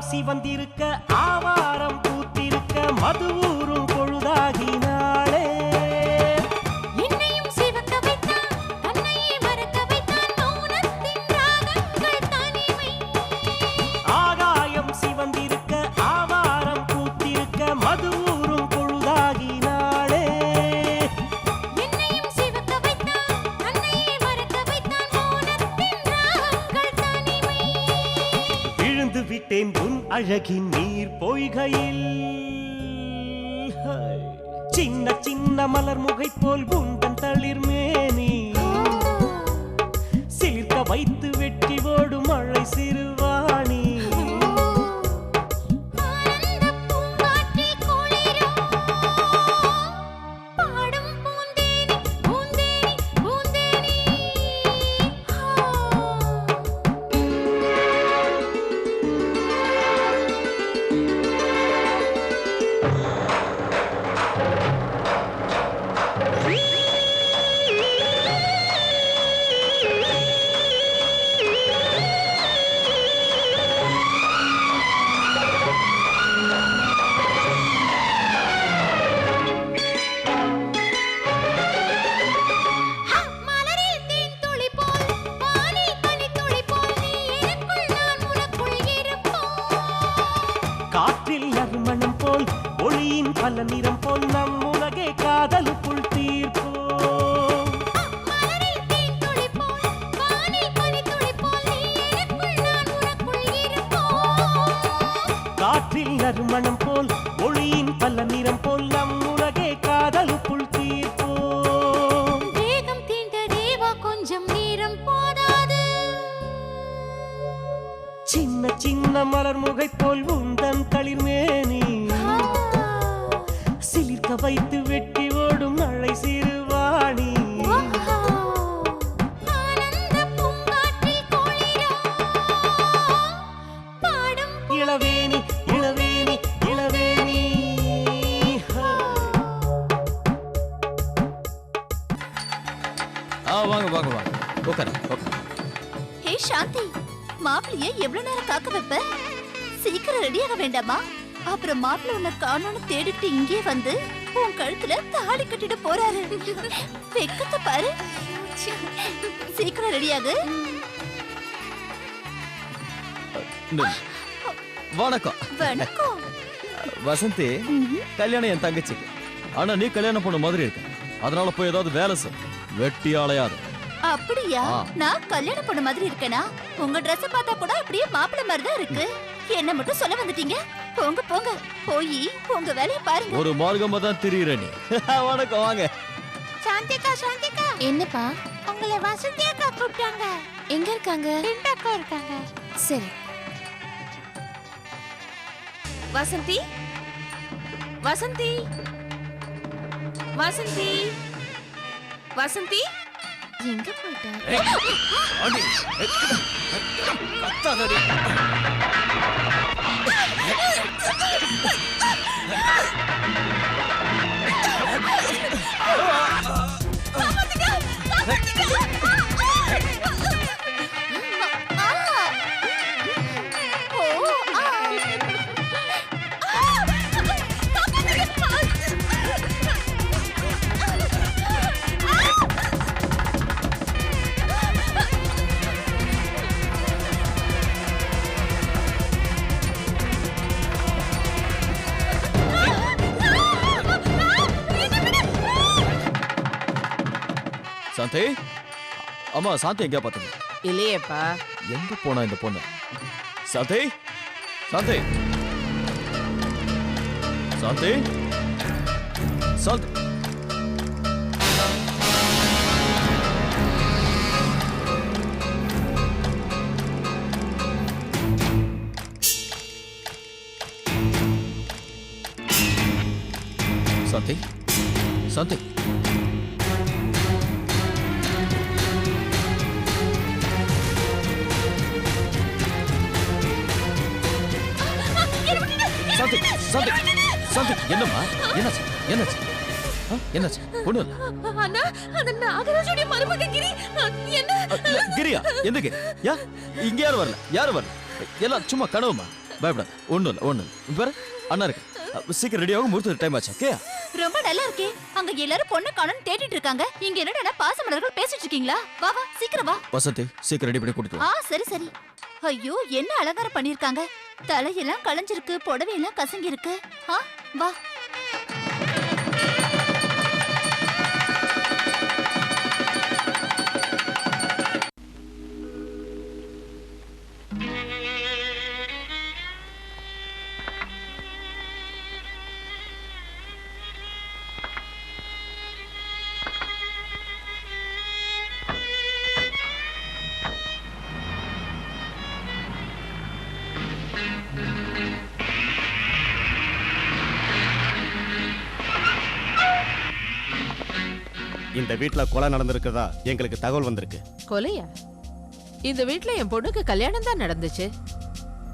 சிவந்திருக்க ஆவாரம் பூத்திருக்க மது ஊரும் பொழுதாகினாளே என்னையும் சிவக்க வைத்தான் தன்னையே மறக்க வைத்தான் மௌனத்தின் ராகங்கள் தனிமை ஆகாயம் சிவந்திருக்க ஆவாரம் பூத்திருக்க மது ஊரும் பொழுதாகினாளே என்னையும் சிவக்க வைத்தான் தன்னையே மறக்க வைத்தான் மௌனத்தின் ராகங்கள் தனிமை விழுந்து விட்டேன் உன் அழகின் நீர் பொய்கையில் சின்ன சின்ன மலர் முகை போல் குந்தன் தளிர்மேனி சிலிர்க்க வைத்து வெட்டி ஓடும் மழை சிறுவாணி காற்றில் நறுமணம் போல் ஒளியின் பல நிறம் போல் நம் உலகே காதலுக்குள் தீர்ப்போம் காற்றில் நறுமணம் போல் ஒளியின் பல நிறம் போல் நம் உலகே காதலுக்குள் தீர்ப்போம் வேகம் தீண்ட தேவா கொஞ்சம் நேரம் போதாது சின்ன சின்ன மலர் முகை போல் உந்தன் தளிர்மேனி சிலிர்க்க வைத்து வெட்டி ஓடும் மழை சிறுவாணி இளவேணி இளவேணி இளவேணி வாங்க வாங்க வாங்க உட்காரு உட்காரு. ஹே சாந்தி, மாப்பிளைய எவ்வளவு நேரம் காக்க வைப்ப? சீக்கிரம் ரெடியாக வேண்டாமா? அப்புறம் மாப்பிள்ளை உன்னை காணோன்னு தேடிட்டு இங்கே வந்து உன் கழுத்துல தாலி கட்டிட்டு போறாரு. வெக்கத்தை பாரு. சீக்கிரம் ரெடியாகு. வணக்கம். வணக்கம். வசந்தி, கல்யாணம் என் தங்கச்சிக்கு. ஆனா நீ கல்யாணம் பண்ண மாதிரி இருக்க. அதனால போய் ஏதாவது வேலை செய். வெட்டி ஆளையாது. அப்படியா? நான் கல்யாணம் பண்ண மாதிரி இருக்கேனா? உங்க Dress பார்த்தா கூட அப்படியே மாப்பிள்ளை மாதிரி தான் இருக்கு. என்ன மட்டும் சொல்ல வந்துட்டீங்க? போங்க போங்க, போய் உங்க வேலையை பாருங்க. ஒரு மார்க்கமா தான் திரியுற நீ. வணக்கம், வாங்க. சாந்திகா, சாந்திகா. என்னப்பா? உங்களை வசந்தி அக்கா கூப்பிட்டாங்க. எங்க இருக்காங்க? அக்கா இருக்காங்க. சரி. வசந்தி, வசந்தி, வசந்தி, வசந்தி எங்க போயிட்டா? சாந்தி, அம்மா சாந்தி எங்க பாத்தீங்க? இல்லையேப்பா. எங்க போனா இந்த பொண்ணு? சாந்தி, சாந்தி, சாந்தி, சாந்தி. சாந்தி, சாந்தி. சாந்தி, சாந்தி, சாந்தி, என்னம்மா? என்னாச்சு? என்னாச்சு? என்னாச்சு? ஒண்ணு இல்ல. அண்ணா, அந்த நாகராஜோட மருமக கிரி என்ன? கிரியா? எந்த கிரி? யா, இங்க யாரும் வரல, யாரும் வரல. எல்லாம் சும்மா கனவுமா. பயப்படாத, ஒண்ணும் இல்ல, ஒண்ணும் இல்ல. பாரு, அண்ணா இருக்கு. சீக்கிரம் ரெடி ஆகும், முகூர்த்த டைம் ஆச்சு. ஓகே? ரொம்ப நல்லா இருக்கே. அங்க எல்லாரும் பொண்ணு காணோம்னு தேடிட்டு இருக்காங்க. இங்க என்னடா பாசமலர்கள் பேசிட்டு இருக்கீங்களா? வா வா, சீக்கிரம் வா. வசந்தி, சீக்கிரம் ரெடி பண்ணி கூட்டிட்டு வா. சரி சரி. ஐயோ, என்ன அலங்காரம் பண்ணிருக்காங்க. தலையெல்லாம் களைஞ்சிருக்கு, புடவையெல்லாம் கசங்கி இருக்கு. வா. இந்த வீட்ல கொலை நடந்திருக்கிறதா எங்களுக்கு தகவல் வந்திருக்கு. கொலையா? இந்த வீட்ல என் பொண்ணுக்கு கல்யாணம் தான் நடந்துச்சு.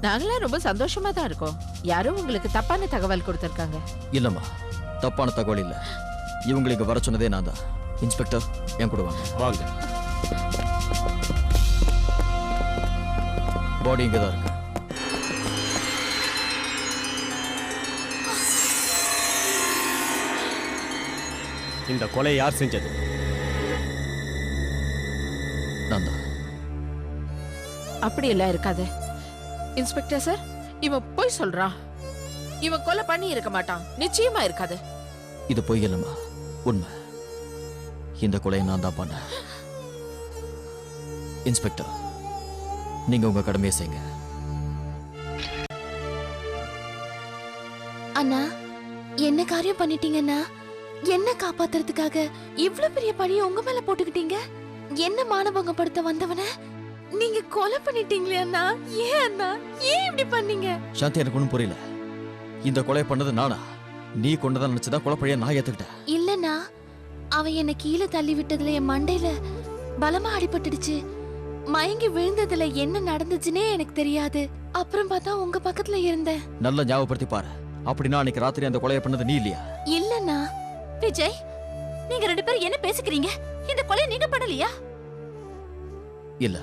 நாங்களாம் ரொம்ப சந்தோஷமா தான் இருக்கோம். யாரும் உங்களுக்கு தப்பான தகவல் கொடுத்திருக்காங்க. இல்லம்மா, தப்பான தகவல் இல்ல. இவங்களுக்கு வர சொன்னதே நான் தான். இன்ஸ்பெக்டர், என் கூட வாங்க. வாங்க. பாடி இங்க தான் இருக்கு. இந்த கொலை யார் செஞ்சது? நான் தான். அப்படி எல்லாம் இருக்காது இன்ஸ்பெக்டர் சார். இவன் போய் சொல்றான். இவன் கொலை பண்ணி இருக்க மாட்டான். நிச்சயமா இருக்காது. இது பொய் இல்லம்மா, உண்மை. இந்த கொலையை நான் தான் பண்ணேன். இன்ஸ்பெக்டர், நீங்க உங்க கடமையை செய்யுங்க. அண்ணா, என்ன காரியம் பண்ணிட்டீங்கண்ணா? என்ன காப்பாத்துறதுக்காக இவ்வளவு பெரிய பழிய உங்க மேல போட்டுக்கிட்டீங்க? என்ன மானபங்கப்படுத்த வந்தவன நீங்க கொலை பண்ணிட்டீங்களே அண்ணா. ஏன் அண்ணா, ஏன் இப்படி பண்ணீங்க? சாந்தி, எனக்கு ஒண்ணும் புரியல. இந்த கொலை பண்ணது நானா? நீ கொண்டதான் நினைச்சதா கொலைப்பழிய நான் ஏத்துக்கிட்டேன். இல்லண்ணா, அவன் என்ன கீழே தள்ளி விட்டதுல என் மண்டையில பலமா அடிபட்டுடுச்சு. மயங்கி விழுந்ததுல என்ன நடந்துச்சுன்னே எனக்கு தெரியாது. அப்புறம் பார்த்தா உங்க பக்கத்துல இருந்தேன். நல்லா ஞாபகப்படுத்தி பாரு. அப்படின்னா அன்னைக்கு ராத்திரி அந்த கொலையை பண்ணது நீ இல்லையா? இல்லண்ணா. விஜய், நீங்க ரெண்டு பேரும் என்ன பேசிக்கிறீங்க? இந்த கொலை நீங்க பண்ணலையா? இல்ல.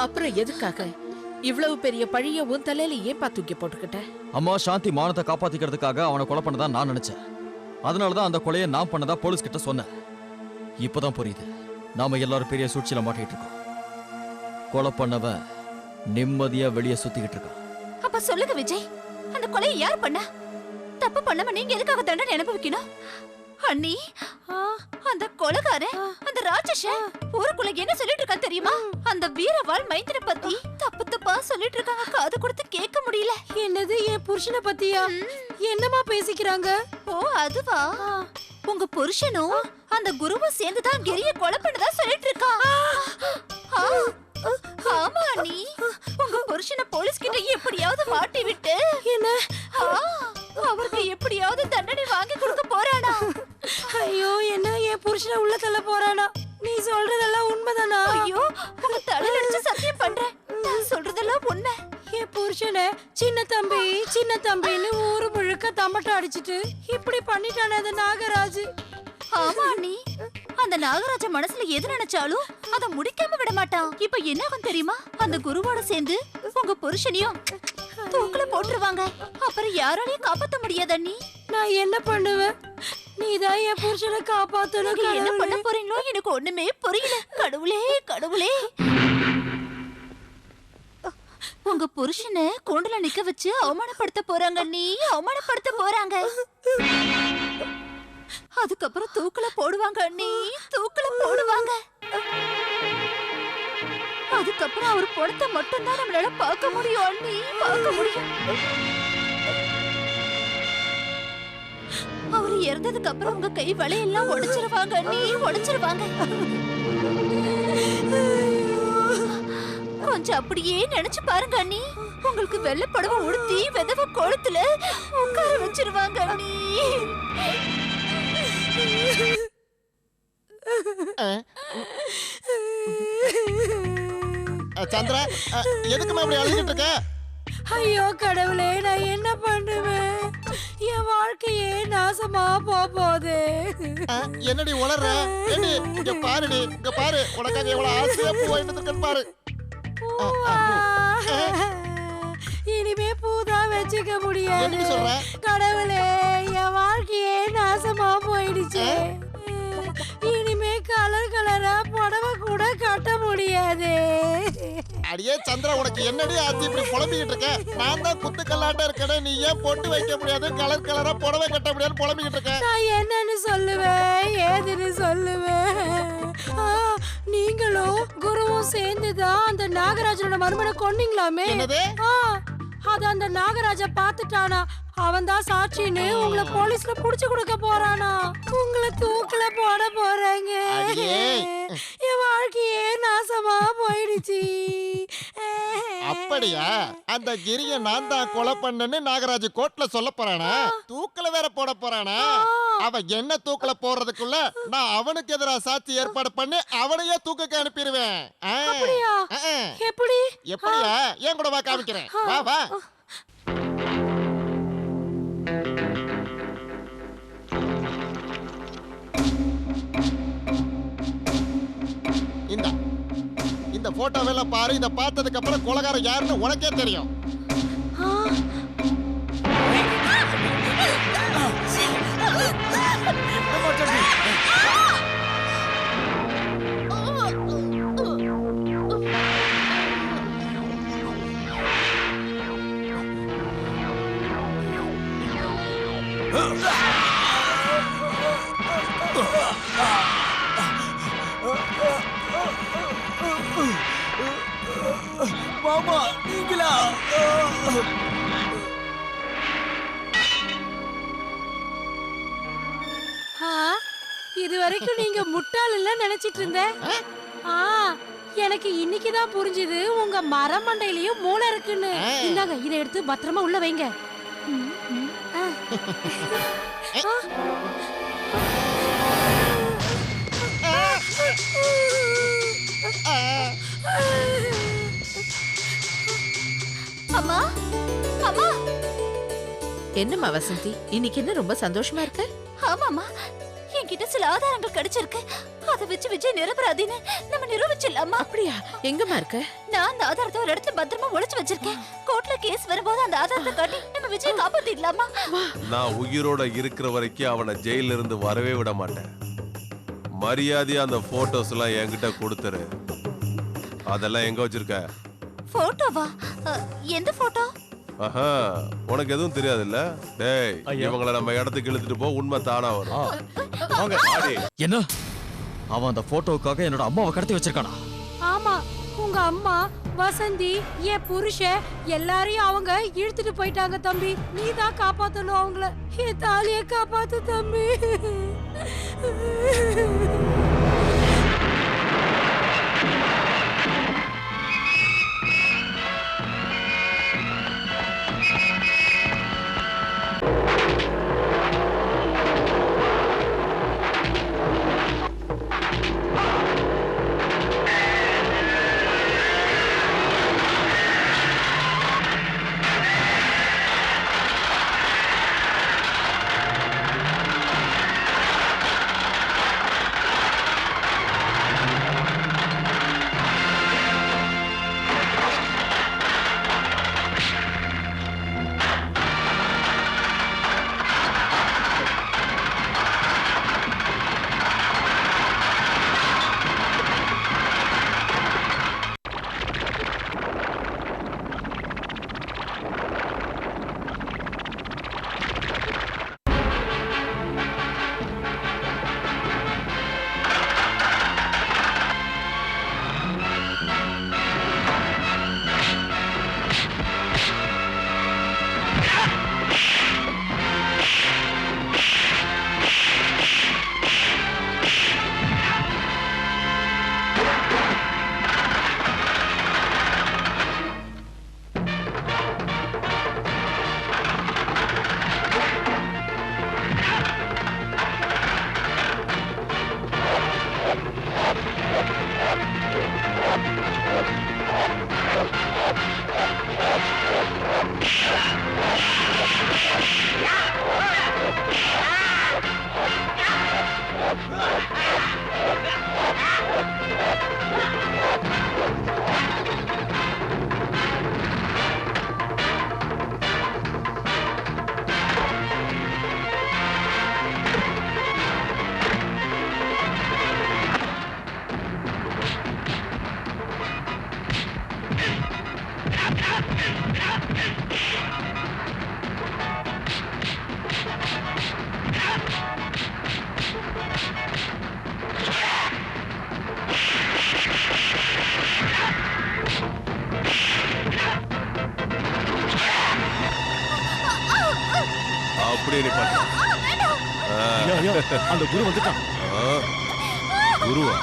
அப்புறம் எதுக்காக இவ்வளவு பெரிய பழிய உன் தலையில ஏன் தூக்கி போட்டுக்கிட்ட? அம்மா, சாந்தி மானத்தை காப்பாத்திக்கிறதுக்காக அவனை கொலை பண்ணதா நான் நினைச்சேன். அதனாலதான் அந்த கொலையை நான் பண்ணதா போலீஸ் கிட்ட சொன்னேன். இப்பதான் புரியுது. நாம எல்லாரும் பெரிய சூழ்ச்சியில மாட்டிட்டு இருக்கோம். கொலை பண்ணவன் நிம்மதியா வெளியே சுத்திக்கிட்டு இருக்கான். அப்ப சொல்லுங்க விஜய், அந்த கொலையை யார் பண்ணா? தப்பு பண்ணாம நீங்க எதுக்காக தண்டனை அனுபவிக்கணும்? அண்ணி, அந்த கொலைகாரன் அந்த ராட்சசன் ஊருக்குள்ள என்ன சொல்லிட்டு இருக்கான் தெரியுமா? அந்த வீரவாள் மைந்தனை பத்தி தப்பு தப்பா சொல்லிட்டு இருக்காங்க. காது கொடுத்து கேட்க முடியல. என்னது என் புருஷனை பத்தியா? என்னமா பேசிக்கிறாங்க? ஓ அதுவா? உங்க புருஷனும் அந்த குருவும் சேர்ந்துதான் கிரிய கொலை பண்ணதா சொல்லிட்டு இருக்கான். ஆமா அண்ணி, உங்க புருஷனை போலீஸ் கிட்ட எப்படியாவது மாட்டி விட்டு என்ன அவருக்கு எப்படியாவது தண்டனை வாங்கி கொடுக்க போறானா? ஐயோ, என்ன என் புருஷனை உள்ள தள்ள போறானா? நீ சொல்றதெல்லாம் உண்மைதானா? ஐயோ, உங்க தலையில அடிச்சு சத்தியம் பண்றேன், நான் சொல்றதெல்லாம் உண்மை. என் புருஷனை சின்ன தம்பி சின்ன தம்பின்னு ஊரு முழுக்க தம்பட்ட அடிச்சிட்டு இப்படி பண்ணிட்டானே அந்த நாகராஜ். ஆமா அண்ணி, அந்த நாகராஜ மனசுல எது நினைச்சாலும் அத முடிக்காம விட மாட்டான். இப்ப என்ன ஆகும் தெரியுமா? அந்த குருவோட சேர்ந்து உங்க புருஷனையும் தூக்குல போட்டுருவாங்க. அப்புறம் யாராலையும் காப்பாத்த முடியாது அண்ணி. நான் என்ன பண்ணுவேன்? நீதான் என் புருஷனை காப்பாத்தணும். நீங்க என்ன பண்ண போறீங்களோ எனக்கு ஒண்ணுமே புரியல. கடவுளே கடவுளே, உங்க புருஷனை கூண்டுல நிக்க வச்சு அவமானப்படுத்த போறாங்க அண்ணி, அவமானப்படுத்த போறாங்க. அதுக்கப்புறம் தூக்குல போடுவாங்க அண்ணி, தூக்குல போடுவாங்க. அதுக்கப்புறம் அவர் படத்தை மட்டும்தான் நம்மளால பார்க்க முடியும் அண்ணி, பார்க்க முடியும். அவர் இறந்ததுக்கு அப்புறம் உங்க கை வளையெல்லாம் உடைச்சிருவாங்க அண்ணி, உடைச்சிருவாங்க. கொஞ்சம் அப்படியே நினைச்சு பாருங்க அண்ணி. உங்களுக்கு வெள்ளை புடவை உடுத்தி விதவ கோலத்துல உட்கார வச்சிருவாங்க அண்ணி. சந்திரா, எதுக்குமா அப்படி அழுகிட்டு இருக்க? ஐயோ கடவுளே, நான் என்ன பண்ணுவேன்? என் வாழ்க்கையே நாசமா போகுது. என்னடி உளற? இங்க பாருடி, இங்க பாரு, உனக்காக எவ்வளவு ஆசையா பூ வாங்கிட்டு இருக்கேன்னு பாரு. இனிமே பூதான் வச்சுக்க முடியாது. என்ன சொல்ற? கடவுளே, என் வாழ்க்கையே நாசமா போயிடுச்சு. இனிமே கலர் கலரா புடவை கூட கட்ட முடியாது. அடியே சந்திரா, உனக்கு என்னடி ஆச்சு இப்படி புலம்பிக்கிட்டு இருக்க? நான் தான் குத்து கல்லாட்ட இருக்கேன், நீ ஏன் பொட்டு வைக்க முடியாது, கலர் கலரா புடவை கட்ட முடியாது புலம்பிக்கிட்டு இருக்க? நான் என்னன்னு சொல்லுவேன், ஏதுன்னு சொல்லுவேன்? நீங்களும் குருவும் சேர்ந்துதான் அந்த நாகராஜனோட மருமனை கொன்னீங்களாமே. அது அந்த நாகராஜ பாத்துட்டானா, அவன் தான் சாட்சின்னு உங்களை போலீஸ்ல புடிச்சு கொடுக்க போறானா. உங்களை தூக்குல போட போறாங்க. என் வாழ்க்கையே நாசமா போயிடுச்சு. அப்படியா? அந்த கிரிய நான் தான் கொலை பண்ணேன்னு நாகராஜ் கோர்ட்ல சொல்ல போறானா? தூக்குல வேற போட போறானா? அவன் என்ன தூக்குல போடுறதுக்குள்ள நான் அவனுக்கு எதிராக சாட்சி ஏற்பாடு பண்ணி அவனையே தூக்குக்கு அனுப்பிடுவேன். எப்படி? எப்படியா? ஏன் கூட வா, காமிக்கிறேன். வா வா. இந்த போட்டோவெல்லாம் பாரு. இத பார்த்ததுக்கு அப்புறம் கொலைகாரன் யாருன்னு உனக்கே தெரியும். மாமா, நீங்களா? இது வரைக்கும் நீங்க முட்டாள் இல்ல நினைச்சிட்டு இருந்தேன். எனக்கு இன்னைக்குதான் புரிஞ்சுது உங்க மரமண்டையிலயும் மூளை இருக்குன்னு. இந்தாங்க, இதை எடுத்து பத்திரமா உள்ள வைங்க. அம்மா, அம்மா. என்னம்மா வசந்தி, இன்னைக்கு என்ன ரொம்ப சந்தோஷமா இருக்க? ஆமாமா, என்கிட்ட சில ஆதாரங்கள் கிடைச்சிருக்கு. அதை வச்சு விஜய் நிரபராதின்னு நம்ம நிரூபிச்சிடலாமா? அப்படியா? எங்கம்மா இருக்க? நான் அந்த ஆதாரத்தை ஒரு இடத்துல பத்திரமா ஒளிச்சு வச்சிருக்கேன். கோர்ட்ல கேஸ் வரும்போது அந்த ஆதாரத்தை காட்டி நம்ம விஜய் காப்பாத்திடலாமா? நான் உயிரோட இருக்கிற வரைக்கும் அவனை ஜெயில இருந்து வரவே விட மாட்டேன். மரியாதையா அந்த போட்டோஸ் எல்லாம் என்கிட்ட கொடுத்துரு. அதெல்லாம் எங்க வச்சிருக்க? போட்டோவா? எந்த போட்டோ? ஆஹா, உனக்கு எதுவும் தெரியாதுல்ல? டேய், இவங்கள நம்ம இடத்துக்கு இழுத்துட்டு போ, உண்மை தானா வரும். என்ன? அவன் அந்த போட்டோவுக்காக என்னோட அம்மாவை கடத்தி வச்சிருக்கானா? ஆமா, உங்க அம்மா வசந்தி என் புருஷன் எல்லாரையும் அவங்க இழுத்துட்டு போயிட்டாங்க தம்பி. நீ தான் காப்பாத்தணும் அவங்கள. என் தாலிய காப்பாத்து தம்பி. அப்படியே நீ பண்ணு. அந்த குரு வந்துட்டான். குருவா?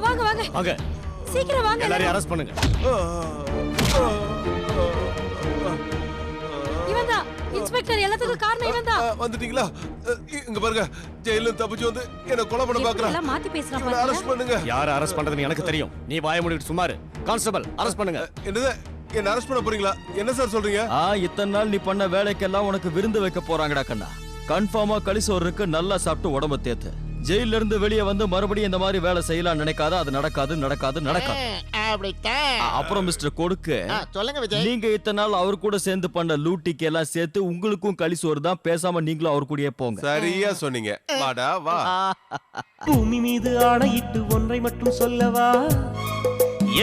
வாங்க வாங்க வாங்க சீக்கிரம் வாங்க எல்லாரையும் அரெஸ்ட் பண்ணுங்க. இவன்தான் இன்ஸ்பெக்டர், எல்லாத்துக்கும் காரணம் இவன்தான். வந்துட்டீங்களா? இங்க பாருங்க, ஜெயில தப்பிச்சு வந்து என்ன கொலை பண்ண பாக்குறான். எல்லாம் மாத்தி பேசுறான் இவனை அரெஸ்ட் பண்ணுங்க. யாரை அரெஸ்ட் பண்றதுன்னு எனக்கு தெரியும். நீ வாய மூடிட்டு சும்மா இரு. கான்ஸ்டபிள் அரெஸ்ட் பண்ணுங்க. என்னது? என்ன அரெஸ்ட் பண்ண போறீங்களா? என்ன சார் சொல்றீங்க? இத்தனை நாள் நீ பண்ண வேலைக்கெல்லாம் உனக்கு விருந்து வைக்க போறாங்கடா கண்ணா. கன்ஃபார்மா களிசோறு இருக்கு, நல்லா சாப்பிட்டு உடம்ப தேத்து. ஜெயில இருந்து வெளியே வந்து மறுபடியும் இந்த மாதிரி வேலை செய்யலாம் நினைக்காத, அது நடக்காது நடக்காது நடக்காது. அப்புறம் மிஸ்டர் கொடுக்கு, சொல்லுங்க விஜய். நீங்க இத்தனை நாள் அவர் கூட சேர்ந்து பண்ண லூட்டிக்கு எல்லாம் சேர்த்து உங்களுக்கும் களிசோறு தான். பேசாம நீங்களும் அவர் கூடயே போங்க. சரியா சொன்னீங்க. வாடா வா. பூமி மீது ஆணையிட்டு ஒன்றை மட்டும் சொல்லவா,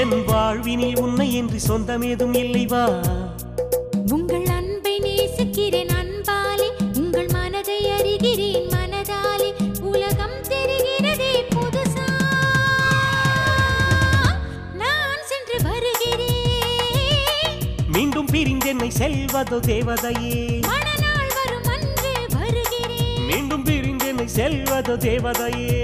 என் வாழ்வினில் உன்னை என்று சொந்தமேதும் இல்லை வா. உங்கள் அன்பை நேசிக்கிறேன் அன்பாலே, உங்கள் மனதை அறிகிறேன் மனதாலே, உலகம் தெரிகிறதே புதுசா, நான் சென்று வருகிறேன். மீண்டும் பிரிந்தென்னை செல்வதோ தேவதையே, மணநாள் வரும் அன்று வருகிறேன். மீண்டும் பிரிந்தென்னை செல்வதோ தேவதையே.